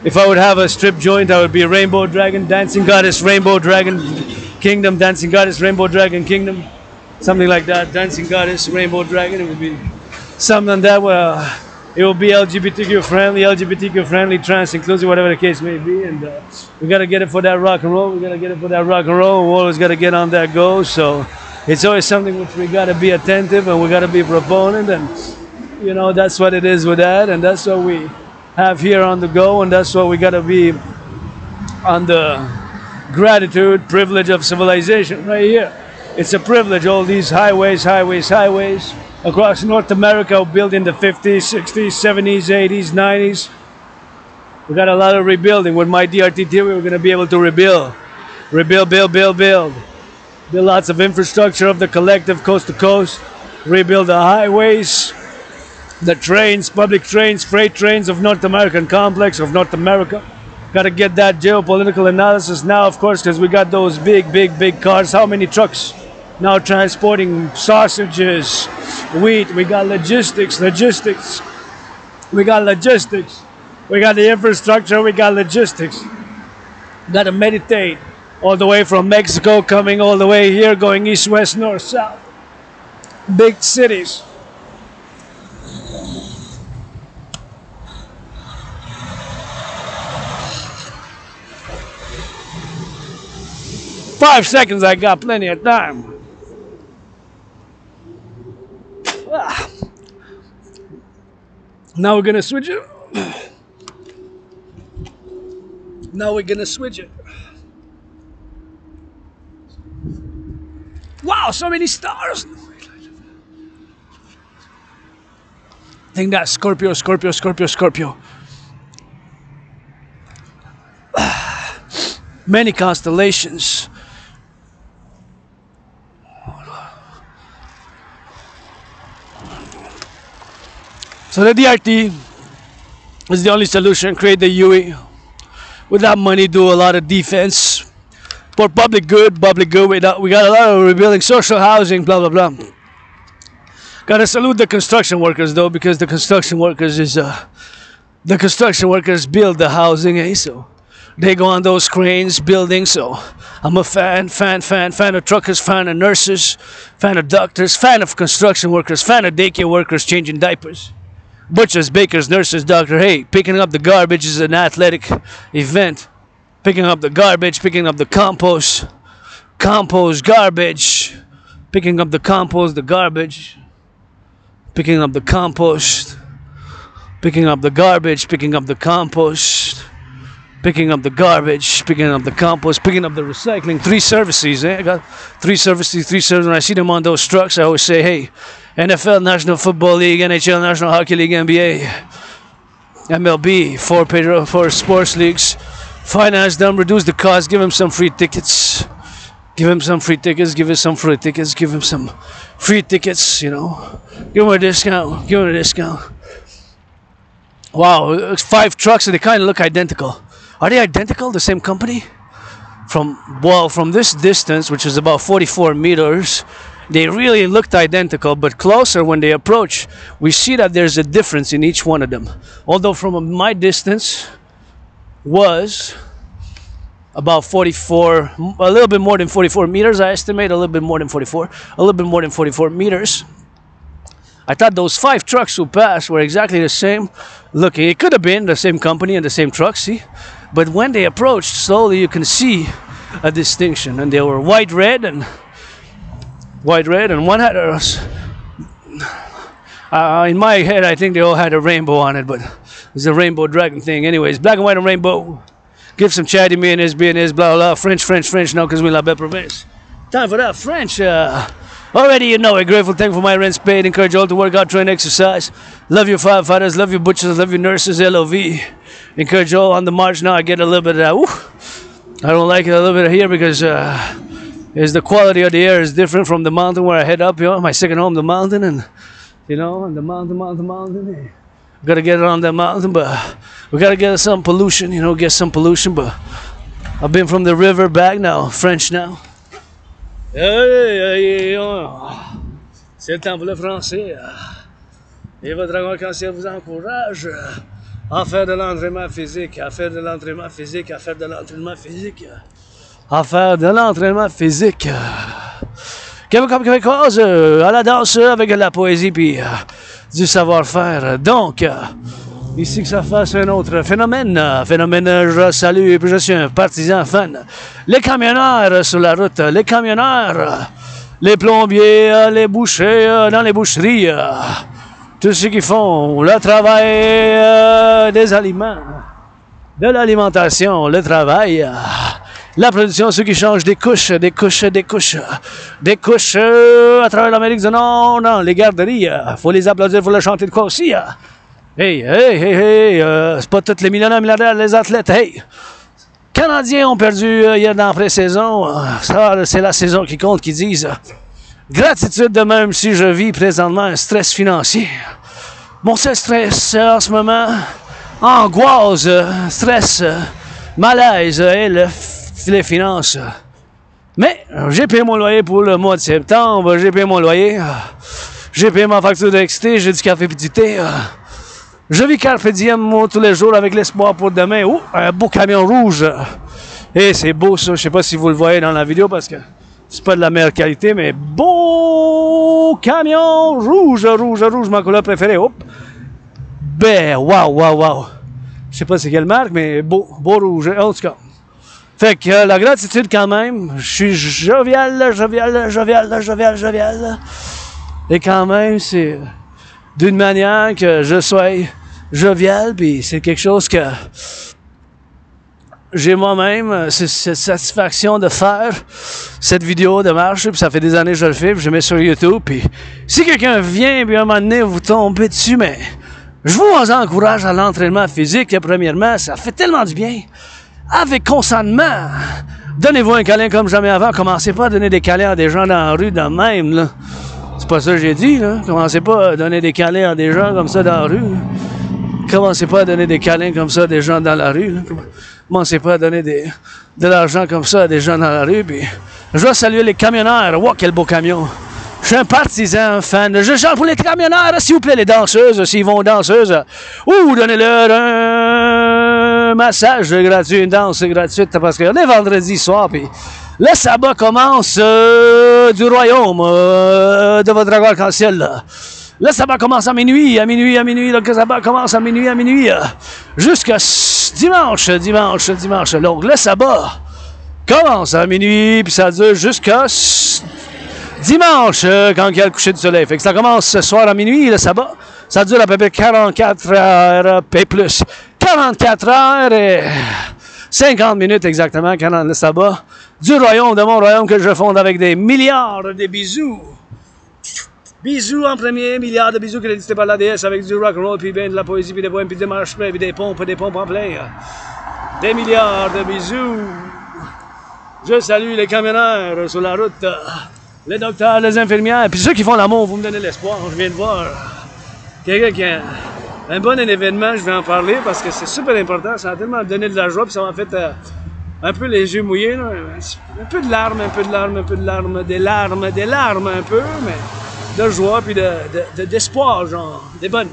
If I would have a strip joint, I would be a rainbow dragon, dancing goddess, rainbow dragon kingdom, dancing goddess, rainbow dragon kingdom. Something like that, dancing goddess, rainbow dragon. It would be something that it will be LGBTQ friendly, trans inclusive, whatever the case may be. And we gotta get it for that rock and roll. We always gotta get on that go. So it's always something which we gotta be attentive, and we gotta be a proponent, and you know, that's what it is with that, and that's what we have here on the go, and that's what we gotta be on the gratitude, privilege of civilization right here. It's a privilege, all these highways across North America, built in the 50s, 60s, 70s, 80s, 90s. We got a lot of rebuilding. With my DRT theory, we're going to be able to rebuild. Build lots of infrastructure of the collective, coast to coast. Rebuild the highways, the trains, public trains, freight trains of North American complex, of North America. Got to get that geopolitical analysis now, of course, because we got those big cars. How many trucks now transporting sausages, wheat? We got logistics. We got the infrastructure, we got logistics. Got to meditate all the way from Mexico, coming all the way here, going east, west, north, south. Big cities. Five seconds, I got plenty of time. Now we're gonna switch it. Wow, so many stars. I think that's Scorpio, Scorpio, Scorpio, Scorpio. Many constellations. So the DRT is the only solution. Create the UE. With that money, do a lot of defense. For public good, we got a lot of rebuilding social housing, blah, blah, blah. Gotta salute the construction workers, though, because the construction workers build the housing, eh? So they go on those cranes building. So I'm a fan of truckers, fan of nurses, fan of doctors, fan of construction workers, fan of daycare workers changing diapers. Butchers, bakers, nurses, doctor. Hey, picking up the garbage is an athletic event. Picking up the garbage, picking up the compost, garbage. Picking up the compost, the garbage. Picking up the compost. Picking up the garbage, picking up the compost. Picking up the garbage, picking up the compost, picking up the recycling. 3 services, eh? I got 3 services, 3 services. When I see them on those trucks, I always say, hey, NFL, National Football League, NHL, National Hockey League, NBA, MLB, 4 sports leagues. Finance them, reduce the cost, give them some free tickets. Give him some free tickets, give him some free tickets, give him some free tickets, you know. Give him a discount, give him a discount. Wow, it's 5 trucks and they kind of look identical. Are they identical, the same company? From this distance, which is about 44 meters, they really looked identical, but closer when they approach, we see that there's a difference in each one of them. Although from my distance was about 44, a little bit more than 44 meters, I estimate, a little bit more than 44 meters. I thought those 5 trucks who passed were exactly the same looking. It could have been the same company and the same truck, see? But when they approached, slowly you can see a distinction. And they were white, red, and one had a... in my head, I think they all had a rainbow on it, but it's a rainbow dragon thing. Anyways, black and white and rainbow. Give some chatty mayonnaise, blah, blah. French, no, because we la belle province. Time for that French. Already you know it. Grateful, thankful for my rent's paid. Encourage you all to work out, train, exercise. Love your firefighters, love your butchers, love your nurses, LOV. Encourage you all on the march now. I get a little bit of that. Woo. I don't like it a little bit here because the quality of the air is different from the mountain where I head up. You know, my second home, the mountain, and you know, and the mountain. Gotta get it on the mountain, but we gotta get some pollution. You know, get some pollution. But I've been from the river back now, French now. C'est le temps pour le français. Et votre Americain vous encourage à faire de l'entraînement physique, à faire de l'entraînement physique, à faire de l'entraînement physique, à faire de l'entraînement physique. Comme québécoise, à la danse avec de la poésie puis du savoir-faire. Donc, ici que ça fasse un autre phénomène. Je salue et puis je suis un partisan fan. Les camionneurs sur la route, les camionneurs, les plombiers, les bouchers dans les boucheries, tous ceux qui font le travail des aliments, de l'alimentation, le travail, la production, ceux qui changent des couches à travers l'Amérique du Nord, dans les garderies. Faut les applaudir, faut leur chanter de quoi aussi. Hey, c'est pas tous les millionnaires, milliardaires, les athlètes. Hey, Canadiens ont perdu hier dans la pré-saison. Ça, c'est la saison qui compte, qui disent gratitude de même si je vis présentement un stress financier. Mon seul stress en ce moment, angoisse, stress, malaise et les finances. Mais j'ai payé mon loyer pour le mois de septembre, j'ai payé mon loyer, j'ai payé ma facture d'électricité, j'ai du café et du thé. Je vis carpe diem moi, tous les jours avec l'espoir pour demain. Oh, un beau camion rouge. Et c'est beau ça, je sais pas si vous le voyez dans la vidéo parce que c'est pas de la meilleure qualité, mais beau camion rouge, ma couleur préférée. Hop. Ben, wow. Je sais pas c'est quelle marque, mais beau rouge, en tout cas. Fait que la gratitude quand même, je suis jovial. Et quand même, c'est d'une manière que je sois jovial, puis c'est quelque chose que j'ai moi-même cette satisfaction de faire cette vidéo de marche, puis ça fait des années que je le fais, puis je mets sur YouTube, puis si quelqu'un vient, puis à un moment donné, vous tombez dessus, mais je vous encourage à l'entraînement physique, premièrement, ça fait tellement du bien. Avec consentement, donnez-vous un câlin comme jamais avant, commencez pas à donner des câlins à des gens dans la rue de même, là. C'est pas ça que j'ai dit, là. Commencez pas à donner des câlins à des gens comme ça dans la rue, là. Commencez pas à donner des câlins comme ça à des gens dans la rue, là. Commencez pas à donner de l'argent comme ça à des gens dans la rue, puis je dois saluer les camionneurs. Wow, quel beau camion! Je suis un partisan, un fan. Je chante pour les camionneurs, s'il vous plaît, les danseuses, s'ils vont aux danseuses. Ou donnez-leur un massage gratuit, une danse gratuite, parce qu'on est vendredi soir, puis le sabbat commence du royaume de votre Draco arc-en-ciel, là. Le sabbat commence à minuit, le sabbat commence à minuit, jusqu'à dimanche. Donc, le sabbat commence à minuit, puis ça dure jusqu'à dimanche, quand il y a le coucher du soleil. Fait que ça commence ce soir à minuit, le sabbat. Ça dure à peu près 44 heures, et plus. 44 heures et 50 minutes exactement, quand le sabbat du royaume, de mon royaume que je fonde avec des milliards de bisous. Bisous en premier, milliards de bisous crédités par la déesse avec du rock'n'roll, puis bien de la poésie, puis des poèmes, puis des marches, puis des pompes en plein. Des milliards de bisous. Je salue les camionneurs sur la route, les docteurs, les infirmières, puis ceux qui font l'amour, vous me donnez l'espoir. Je viens de voir quelqu'un qui a un bon événement, je vais en parler parce que c'est super important, ça a tellement donné de la joie, puis ça m'a fait un peu les yeux mouillés, là. Un peu de larmes, des larmes un peu, mais de joie, puis d'espoir, genre, des bonnes.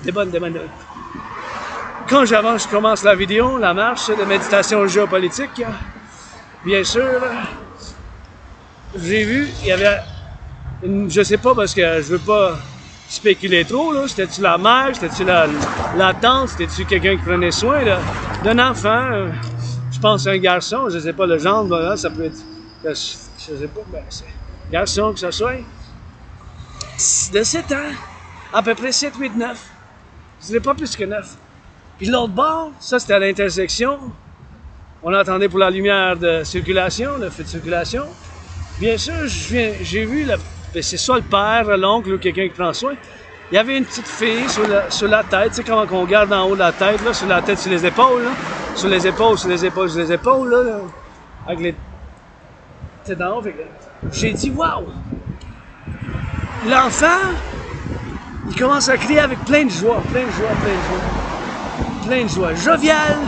Quand j'avance, je commence la vidéo, la marche de méditation géopolitique, bien sûr, j'ai vu, il y avait je sais pas parce que je veux pas spéculer trop, là. C'était-tu la mère, c'était-tu la tante, c'était-tu quelqu'un qui prenait soin d'un enfant? Je pense à un garçon, je sais pas le genre, là, ça peut être, je sais pas, ben c'est garçon que ça soit, de 7 ans, à peu près 7, 8, 9. Je dirais pas plus que 9. Puis l'autre bord, ça c'était à l'intersection. On attendait pour la lumière de circulation, le feu de circulation. Bien sûr, j'ai vu, c'est soit le père, l'oncle ou quelqu'un qui prend soin. Il y avait une petite fille sur la tête, tu sais comment on garde en haut de la tête, là, sur la tête, sur les épaules, là. Sur les épaules, là. Avec les... C'est d'en haut, fait que... J'ai dit, waouh! L'enfant, il commence à crier avec plein de joie. Jovial.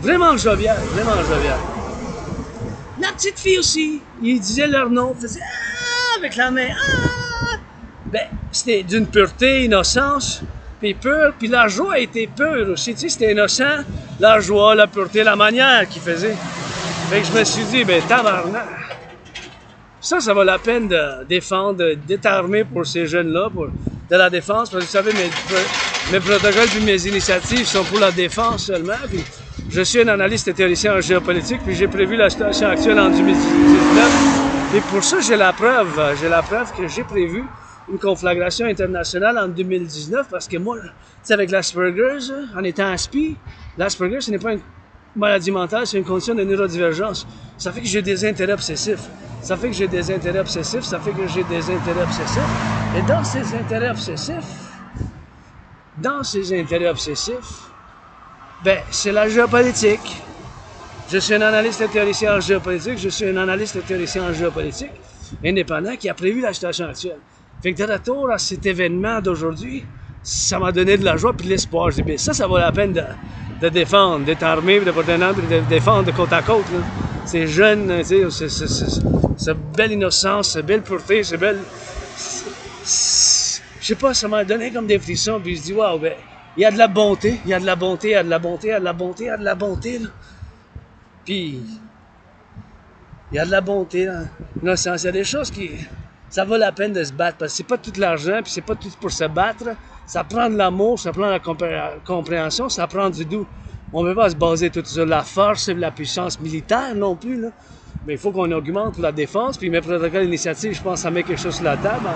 Vraiment jovial. La petite fille aussi, il disait leur nom, faisait ah avec la main, ah. Ben, c'était d'une pureté, innocence, puis pure, puis la joie était pure aussi, tu sais, c'était innocent, la joie, la pureté, la manière qu'il faisait. Fait que je me suis dit, ben, tabarnak. Ça vaut la peine de défendre, d'être armé pour ces jeunes-là, de la défense, parce que vous savez, mes protocoles puis mes initiatives sont pour la défense seulement, puis je suis un analyste et théoricien en géopolitique, puis j'ai prévu la situation actuelle en 2019, et pour ça, j'ai la preuve que j'ai prévu une conflagration internationale en 2019, parce que moi, tu sais, avec l'Asperger's, en étant aspi, l'Asperger's, ce n'est pas une maladie mentale, c'est une condition de neurodivergence. Ça fait que j'ai des intérêts obsessifs. Et dans ces intérêts obsessifs, ben, c'est la géopolitique. Je suis un analyste et théoricien en géopolitique, indépendant, qui a prévu la situation actuelle. Fait que de retour à cet événement d'aujourd'hui, ça m'a donné de la joie et de l'espoir. Je dis, bien, ça vaut la peine de défendre, d'être armé, de porter un arme, de défendre de côte à côte. Là. Ces jeunes, tu sais, cette belle innocence, cette belle pureté, cette belle... Je sais pas, ça m'a donné comme des frissons, puis je dis, waouh, ben, il y a de la bonté, là. Puis, il y a de la bonté, là. Innocence, il y a des choses qui... Ça vaut la peine de se battre, parce que c'est pas tout l'argent, puis c'est pas tout pour se battre. Ça prend de l'amour, ça prend de la compréhension, ça prend du doux. On ne peut pas se baser tout sur la force et la puissance militaire non plus, là. Mais il faut qu'on augmente pour la défense, puis mes protocoles initiatives, je pense, ça met quelque chose sur la table.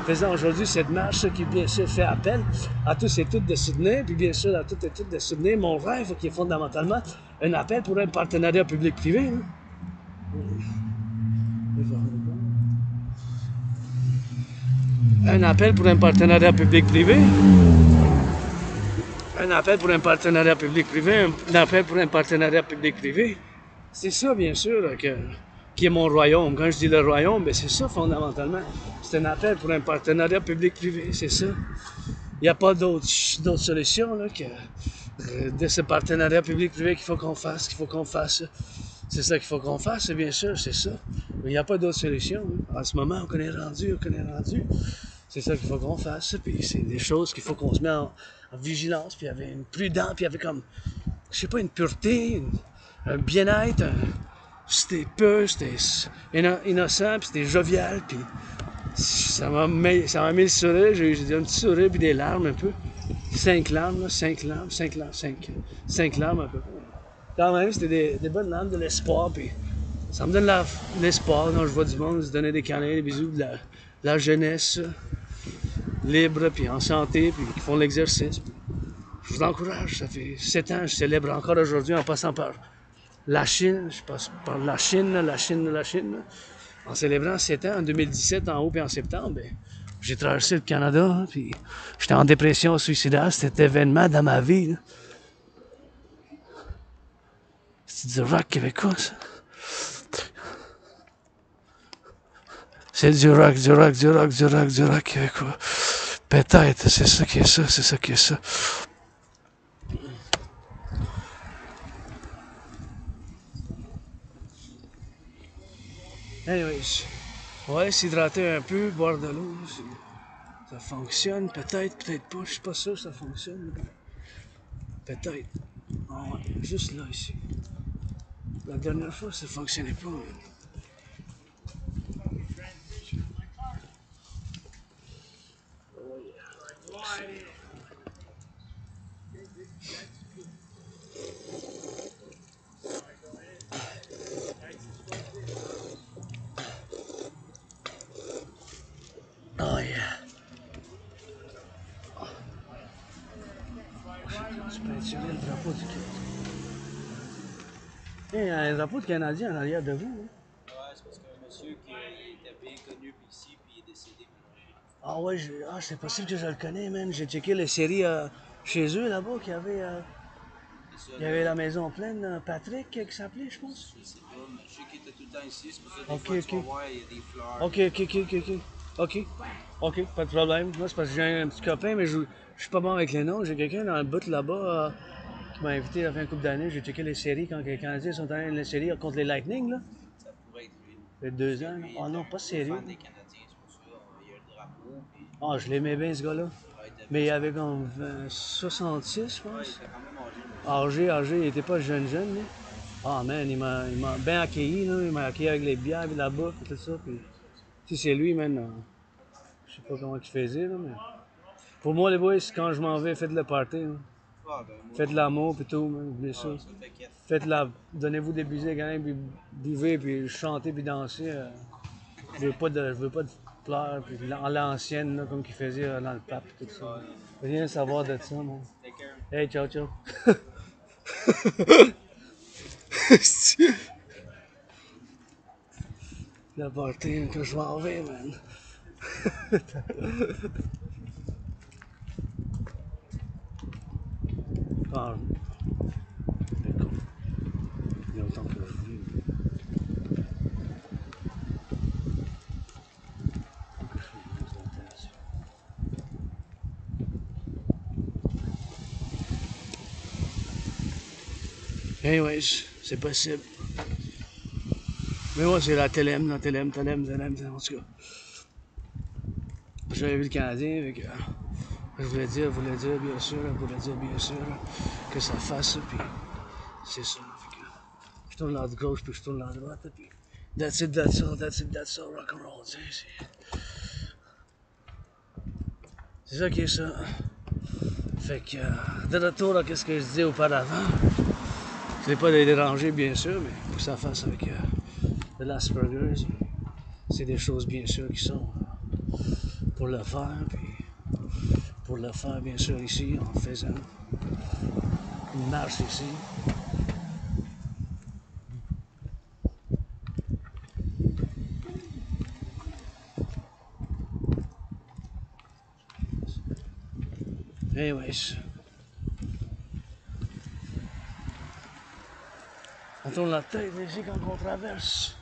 faisant aujourd'hui cette marche qui, bien sûr, fait appel à tous et toutes de Sydney, puis bien sûr, à toutes et toutes de Sydney, mon rêve qui est fondamentalement un appel pour un partenariat public-privé. Hein. Un appel pour un partenariat public-privé. Un appel pour un partenariat public-privé. Un appel pour un partenariat public-privé. C'est ça, bien sûr, qui est mon royaume. Quand je dis le royaume, ben c'est ça, fondamentalement. C'est un appel pour un partenariat public-privé, c'est ça. Il n'y a pas d'autre solution là, que de ce partenariat public-privé qu'il faut qu'on fasse, C'est ça qu'il faut qu'on fasse, bien sûr, c'est ça. Mais il n'y a pas d'autre solution. Hein. En ce moment, on est rendu. C'est ça qu'il faut qu'on fasse. Puis c'est des choses qu'il faut qu'on se mette en vigilance. Puis il y avait une prudence, puis il y avait comme, je sais pas, une pureté, un bien-être. C'était pur, c'était innocent, puis c'était jovial. Puis ça m'a mis le sourire. J'ai eu un petit sourire, puis des larmes un peu. 5 larmes à peu près. Quand même, c'était des bonnes larmes de l'espoir. Puis ça me donne l'espoir quand je vois du monde se donner des câlins, des bisous, de la jeunesse libre, puis en santé, puis qui font l'exercice. Je vous encourage, ça fait 7 ans, je célèbre encore aujourd'hui en passant par la Chine. Je passe par la Chine. En célébrant 7 ans, en 2017, en août et en septembre, ben, j'ai traversé le Canada, hein, puis j'étais en dépression suicidaire. C'était événement dans ma vie. Là. C'est du rock québécois, ça. C'est du rock québécois. Peut-être, c'est ça qui est ça. Anyways, on va s'hydrater un peu, boire de l'eau. Ça fonctionne, peut-être pas, je suis pas sûr que ça fonctionne. Peut-être. Ah ouais, juste là, ici. La dernière fois, ça fonctionnait pas. Oh yeah. Je peux tirer le drapeau du Canada. Il y a un drapeau de Canadien en arrière de vous. Hein? Ouais, c'est parce qu'un monsieur qui était bien connu ici, puis il est décédé. Ah ouais, c'est possible que je le connais, man. J'ai checké les séries chez eux là-bas, qu'il y avait, il y avait la maison pleine, Patrick qui s'appelait, je pense. Je sais pas, mais je sais qu'il était tout le temps ici, c'est pour ça que des fois, tu vas voir, il y a des fleurs. Ok, pas de problème. Moi, c'est parce que j'ai un petit copain, mais je suis pas bon avec les noms. J'ai quelqu'un dans le bout là-bas qui m'a invité il y a un couple d'années. J'ai checké les séries quand les Canadiens sont allés dans les séries contre les Lightning, là. Ça pourrait être lui. Il y a 2 ans. Oh non, pas sérieux. Fan des Canadiens, c'est pour ça. Il y a le drapeau, puis Ah, je l'aimais bien, ce gars-là. il était Mais il avait comme 66, je ouais, il pense. était quand même âgé. Âgé, il était pas jeune, lui. Ah, man, il m'a bien accueilli, là. Il m'a accueilli avec les bières, puis la bouffe, et tout ça. Puis, tu sais, c'est lui, man. Je sais pas comment il faisait, là, mais. Pour moi, les boys, quand je m'en vais, faites le party. Là. Ah, ben, moi, Faites l'amour, puis tout, man. Oubliez ça. ça t'inquiète. Donnez-vous des bisous, quand même, puis buvez, puis chantez, puis dansez. Je veux pas de pleurs, puis en l'ancienne, là, comme qu'il faisait dans le pape, tout ça. Rien à savoir de ça, man. Take care. Hey, ciao, ciao. La party que je m'en vais, man. Ah, d'accord. Il y a autant que je voulais. Anyways, c'est possible. Mais moi, c'est la Thelema, en tout cas. J'avais vu le Canadien, avec, je voulais dire bien sûr, que ça fasse, puis c'est ça. Fait que, je tourne la gauche, puis je tourne la droite, puis that's it, that's all, rock and roll, c'est ça qui est ça. Fait que, de retour à ce que je disais auparavant, je n'ai pas les déranger, bien sûr, mais pour que ça fasse avec de l'Asperger's, c'est des choses, bien sûr, qui sont pour le faire, puis pour le faire, bien sûr, ici, en faisant une marche ici. Anyways. On tourne la tête ici quand on traverse.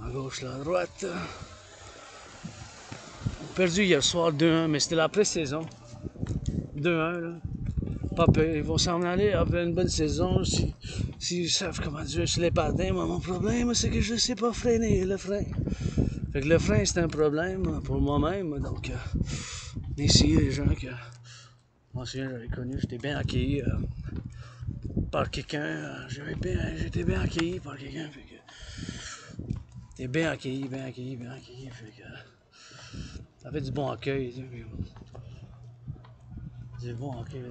À gauche, là, à droite. Perdu hier soir 2-1, mais c'était la pré-saison. 2-1, là. Pas peur. Ils vont s'en aller après une bonne saison. S'ils savent comment jouer sur les patins, moi, mon problème, c'est que je ne sais pas freiner le frein. Fait que le frein, c'est un problème pour moi-même. Donc, ici, les gens que moi aussi j'avais connu, j'étais bien accueilli par quelqu'un. J'étais bien accueilli par quelqu'un. Fait que j'étais bien accueilli. Fait que ça fait du bon accueil. Du bon accueil.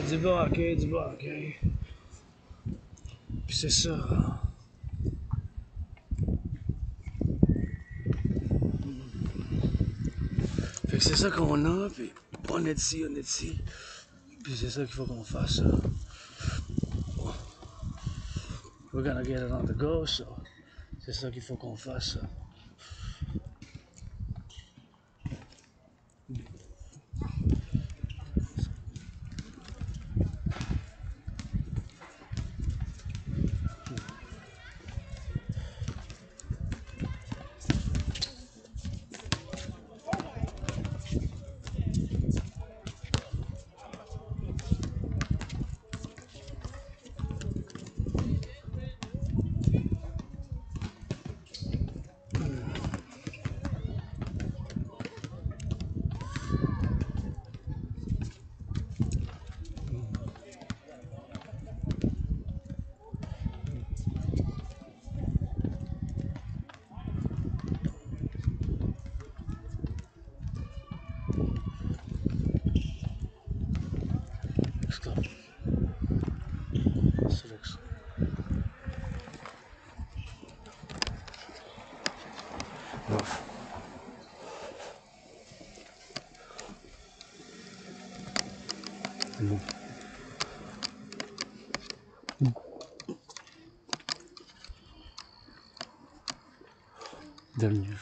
Du bon accueil. Puis c'est ça. Fait que c'est ça qu'on a, puis on est ici. Puis c'est ça qu'il faut qu'on fasse. We're gonna get it on the go, so c'est ça qu'il faut qu'on fasse. Stop. Selection. Off. Dernier.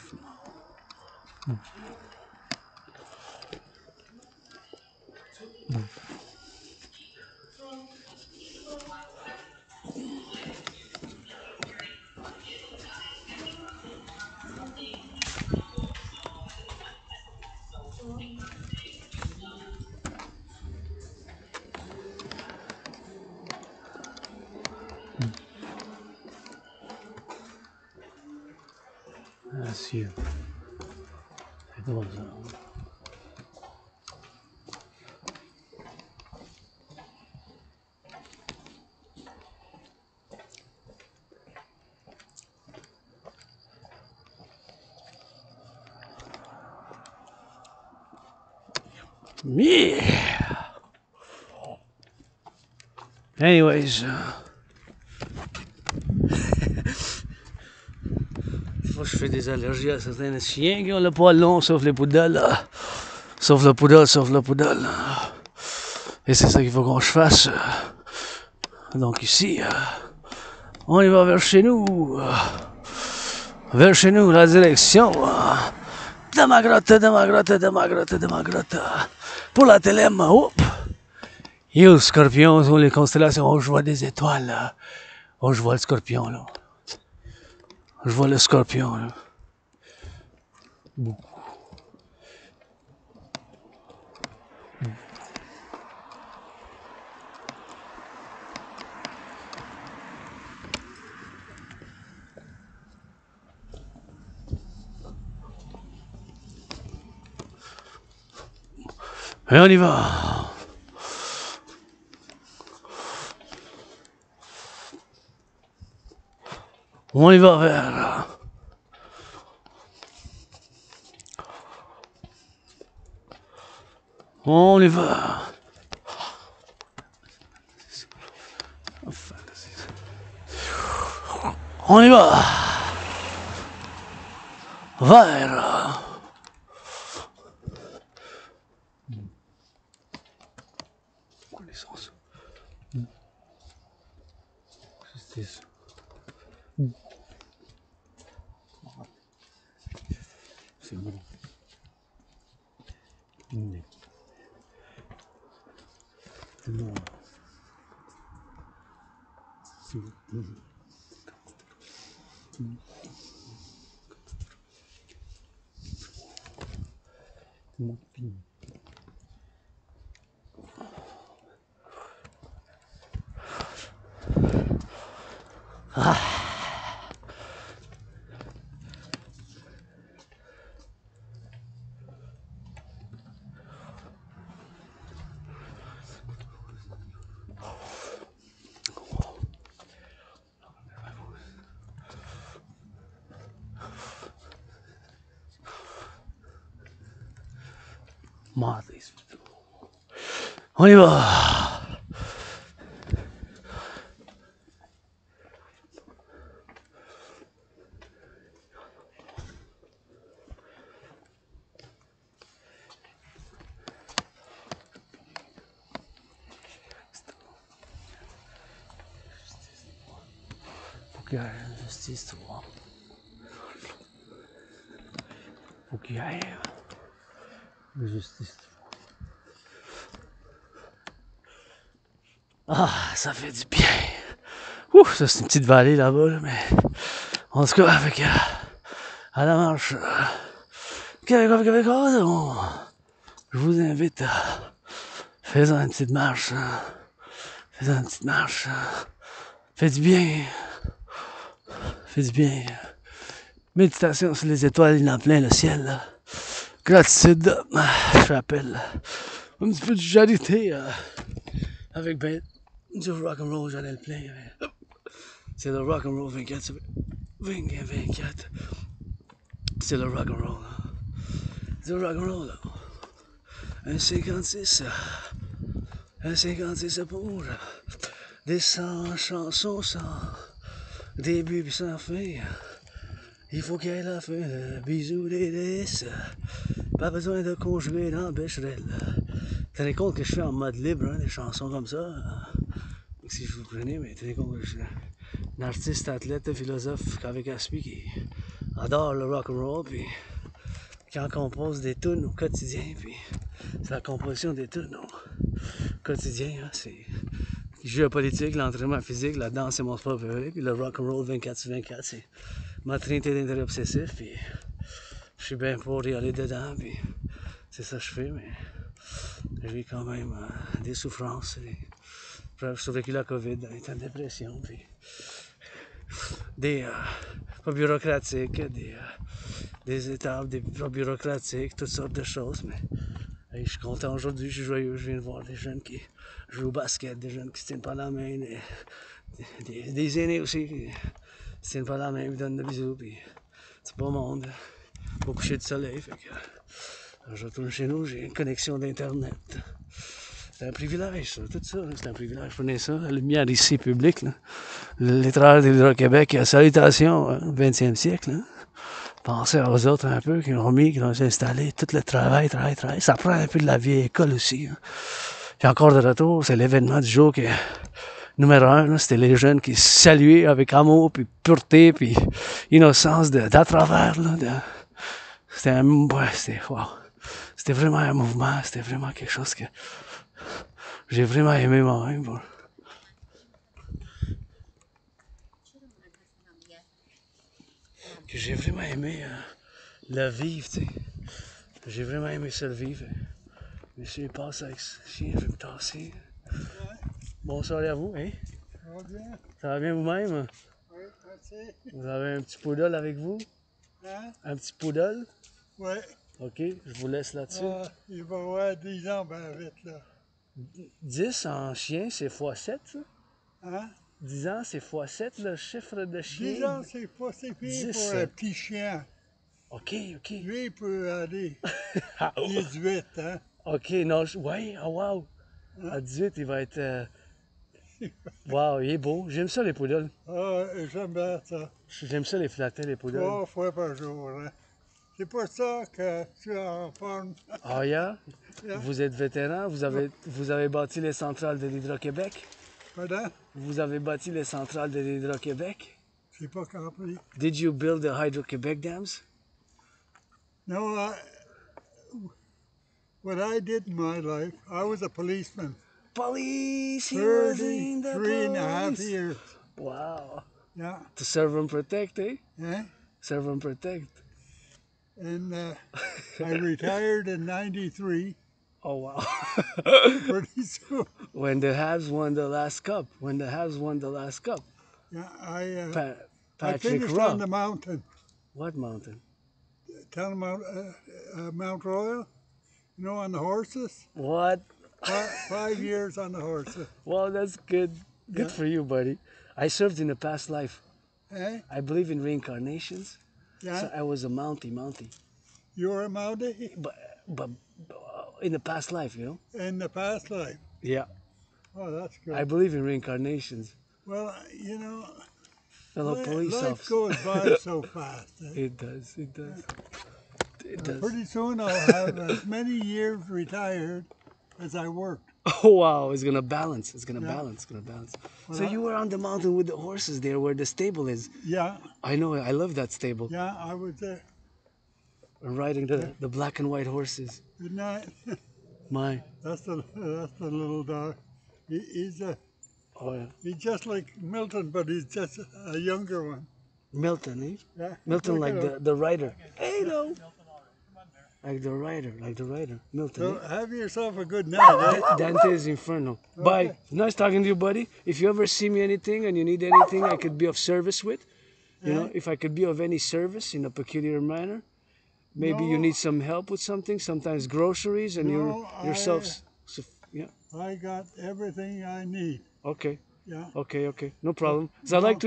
That's you. C'est drôle ça. Yeah. Anyways, des fois je fais des allergies à certains chiens qui ont le poil long, sauf les poodles. Sauf le poodle. Et c'est ça qu'il faut qu'on fasse. Donc ici, on y va vers chez nous. La direction de ma grotte. Pour la Thelema. Et le scorpion, ou les constellations. Oh, je vois des étoiles là. Oh, je vois le scorpion là. Je vois le scorpion là. Et on y va. On y va vers... On y va. On y va. Vers... Connaissance. Justice. C'est bon. C'est bon. C'est bon. Ah. On y va. Faut qu'il y ait justice, tu vois. Faut qu'il y ait justice. Ah, ça fait du bien. Ouh, ça c'est une petite vallée là-bas, là, mais en tout cas, avec à la marche québécois, je vous invite à faire une petite marche. Fais une petite marche. Fait du bien. Fait du bien. Méditation sur les étoiles, il en plein le ciel. Là. Gratitude. Je fais appel. Un petit peu de charité. Avec ben, du rock'n'roll, j'en ai le plein. C'est le rock'n'roll 24. 24. C'est le rock'n'roll. C'est le rock'n'roll. Un 56. Un 56 pour des 100 chansons sans début puis sans fin. Il faut qu'il y ait la fin, le bisou des délices. Pas besoin de conjuguer dans Becherel. Tenez compte que je fais en mode libre, hein, des chansons comme ça. Si je vous prenais, mais tenez compte que je suis un artiste, athlète, philosophe avec Aspi qui adore le rock'n'roll, puis qui en compose des tunes au quotidien, puis c'est la composition des tunes au quotidien, hein, c'est géopolitique, l'entraînement physique, la danse c'est mon sport préféré, puis le rock'n'roll 24/24, c'est ma trinité d'intérêt obsessif, puis je suis bien pour y aller dedans, puis c'est ça que je fais, mais j'ai quand même des souffrances, j'ai survécu la COVID, des temps de dépression, puis des pas bureaucratiques, des étapes, des pas bureaucratiques, toutes sortes de choses, mais hey, je suis content aujourd'hui, je suis joyeux, je viens de voir des jeunes qui jouent au basket, des jeunes qui se tiennent pas la main, des aînés aussi qui se tiennent pas la main, ils me donnent des bisous, puis c'est pas monde, au coucher du soleil, fait que je retourne chez nous, j'ai une connexion d'internet. C'est un privilège, ça, tout ça, c'est un privilège. Prenez ça, la lumière ici publique, là. Les travailleurs de l'Hydro-Québec, salutations, hein, 20e siècle. Hein. Pensez aux autres un peu qui l'ont mis, qui l'ont installé, tout le travail. Ça prend un peu de la vieille école aussi. Hein. Puis encore de retour, c'est l'événement du jour qui est numéro 1, c'était les jeunes qui saluaient avec amour, puis pureté, puis innocence d'à travers. Là, c'était wow. C'était vraiment un mouvement, c'était vraiment quelque chose que j'ai vraiment aimé moi-même. Bon. Que j'ai vraiment aimé le vivre, tu sais. J'ai vraiment aimé ça le vivre. Monsieur passe avec ce chien, je vais me tasser. Ouais. Bonsoir à vous, hein? Ça va bien? Ça va bien vous-même? Oui, merci. Vous avez un petit poodle avec vous? Hein? Un petit poodle? Oui. Ok, je vous laisse là-dessus. Ah, il va avoir 10 ans ben vite, là. 10 en chien, c'est x7, ça? Hein? 10 ans, c'est x7 le chiffre de chien? 10 ans, c'est pas si pire pour un petit chien. OK. Lui, il peut aller Ah, 18, hein? OK, non, ouais, oh wow. À 18, il va être... Wow, il est beau. J'aime ça, les poodles. Ah, j'aime bien ça. J'aime ça, les flatter, les poodles. 3 fois par jour, hein? C'est pour ça que tu es en forme. Ah, yeah? Yeah. Vous êtes vétéran? Vous avez bâti les centrales de l'Hydro-Québec? Pardon? Vous avez bâti les centrales de l'Hydro-Québec? J'ai pas compris. Did you build the Hydro-Québec dams? No, what I did in my life, I was a policeman. Police! He was in the 33 and a half police! years. Wow. Yeah. To serve and protect, eh? Eh? Serve and protect. And I retired in 93. Oh, wow. Pretty soon. When the Habs won the last cup. Yeah, I Patrick finished Rock. on the mountain. What mountain? Tell them Mount Royal. You know, on the horses. What? 5 years on the horses. Well, that's good. Good Yeah. for you, buddy. I served in a past life. Eh? I believe in reincarnations. Yeah. So I was a Mountie. You were a Mountie But in the past life, you know? in the past life. Yeah. Oh, that's good. I believe in reincarnations. Well, you know, Fellow police life officer. goes by so fast. Eh? It does. It does. Pretty soon I'll have as many years retired as I worked. Oh, wow. It's going to balance. It's going to Yeah. balance. So Well, you were on the mountain with the horses there where the stable is. Yeah, I know. I love that stable. yeah, I was there. Riding the black and white horses. Didn't I? My. That's the little dog. He's Oh, yeah. just like Milton, but he's just a younger one. Milton, eh? Yeah. Milton, Look like at him. the rider. Hey, no. Like the rider. Milton. So eh? have yourself a good night, eh? Dante's Inferno. Bye. Nice talking to you, buddy. If you ever see me anything and you need anything I could be of service with, you know, if I could be of any service in a peculiar manner, maybe you No. need some help with something, sometimes groceries, and No, yourself. Yeah. I got everything I need. Okay. Yeah. Okay. No problem. So I like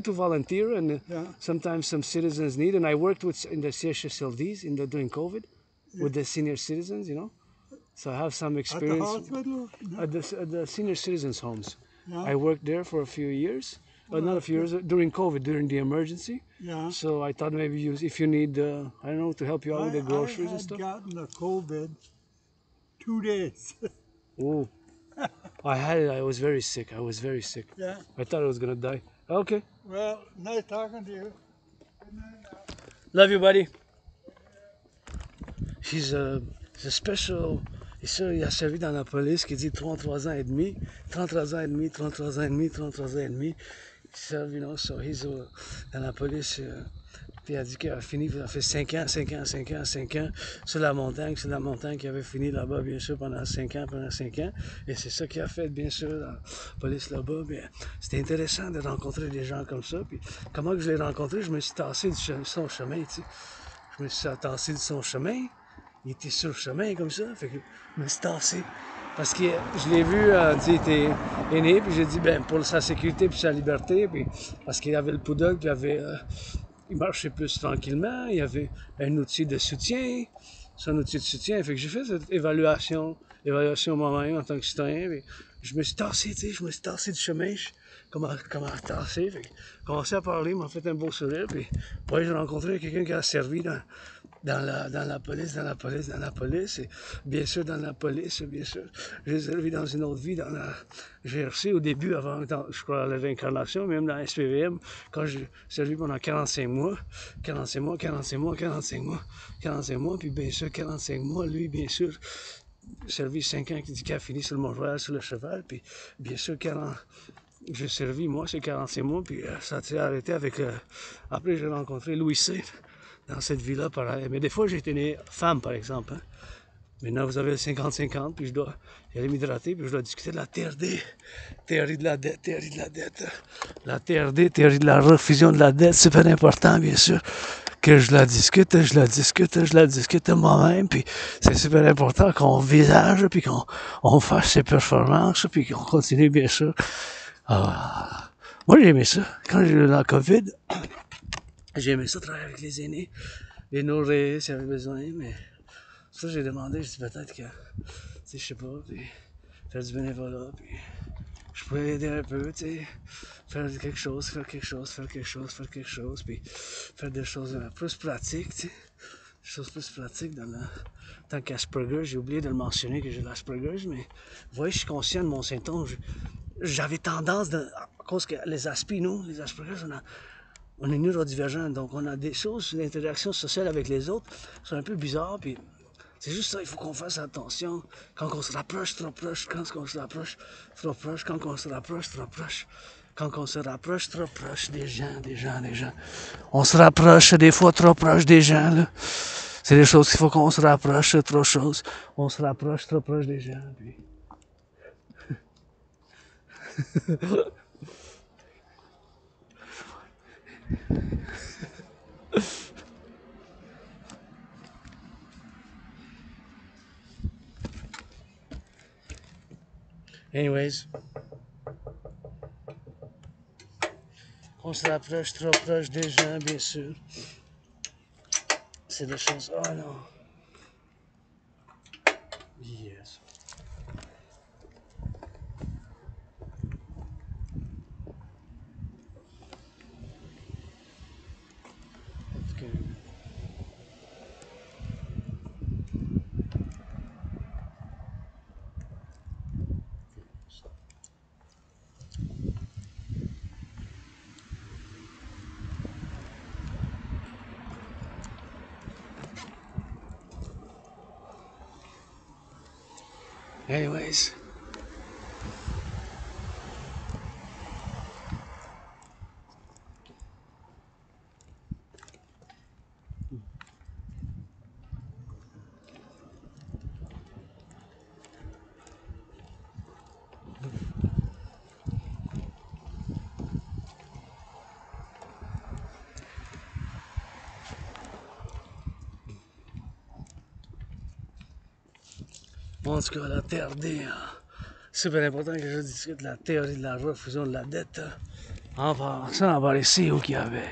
to volunteer, and Yeah. sometimes some citizens need, and I worked in the CHSLDs during COVID with the senior citizens, you know. So I have some At the experience hospital? No. at the senior citizens homes. Yeah. I worked there for a few years, not a few years, during COVID, during the emergency. Yeah. So I thought maybe if you need, I don't know, to help you out with the groceries I and had stuff. gotten the COVID 2 days. Oh, I had it. I was very sick. Yeah. I thought I was gonna die. Okay. Well, nice talking to you. Good night now. Love you, buddy. He's a special. Et ça, il a servi dans la police qui dit 33 ans et demi. He served, you know, so he's dans la police. Puis il a dit qu'il a fini, il a fait 5 ans sur la montagne qu'il avait fini là-bas, bien sûr, pendant 5 ans. Et c'est ça qu'il a fait, bien sûr, dans la police là-bas. C'était intéressant de rencontrer des gens comme ça. Puis comment que je l'ai rencontré, je me suis tassé de son chemin, tu sais. Je me suis tassé de son chemin. Il était sur le chemin comme ça, fait que je me suis tassé. Parce que je l'ai vu, il était aîné, puis j'ai dit, pour sa sécurité puis sa liberté, puis parce qu'il avait le poodle, puis il marchait plus tranquillement, il y avait un outil de soutien, son outil de soutien. Fait que j'ai fait cette évaluation moi-même en tant que citoyen, puis je me suis tassé, tu sais, du chemin, comment tasser. Fait que j'ai commencé à parler, il m'a fait un beau sourire, puis j'ai rencontré quelqu'un qui a servi dans la police, et bien sûr dans la police, j'ai servi dans une autre vie, dans la GRC au début, je crois à la réincarnation, même dans la SPVM, quand j'ai servi pendant 45 mois, puis bien sûr 45 mois, lui, bien sûr, servi 5 ans qui a fini sur le Mont-Royal, sur le cheval, puis bien sûr j'ai servi, moi, c'est 45 mois, puis ça s'est arrêté avec... après, j'ai rencontré Louis C. dans cette vie-là, pareil. Mais des fois, j'ai été né femme, par exemple. Hein. Maintenant, vous avez le 50-50, puis je dois y aller m'hydrater, puis je dois discuter de la TRD, théorie de la dette. La TRD, théorie de la refusion de la dette, super important, bien sûr, que je la discute moi-même, puis c'est super important qu'on visage, puis qu'on fasse ses performances, puis qu'on continue, bien sûr, à Moi, j'ai aimé ça. Quand j'ai eu la COVID, j'ai aimé ça travailler avec les aînés, les nourrir s'il y avait besoin, mais ça, j'ai demandé, je dis peut-être que, tu sais, je sais pas, puis faire du bénévolat, puis je pourrais aider un peu, tu sais, faire quelque chose, faire quelque chose, faire quelque chose, faire quelque chose, puis faire des choses plus pratiques, tu sais, des choses plus pratiques dans le... Tant qu'Asperger, j'ai oublié de le mentionner que j'ai l'Asperger, mais vous voyez, je suis conscient de mon symptôme. J'avais tendance de... À cause que les Aspi, nous, les Asperger, on est neurodivergents, donc on a des choses, l'interaction sociale avec les autres, sont un peu bizarres, puis c'est juste ça, il faut qu'on fasse attention. Quand on se rapproche trop proche, quand on se rapproche trop proche, quand on se rapproche trop proche, quand on se rapproche trop proche des gens. On se rapproche des fois trop proche des gens, là. C'est des choses qu'il faut qu'on se rapproche, trop choses. On se rapproche trop proche des gens, puis... Anyways, on se rapproche trop proche des gens, bien sûr. C'est des choses... Oh non. Yes. Okay. Anyways. En tout cas, la TRD, super important que je discute la théorie de la refusion de la dette. En passant par ici, où qu'il y avait...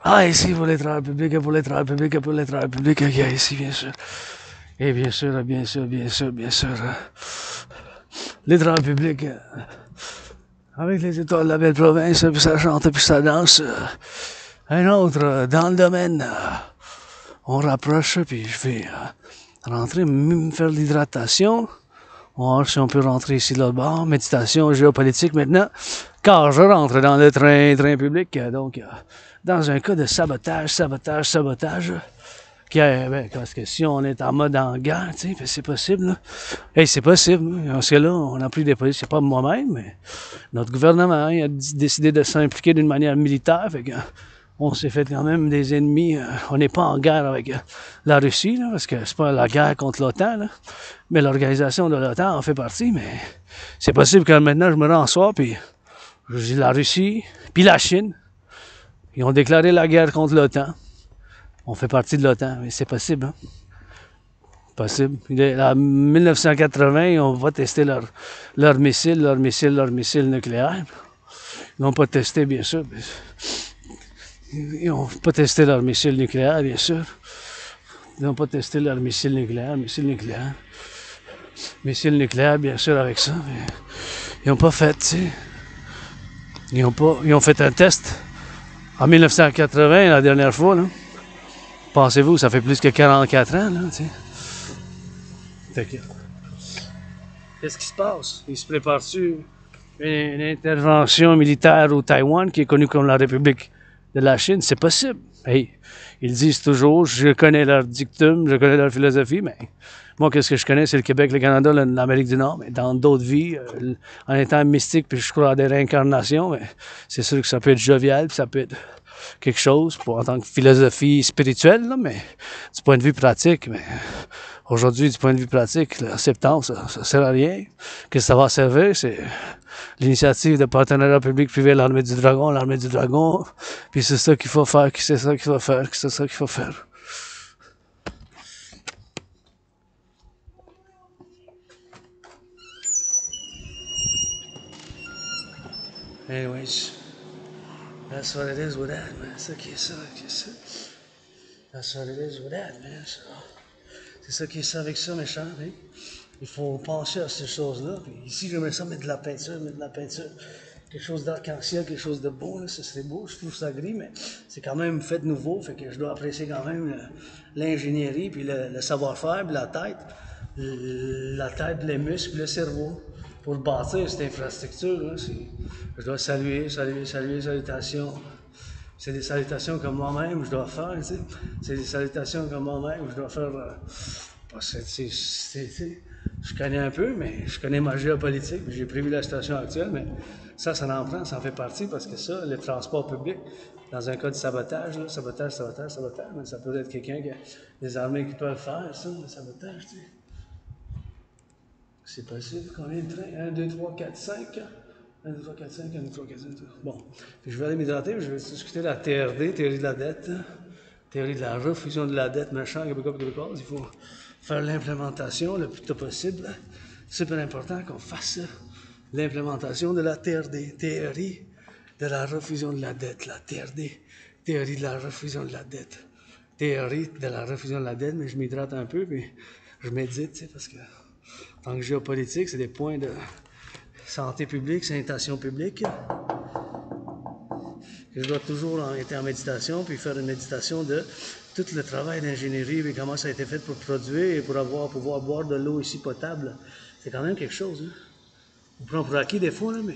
Ah, ici, pour les travailleurs publics, pour les travailleurs publics, pour les travailleurs publics, il y a ici, bien sûr. Et bien sûr, les travailleurs publics, avec les étoiles de la belle province, puis ça chante, puis ça danse. Un autre, dans le domaine, on rapproche, puis je vais rentrer, me faire l'hydratation. On va voir si on peut rentrer ici là-bas. Méditation géopolitique maintenant. Car je rentre dans le train public. Donc, dans un cas de sabotage. Parce que si on est en mode en guerre, tu sais, c'est possible. Là. Hey, c'est possible. Parce que là, on n'a plus des policiers. C'est pas moi-même, mais notre gouvernement il a décidé de s'impliquer d'une manière militaire. Fait que, on s'est fait quand même des ennemis. On n'est pas en guerre avec la Russie, là, parce que c'est pas la guerre contre l'OTAN, là, mais l'organisation de l'OTAN en fait partie. Mais c'est possible que maintenant je me rends en soir, puis je dis la Russie, puis la Chine, ils ont déclaré la guerre contre l'OTAN. On fait partie de l'OTAN, mais c'est possible. Hein? Possible. En 1980, on va tester leurs missiles nucléaires. Ils n'ont pas testé, bien sûr. Ils n'ont pas testé leurs missiles nucléaires, bien sûr. Ils n'ont pas testé leurs missiles nucléaires, bien sûr, avec ça. Mais ils n'ont pas fait, tu sais. Ils ont fait un test en 1980, la dernière fois, là. Pensez-vous, ça fait plus que 44 ans, là, tu sais. Qu'est-ce qui se passe? Ils se préparent-tu une intervention militaire au Taïwan, qui est connue comme la République de la Chine? C'est possible. Hey, ils disent toujours, je connais leur dictum, je connais leur philosophie, mais moi, qu'est-ce que je connais, c'est le Québec, le Canada, l'Amérique du Nord. Mais dans d'autres vies, en étant mystique, puis je crois à des réincarnations, mais c'est sûr que ça peut être jovial, puis ça peut être quelque chose pour en tant que philosophie spirituelle, là, mais du point de vue pratique, mais aujourd'hui, du point de vue pratique, le septembre, ça sert à rien. Qu'est-ce que ça va servir? C'est l'initiative de partenariat public-privé, l'armée du dragon, puis c'est ça qu'il faut faire, c'est ça qu'il faut faire. Anyways, that's what it is with that, man. C'est ça qui est ça, qui est ça. That's what it is with that, man. So, c'est ça qui est ça avec ça, méchant. Hein? Il faut penser à ces choses-là. Puis ici, j'aimerais ça mettre de la peinture, quelque chose d'arc-en-ciel, quelque chose de beau, là, ça serait beau, je trouve ça gris, mais c'est quand même fait de nouveau, fait que je dois apprécier quand même l'ingénierie, puis le savoir-faire, puis la tête, les muscles, puis le cerveau, pour bâtir cette infrastructure, là, je dois saluer, salutations. C'est des salutations que moi-même je dois faire, tu sais. C'est des salutations que moi-même je dois faire. Je connais un peu, mais je connais ma géopolitique, j'ai prévu la situation actuelle, mais ça en prend, ça en fait partie, parce que ça, le transport public, dans un cas de sabotage, là, sabotage, mais ça peut être quelqu'un qui a des armées qui peuvent faire ça, le sabotage, tu sais. C'est possible. Combien de trains? 1, 2, 3, 4, 5. 1, 2, 3, 4, 5, 1, 2, 3, 4, 5. Bon. Puis je vais aller m'hydrater, je vais discuter de la TRD, théorie de la dette, théorie de la refusion de la dette, machin, québécoise. Il faut faire l'implémentation le plus tôt possible. C'est super important qu'on fasse l'implémentation de la TRD, théorie de la refusion de la dette, la TRD, théorie de la refusion de la dette, théorie de la refusion de la dette, mais je m'hydrate un peu, puis je médite, tu sais, parce que en tant que géopolitique, c'est des points de santé publique, sanitation publique. Je dois toujours être en méditation, puis faire une méditation de tout le travail d'ingénierie, et comment ça a été fait pour produire et pour pouvoir boire de l'eau ici potable. C'est quand même quelque chose, hein. On prend pour acquis des fois, là, mais...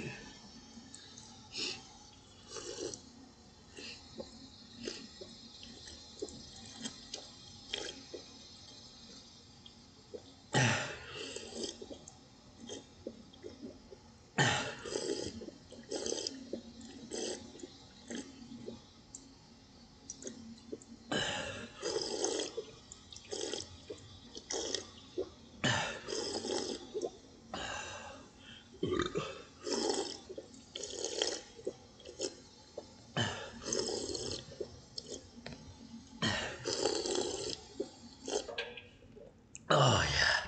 Oh yeah.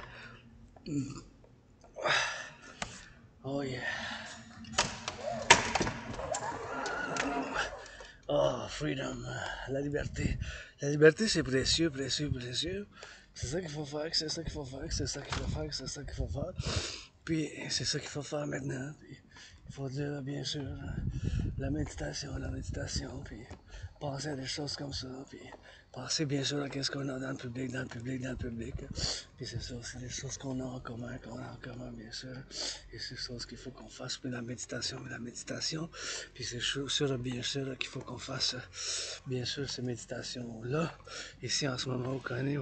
Oh yeah. Oh, freedom, la liberté. La liberté, c'est précieux, précieux, précieux. C'est ça qu'il faut faire, c'est ça qu'il faut faire, c'est ça qu'il faut faire, c'est ça qu'il faut faire. Puis, c'est ça qu'il faut faire maintenant. Puis, il faut dire, bien sûr, la méditation, puis penser à des choses comme ça, puis penser bien sûr à qu'est-ce qu'on a dans le public. Puis c'est ça, c'est des choses qu'on a en commun, bien sûr. Et c'est des choses qu'il faut qu'on fasse, puis la méditation, puis c'est sûr, bien sûr, qu'il faut qu'on fasse, bien sûr, ces méditations-là. Ici, en ce moment, on connaît.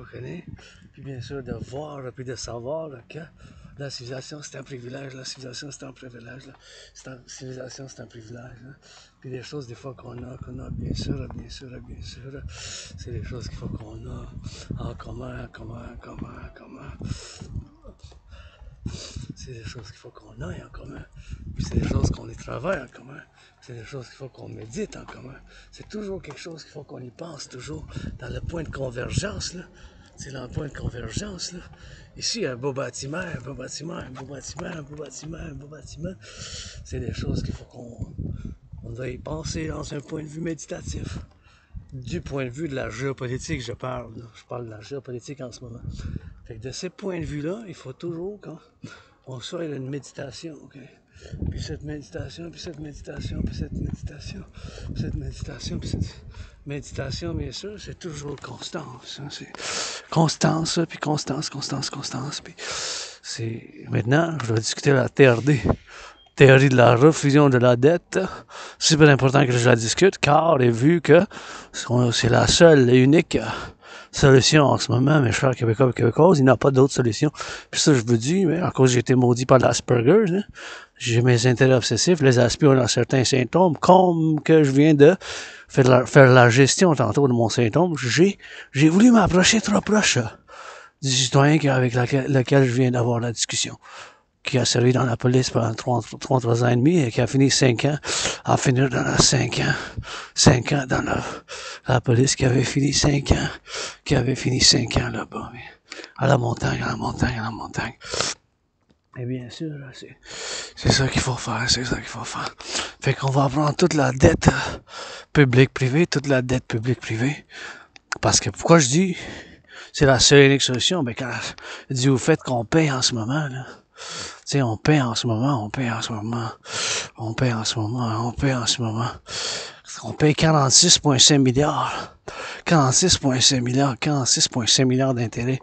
Puis bien sûr, de voir, puis de savoir que la civilisation, c'est un privilège. La civilisation, c'est un privilège. La civilisation, c'est un privilège. Hein. Puis des choses, des fois, qu'on a, bien sûr. C'est des choses qu'il faut qu'on a en commun. C'est des choses qu'il faut qu'on ait en commun. Puis c'est des choses qu'on y travaille en commun. C'est des choses qu'il faut qu'on médite en commun. C'est toujours quelque chose qu'il faut qu'on y pense, toujours dans le point de convergence, là. C'est dans le point de convergence, là. Ici, un beau bâtiment. C'est des choses qu'il faut qu'on doit y penser dans un point de vue méditatif. Du point de vue de la géopolitique, je parle. Je parle de la géopolitique en ce moment. Fait que de ces points de vue-là, il faut toujours qu'on soit dans une méditation, ok? Puis cette méditation, bien sûr, c'est toujours constance. Hein? C'est constance, puis constance. Puis c'est... Maintenant, je vais discuter de la TRD. Théorie de la refusion de la dette. C'est super important que je la discute, car j'ai vu que c'est la seule et unique solution en ce moment, mes frères québécoises, il n'y a pas d'autre solution. Puis ça, je vous dis, mais à cause j'ai été maudit par l'Asperger, hein, j'ai mes intérêts obsessifs, les Asperger ont certains symptômes, comme que je viens de faire la gestion tantôt de mon symptôme, j'ai voulu m'approcher trop proche du citoyen avec lequel je viens d'avoir la discussion, qui a servi dans la police pendant 33 ans et demi et qui a fini 5 ans, à finir dans la 5 ans dans la police, qui avait fini 5 ans là-bas, à la montagne. Et bien sûr, c'est ça qu'il faut faire, c'est ça qu'il faut faire. Fait qu'on va prendre toute la dette publique-privée, toute la dette publique-privée. Parce que pourquoi je dis, c'est la seule et unique solution, ben quand je dis au fait qu'on paye en ce moment, là. Tu sais, on paye en ce moment, on paye en ce moment, on paye en ce moment, on paye en ce moment. On paye 46,5 milliards. 46,5 milliards, 46,5 milliards d'intérêts.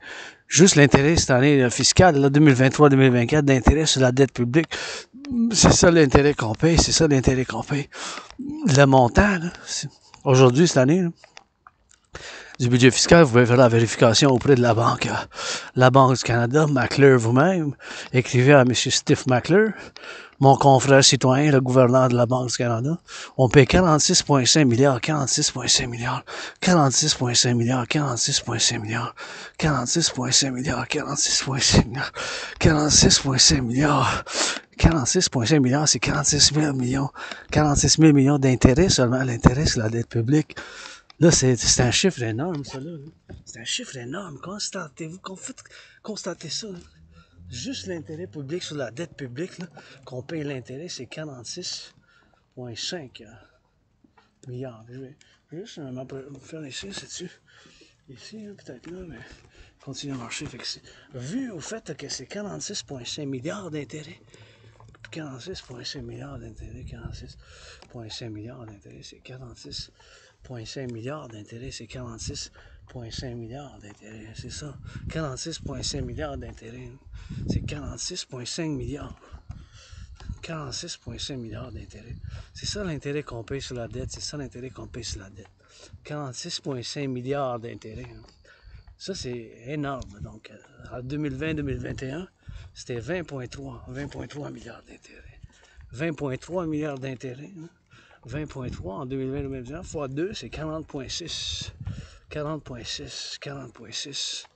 Juste l'intérêt cette année fiscale, 2023-2024, d'intérêt sur la dette publique. C'est ça l'intérêt qu'on paye, c'est ça l'intérêt qu'on paye. Le montant, là, aujourd'hui, cette année, là, du budget fiscal, vous pouvez faire la vérification auprès de la Banque du Canada, McClure vous-même. Écrivez à M. Steve McClure, mon confrère citoyen, le gouverneur de la Banque du Canada. On paye 46,5 milliards, 46,5 milliards, 46,5 milliards, 46,5 milliards, 46,5 milliards, 46,5 milliards, 46,5 milliards. 46,5 milliards, c'est 46 000 millions. 46 000 millions d'intérêts seulement, l'intérêt sur la dette publique. Là, c'est un chiffre énorme, ça, là. C'est un chiffre énorme. Constatez-vous, constatez ça, là. Juste l'intérêt public sur la dette publique, là, qu'on paye l'intérêt, c'est 46,5 milliards. Je vais juste me faire ici, c'est-tu? Ici, hein, peut-être là, mais continue à marcher. Fait que vu au fait que c'est 46,5 milliards d'intérêts, 46,5 milliards d'intérêts, 46,5 milliards d'intérêts, c'est 46,5 milliards d'intérêts, c'est 46,5 milliards d'intérêts, c'est ça. 46,5 milliards d'intérêts, c'est 46,5 milliards. 46,5 milliards d'intérêts. C'est ça l'intérêt qu'on paye sur la dette, c'est ça l'intérêt qu'on paye sur la dette. 46,5 milliards d'intérêts. Ça, c'est énorme. Donc, en 2020-2021, c'était 20,3 milliards d'intérêts. 20,3 milliards d'intérêts. 20,3 en 2020-2021 fois 2, c'est 40,6. 40,6, 40,6,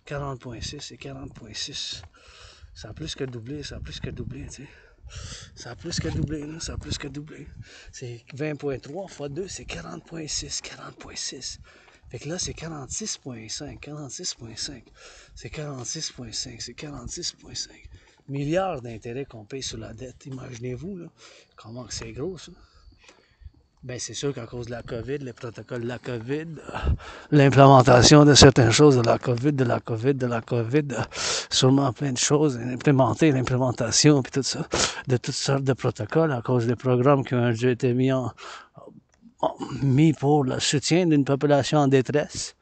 40,6 et 40,6. Ça a plus que doublé, ça a plus que doublé, tu sais. Ça a plus que doublé, là, ça a plus que doublé. C'est 20,3 fois 2, c'est 40,6, 40,6. Fait que là, c'est 46,5, 46,5. C'est 46,5, c'est 46,5 milliards d'intérêts qu'on paye sur la dette. Imaginez-vous, là, comment c'est gros, ça. Ben, c'est sûr qu'à cause de la COVID, les protocoles de la COVID, l'implémentation de certaines choses de la COVID, sûrement plein de choses, implémenter l'implémentation, puis tout ça, de toutes sortes de protocoles, à cause des programmes qui ont déjà été mis pour le soutien d'une population en détresse,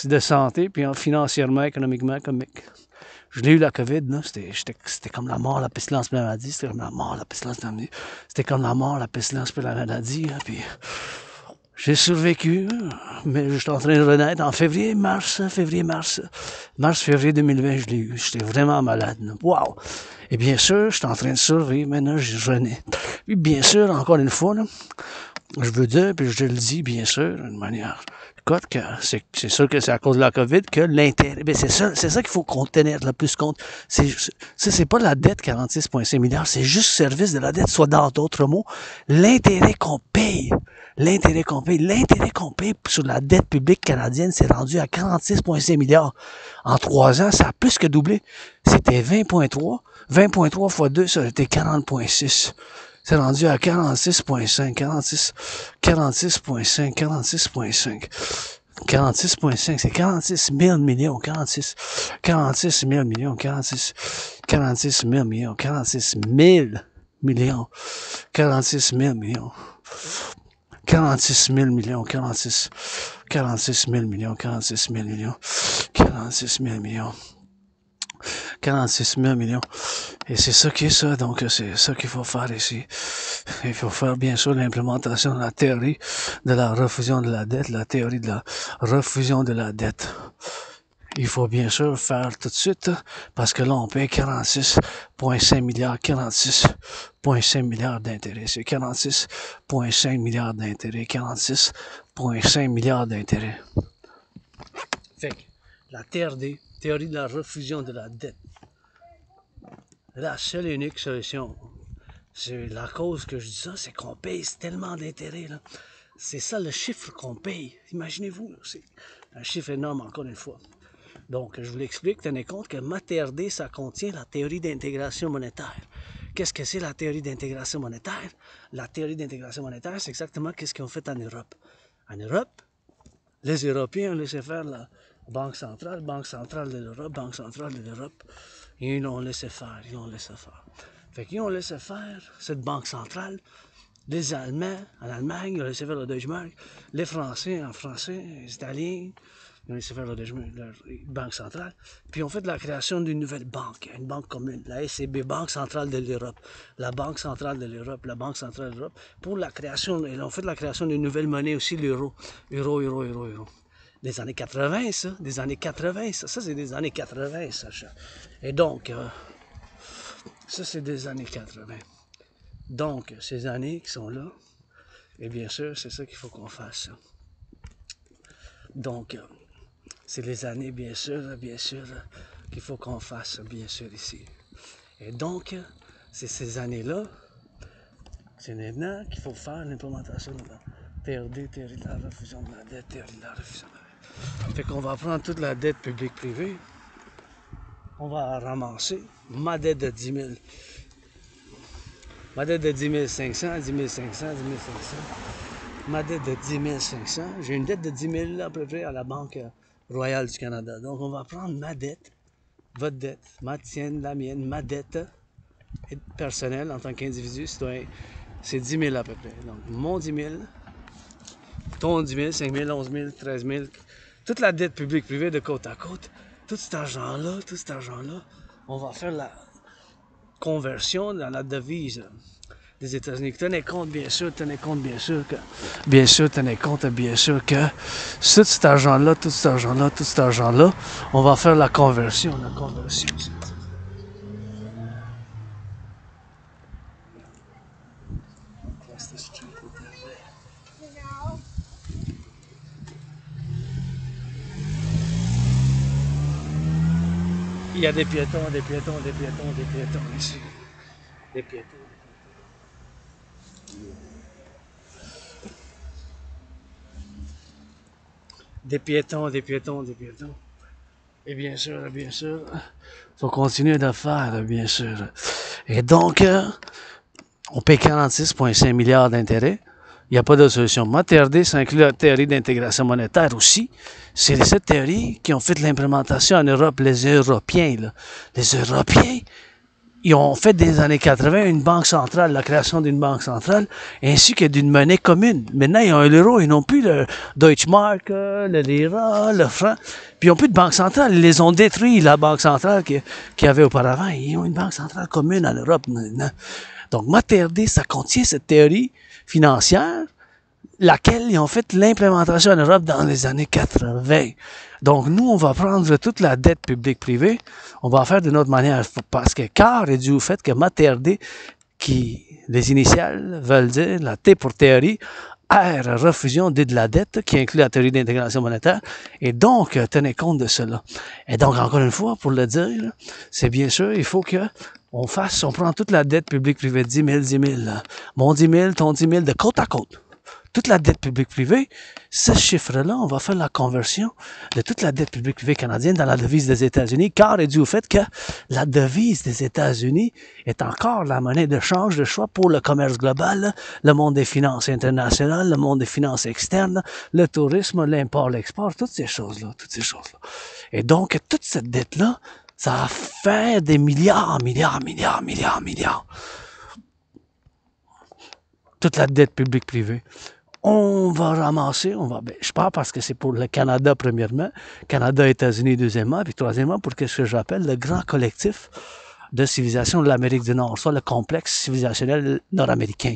de santé, puis financièrement, économiquement, je l'ai eu la COVID, là, c'était comme la mort, la pestilence, la maladie, c'était comme la mort, la pestilence, la maladie, c'était comme la mort, la pestilence, la maladie, hein, puis j'ai survécu, mais je suis en train de renaître en février, mars 2020, je l'ai eu, j'étais vraiment malade, là. Wow! Et bien sûr, je suis en train de survivre, maintenant je renais. Puis bien sûr, encore une fois, là, je veux dire, puis je le dis, bien sûr, d'une manière que c'est sûr que c'est à cause de la COVID que l'intérêt, ben c'est ça qu'il faut tenir le plus compte. C'est pas la dette 46,5 milliards, c'est juste le service de la dette, soit dans d'autres mots, l'intérêt qu'on paye sur la dette publique canadienne s'est rendu à 46,5 milliards. En 3 ans, ça a plus que doublé. C'était 20,3 fois 2, ça a été 40,6. C'est rendu à 46,5, 46,5, 46,5. 46,5, c'est 46 000 millions, 46 000 millions, 46 000 millions, 46 000 millions, 46 000 millions, 46 000 millions, 46 000 millions, 46 000 millions, 46 000 millions. 46 000 millions. Et c'est ça qui est ça. Donc, c'est ça qu'il faut faire ici. Il faut faire, bien sûr, l'implémentation de la théorie de la refusion de la dette, la théorie de la refusion de la dette. Il faut bien sûr faire tout de suite, parce que là, on paye 46,5 milliards, 46,5 milliards d'intérêts. C'est 46,5 milliards d'intérêts, 46,5 milliards d'intérêts. Fait que, la théorie de la refusion de la dette. La seule et unique solution, c'est la cause que je dis ça, c'est qu'on paye tellement d'intérêts, là. C'est ça le chiffre qu'on paye. Imaginez-vous, c'est un chiffre énorme, encore une fois. Donc, je vous l'explique, tenez compte que MATRD, ça contient la théorie d'intégration monétaire. Qu'est-ce que c'est la théorie d'intégration monétaire? La théorie d'intégration monétaire, c'est exactement ce qu'ils ont fait en Europe. En Europe, les Européens ont laissé faire la Banque centrale de l'Europe, Banque centrale de l'Europe. Ils l'ont laissé faire, ils l'ont laissé faire. Fait qu'ils ont laissé faire cette banque centrale. Les Allemands, en Allemagne, ils ont laissé faire le Deutschmark. Les Français, en français, les Italiens, ils ont laissé faire la banque centrale. Puis ils ont fait la création d'une nouvelle banque, une banque commune, la SCB, Banque centrale de l'Europe. La Banque centrale de l'Europe, la Banque centrale de l'Europe. Pour la création, ils ont fait la création d'une nouvelle monnaie aussi, l'euro. Euro. Des années 80, ça. Des années 80, ça. Ça, c'est des années 80, ça. Et donc, ça, c'est des années 80. Donc, ces années qui sont là, et bien sûr, c'est ça qu'il faut qu'on fasse. Donc, c'est les années, bien sûr, qu'il faut qu'on fasse, bien sûr, ici. Et donc, c'est ces années-là, c'est maintenant qu'il faut faire l'implémentation de la TRD, théorie de la refusion de la dette, théorie de la refusion de la dette. Fait qu'on va prendre toute la dette publique-privée, on va ramasser ma dette de 10 000. Ma dette de 10 500, 10 500, 10 500. Ma dette de 10 500. J'ai une dette de 10 000 à peu près à la Banque Royale du Canada. Donc, on va prendre ma dette, votre dette, ma tienne, la mienne, ma dette personnelle en tant qu'individu citoyen. C'est 10 000 à peu près. Donc, mon 10 000, ton 10 000, 5 000, 11 000, 13 000. Toute la dette publique-privée de côte à côte. Tout cet argent-là, on va faire la conversion dans la devise des États-Unis. Tenez compte bien sûr que tout cet argent-là, on va faire la conversion. Il y a des piétons ici. Des piétons. Des piétons. Et bien sûr, faut continuer de faire, bien sûr. Et donc, on paye 46,5 milliards d'intérêts. Il n'y a pas de solution. Ma TRD, ça inclut la théorie d'intégration monétaire aussi. C'est cette théorie qui ont fait l'implémentation en Europe, les Européens. Là. Les Européens, ils ont fait des années 80 une banque centrale, la création d'une banque centrale, ainsi que d'une monnaie commune. Maintenant, ils ont l'euro, ils n'ont plus le Deutschmark, le lira, le franc. Puis ils n'ont plus de banque centrale. Ils les ont détruits, la banque centrale qu'il y avait auparavant. Ils ont une banque centrale commune en Europe maintenant. Donc, ma TRD, ça contient cette théorie financière, laquelle ils ont fait l'implémentation en Europe dans les années 80. Donc, nous, on va prendre toute la dette publique-privée, on va faire d'une autre manière, parce que car est dû au fait que ma TRD, qui, les initiales veulent dire la T pour théorie, R, refusion, D de la dette, qui inclut la théorie d'intégration monétaire, et donc, tenez compte de cela. Et donc, encore une fois, pour le dire, c'est bien sûr, il faut que on prend toute la dette publique-privée, 10 000, mon 10 000, ton 10 000, de côte à côte. Toute la dette publique-privée, ce chiffre-là, on va faire la conversion de toute la dette publique-privée canadienne dans la devise des États-Unis, car est dû au fait que la devise des États-Unis est encore la monnaie de change de choix pour le commerce global, le monde des finances internationales, le monde des finances externes, le tourisme, l'import, l'export, toutes ces choses-là. Et donc, toute cette dette-là, ça va faire des milliards. Toute la dette publique-privée. On va ramasser, je parle parce que c'est pour le Canada premièrement, Canada, États-Unis deuxièmement, puis troisièmement pour ce que j'appelle le grand collectif de civilisation de l'Amérique du Nord, soit le complexe civilisationnel nord-américain.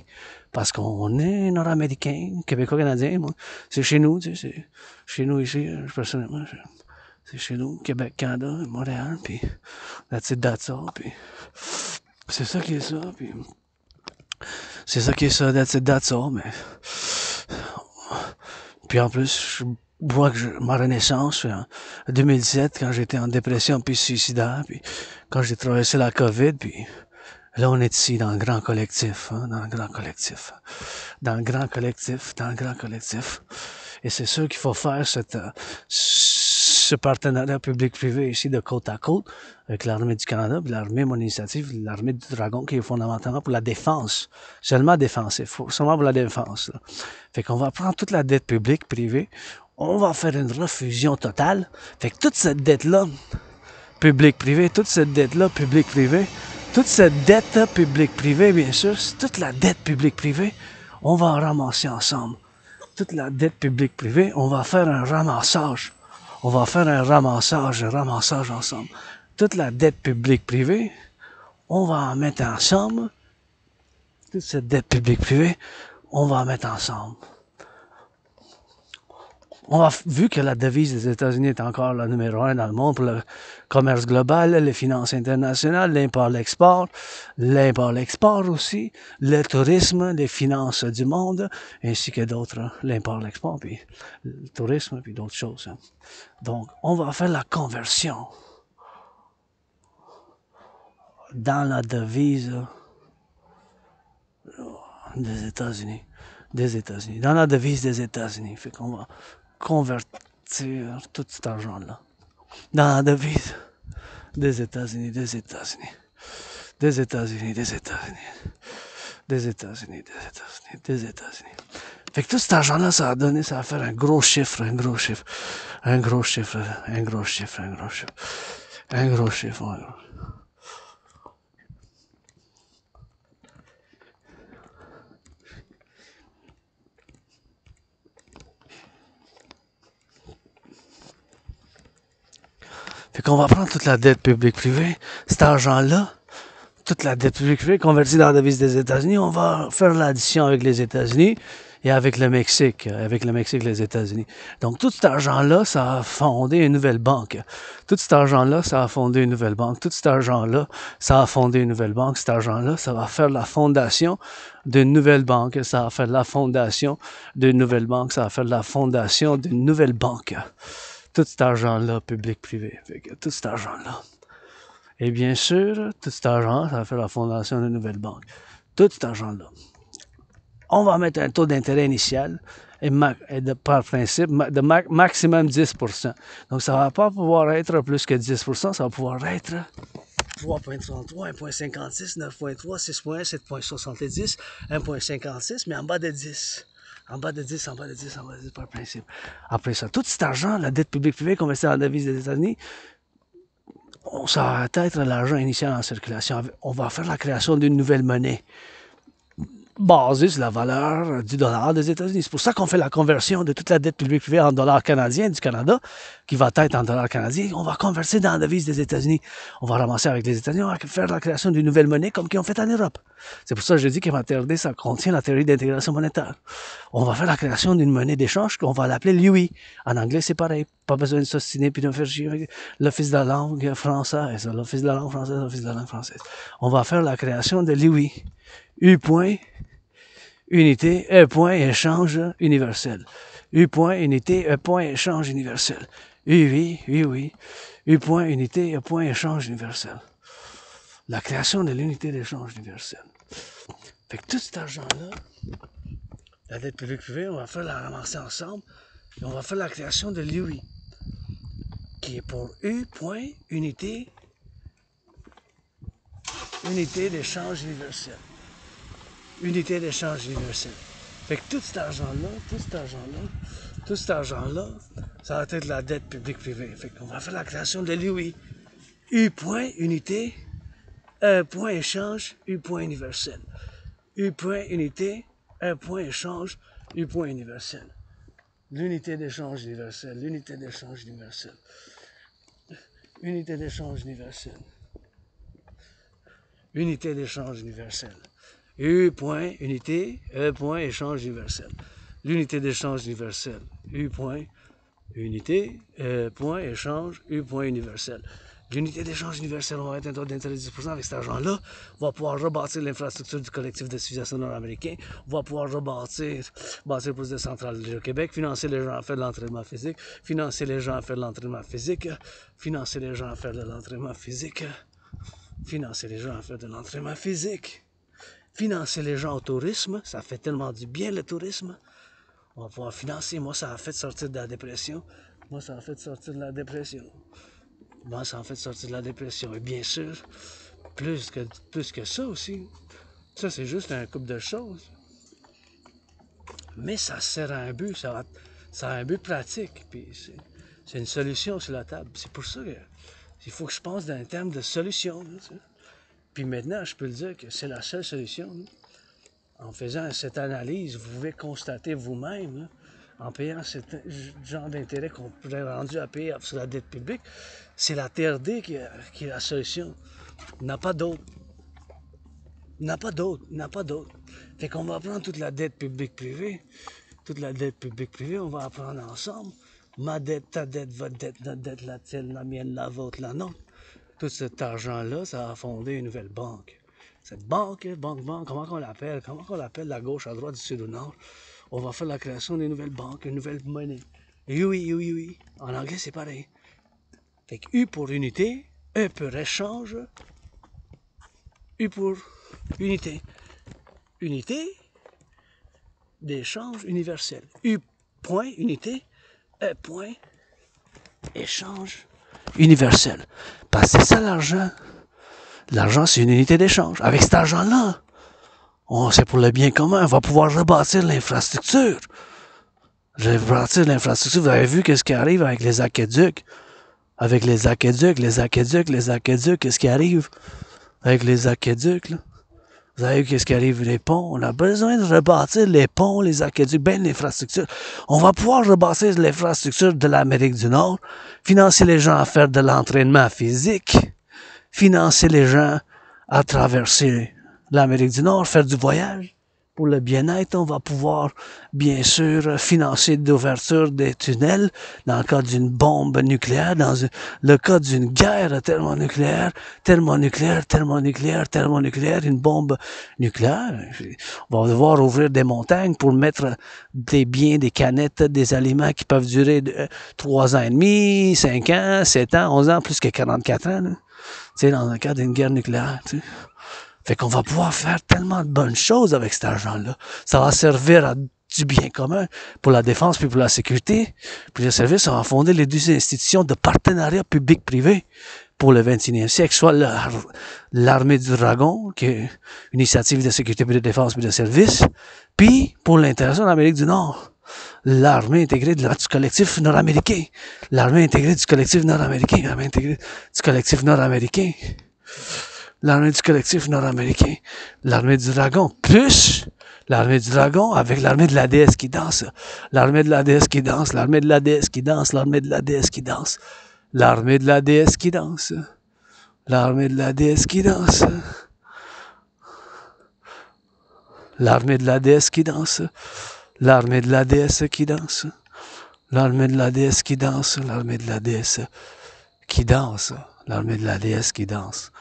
Parce qu'on est nord-américain, québécois-canadien, moi, c'est chez nous, tu sais, c'est chez nous ici, personnellement, c'est chez nous, Québec, Canada, Montréal, puis that's all, puis c'est ça qui est ça, puis c'est ça qui est ça, that's all, mais puis en plus, je vois que ma renaissance, en 2017, quand j'étais en dépression puis suicidaire, puis quand j'ai traversé la COVID, puis là, on est ici dans le grand collectif, dans le grand collectif. Et c'est sûr qu'il faut faire ce partenariat public-privé ici de côte à côte avec l'armée du Canada, puis l'armée, mon initiative, l'armée du Dragon qui est fondamentalement pour la défense, seulement défensif, seulement pour la défense. Là. Fait qu'on va prendre toute la dette publique, privée, on va faire une refusion totale. Fait que toute cette dette-là, public-privé, toute cette dette-là, public-privé, toute cette dette publique-privée, bien sûr, toute la dette publique-privée, on va en ramasser ensemble. Toute la dette publique-privée, on va faire un ramassage. On va faire un ramassage ensemble. Toute la dette publique-privée, on va en mettre ensemble. Toute cette dette publique-privée, on va en mettre ensemble. Vu que la devise des États-Unis est encore la numéro 1 dans le monde pour le commerce global, les finances internationales, l'import-l'export aussi, le tourisme, les finances du monde, ainsi que d'autres, l'import-l'export, puis le tourisme, puis d'autres choses. Donc, on va faire la conversion dans la devise des États-Unis. Dans la devise des États-Unis. Fait qu'on va convertir tout cet argent-là dans la devise des États-Unis. Fait que tout cet argent-là, ça va faire un gros chiffre. Fait qu'on va prendre toute la dette publique-privée, cet argent-là, toute la dette publique-privée convertie dans la devise des États-Unis, on va faire l'addition avec les États-Unis et avec le Mexique, les États-Unis. Donc tout cet argent-là, ça a fondé une nouvelle banque. Tout cet argent-là, ça a fondé une nouvelle banque. Tout cet argent-là, ça a fondé une nouvelle banque. Cet argent-là, ça va faire la fondation d'une nouvelle banque. Ça va faire la fondation d'une nouvelle banque. Ça va faire la fondation d'une nouvelle banque. Tout cet argent-là, public-privé. Tout cet argent-là. Et bien sûr, tout cet argent, ça va faire la fondation d'une nouvelle banque. Tout cet argent-là. On va mettre un taux d'intérêt initial, et par principe, de maximum 10%. Donc, ça ne va pas pouvoir être plus que 10%, ça va pouvoir être 3.33, 1.56, 9.3, 6.1, 7.70, 1.56, mais en bas de 10. En bas de 10 par principe. Après ça, tout cet argent, la dette publique-privée convertie en devise des États-Unis, ça va être l'argent initial en circulation. On va faire la création d'une nouvelle monnaie basée sur la valeur du dollar des États-Unis. C'est pour ça qu'on fait la conversion de toute la dette publique-privée en dollars canadiens du Canada, qui va être en dollars canadiens. On va convertir dans la devise des États-Unis. On va ramasser avec les États-Unis, on va faire la création d'une nouvelle monnaie comme qu'ils ont fait en Europe. C'est pour ça que je dis que MATRD, ça contient la théorie d'intégration monétaire. On va faire la création d'une monnaie d'échange qu'on va l'appeler l'UI. En anglais, c'est pareil. Pas besoin de s'ostiner puis de faire chier avec l'Office de la langue française. L'Office de la langue française, l'Office de la langue française. On va faire la création de l'UI. U point, unité, E point, échange universel. U point, unité, E point, échange universel. UI, U point, unité, E point, échange universel. La création de l'unité d'échange universel. Fait que tout cet argent-là, la dette publique-privée, on va faire la ramasser ensemble et on va faire la création de l'UI, qui est pour U point, unité d'échange universel. Unité d'échange universel. Fait que tout cet argent-là, ça va être la dette publique-privée. Fait qu'on va faire la création de l'UI. U point, unité, E point, échange, U point universel. U point, unité, E point, échange, U point universel. L'unité d'échange universel, l'unité d'échange universel. Unité d'échange universel. Unité d'échange universel. U point, unité, E point, échange universel. L'unité d'échange universel. U point, unité, E point, échange, U point universel. L'unité d'échange universel, on va être un taux d'intérêt de 10% avec cet argent-là. On va pouvoir rebâtir l'infrastructure du collectif de civilisation nord-américain. On va pouvoir bâtir plus de centrales au Québec, financer les gens à faire de l'entraînement physique, financer les gens à faire de l'entraînement physique, financer les gens à faire de l'entraînement physique, financer les gens à faire de l'entraînement physique. Financer les gens au tourisme, ça fait tellement du bien le tourisme. On va pouvoir financer, moi ça a fait sortir de la dépression. Moi, ça a fait sortir de la dépression. Moi, ça a fait sortir de la dépression. Et bien sûr, plus que ça aussi. Ça, c'est juste un couple de choses. Mais ça sert à un but, ça a un but pratique. Puis c'est une solution sur la table. C'est pour ça qu'il faut que je pense dans un terme de solution. Là, tu sais. Puis maintenant, je peux le dire que c'est la seule solution. Là. En faisant cette analyse, vous pouvez constater vous-même, là, en payant ce genre d'intérêt qu'on pourrait rendu à payer sur la dette publique, c'est la TRD qui est la solution. Il n'y en a pas d'autre. Il n'y en a pas d'autre. Il n'y en a pas d'autre. Fait qu'on va prendre toute la dette publique-privée. Toute la dette publique-privée, on va la prendre ensemble. Ma dette, ta dette, votre dette, notre dette, la tienne, la mienne, la vôtre, la nôtre. Tout cet argent-là, ça a fondé une nouvelle banque. Cette banque, comment on l'appelle? Comment on l'appelle la gauche, à droite, du sud au nord? On va faire la création d'une nouvelle banque, une nouvelle monnaie. Et oui. En anglais, c'est pareil. Fait que U pour unité, E pour échange, U pour unité. Unité d'échange universel. U point unité, E point échange universel. Parce que c'est ça l'argent. L'argent, c'est une unité d'échange. Avec cet argent-là, c'est pour le bien commun. On va pouvoir rebâtir l'infrastructure. Rebâtir l'infrastructure. Vous avez vu qu'est-ce qui arrive avec les aqueducs. Avec les aqueducs, qu'est-ce qui arrive avec les aqueducs, là? Vous avez vu qu'est-ce qui arrive les ponts. On a besoin de rebâtir les ponts, les aqueducs, bien l'infrastructure. On va pouvoir rebâtir l'infrastructure de l'Amérique du Nord, financer les gens à faire de l'entraînement physique, financer les gens à traverser l'Amérique du Nord, faire du voyage. Pour le bien-être, on va pouvoir, bien sûr, financer l'ouverture des tunnels dans le cas d'une bombe nucléaire, dans le cas d'une guerre thermonucléaire, une bombe nucléaire. On va devoir ouvrir des montagnes pour mettre des biens, des canettes, des aliments qui peuvent durer 3 ans et demi, 5 ans, 7 ans, 11 ans, plus que 44 ans. Là. Tu sais, dans le cas d'une guerre nucléaire, tu sais. Fait qu'on va pouvoir faire tellement de bonnes choses avec cet argent-là. Ça va servir à du bien commun pour la défense puis pour la sécurité. Puis le service, ça va fonder les 2 institutions de partenariat public-privé pour le 21e siècle, soit l'armée du Dragon, qui est une initiative de sécurité puis de défense puis de service, puis pour l'intégration de l'Amérique du Nord. L'armée intégrée du collectif nord-américain. L'armée intégrée du collectif nord-américain. L'armée intégrée du collectif nord-américain. L'armée du collectif nord-américain, l'armée du dragon, plus l'armée du dragon avec l'armée de la déesse qui danse, l'armée de la déesse qui danse, l'armée de la déesse qui danse, l'armée de la déesse qui danse, l'armée de la déesse qui danse, l'armée de la déesse qui danse, l'armée de la déesse qui danse, l'armée de la déesse qui danse, l'armée de la déesse qui danse, l'armée de la déesse qui danse, l'armée de la déesse qui danse.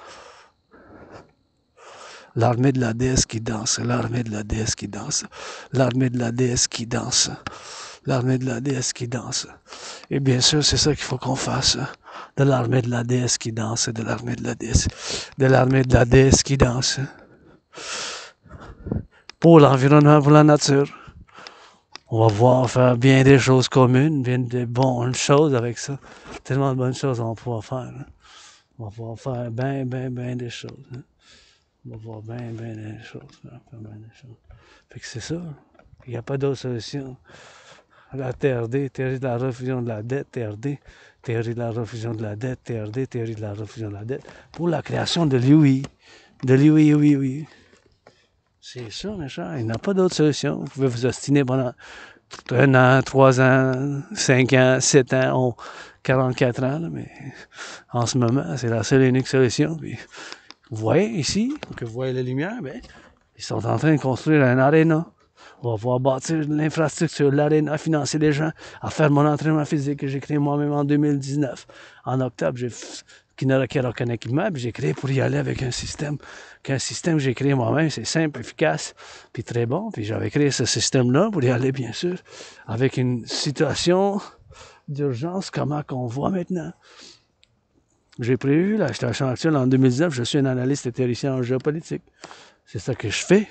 L'armée de la déesse qui danse, l'armée de la déesse qui danse, l'armée de la déesse qui danse, l'armée de la déesse qui danse. Et bien sûr, c'est ça qu'il faut qu'on fasse. De l'armée de la déesse qui danse, de l'armée de la déesse qui danse. Pour l'environnement, pour la nature. On va pouvoir faire bien des choses communes, bien des bonnes choses avec ça. Tellement de bonnes choses on va pouvoir faire. Hein. On va pouvoir faire bien des choses. Hein. On va voir bien des choses. Fait que c'est ça. Il n'y a pas d'autre solution. La TRD, théorie de la refusion de la dette, TRD, théorie de la refusion de la dette, TRD, théorie de la refusion de la dette, pour la création de l'UI. De l'UI. C'est ça, mes chers. Il n'y a pas d'autre solution. Vous pouvez vous ostiner pendant 1 an, 3 ans, 5 ans, 7 ans, 44 ans, là, mais en ce moment, c'est la seule et unique solution. Puis, vous voyez ici, que vous voyez la lumière, ben, ils sont en train de construire un aréna. On va pouvoir bâtir l'infrastructure, l'aréna, financer les gens, à faire mon entraînement physique que j'ai créé moi-même en 2019. En octobre, qui ne requiert aucun équipement, puis j'ai créé pour y aller avec un système que j'ai créé moi-même. C'est simple, efficace, puis très bon. Puis j'avais créé ce système-là pour y aller, bien sûr, avec une situation d'urgence, comment qu'on voit maintenant. J'ai prévu la situation actuelle en 2019, je suis un analyste et théoricien en géopolitique. C'est ça que je fais.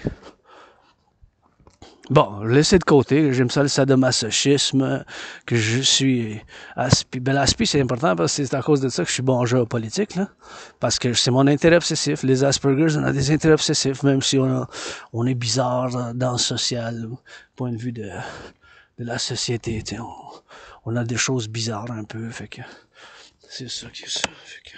Bon, laissez de côté, j'aime ça le sadomasochisme, que je suis aspi. Ben l'aspi c'est important parce que c'est à cause de ça que je suis bon en géopolitique, là. Parce que c'est mon intérêt obsessif. Les Aspergers, on a des intérêts obsessifs, même si on est bizarre dans le social, point de vue de la société, tu sais, on a des choses bizarres un peu, fait que c'est ça qui est ça, fait que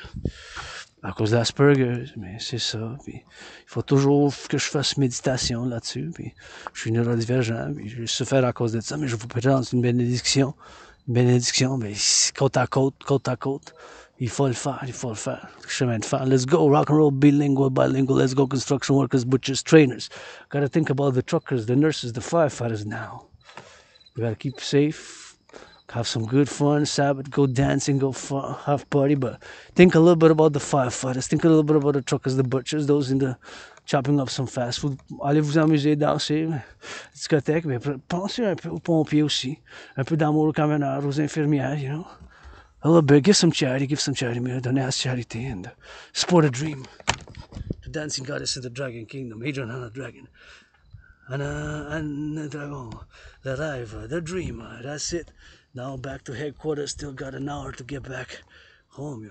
à cause de l'Asperger, mais c'est ça. Puis il faut toujours que je fasse méditation là-dessus. Puis je suis neurodivergent, puis je souffert à cause de ça, mais je vous présente une bénédiction. Une bénédiction, mais côte à côte, côte à côte. Il faut le faire, il faut le faire. Chemin de fer. Let's go, rock and roll, bilingual, bilingual. Let's go, construction workers, butchers, trainers. Gotta think about the truckers, the nurses, the firefighters now. We gotta keep safe. Have some good fun, Sabbath, go dancing, go fun, have party, but think a little bit about the firefighters, think a little bit about the truckers, the butchers, those in the chopping up some fast food. Allez vous amuser, danser, discothèque, mais pensez un peu aux pompiers aussi, un peu d'amour aux camionneurs, aux infirmières, you know. A little bit, give some charity, mais donnez à la charité and support a dream. The dancing goddess of the dragon kingdom, Adrian and a dragon. And the dragon, the Prive, the dreamer, that's it. Now back to headquarters, still got an hour to get back home.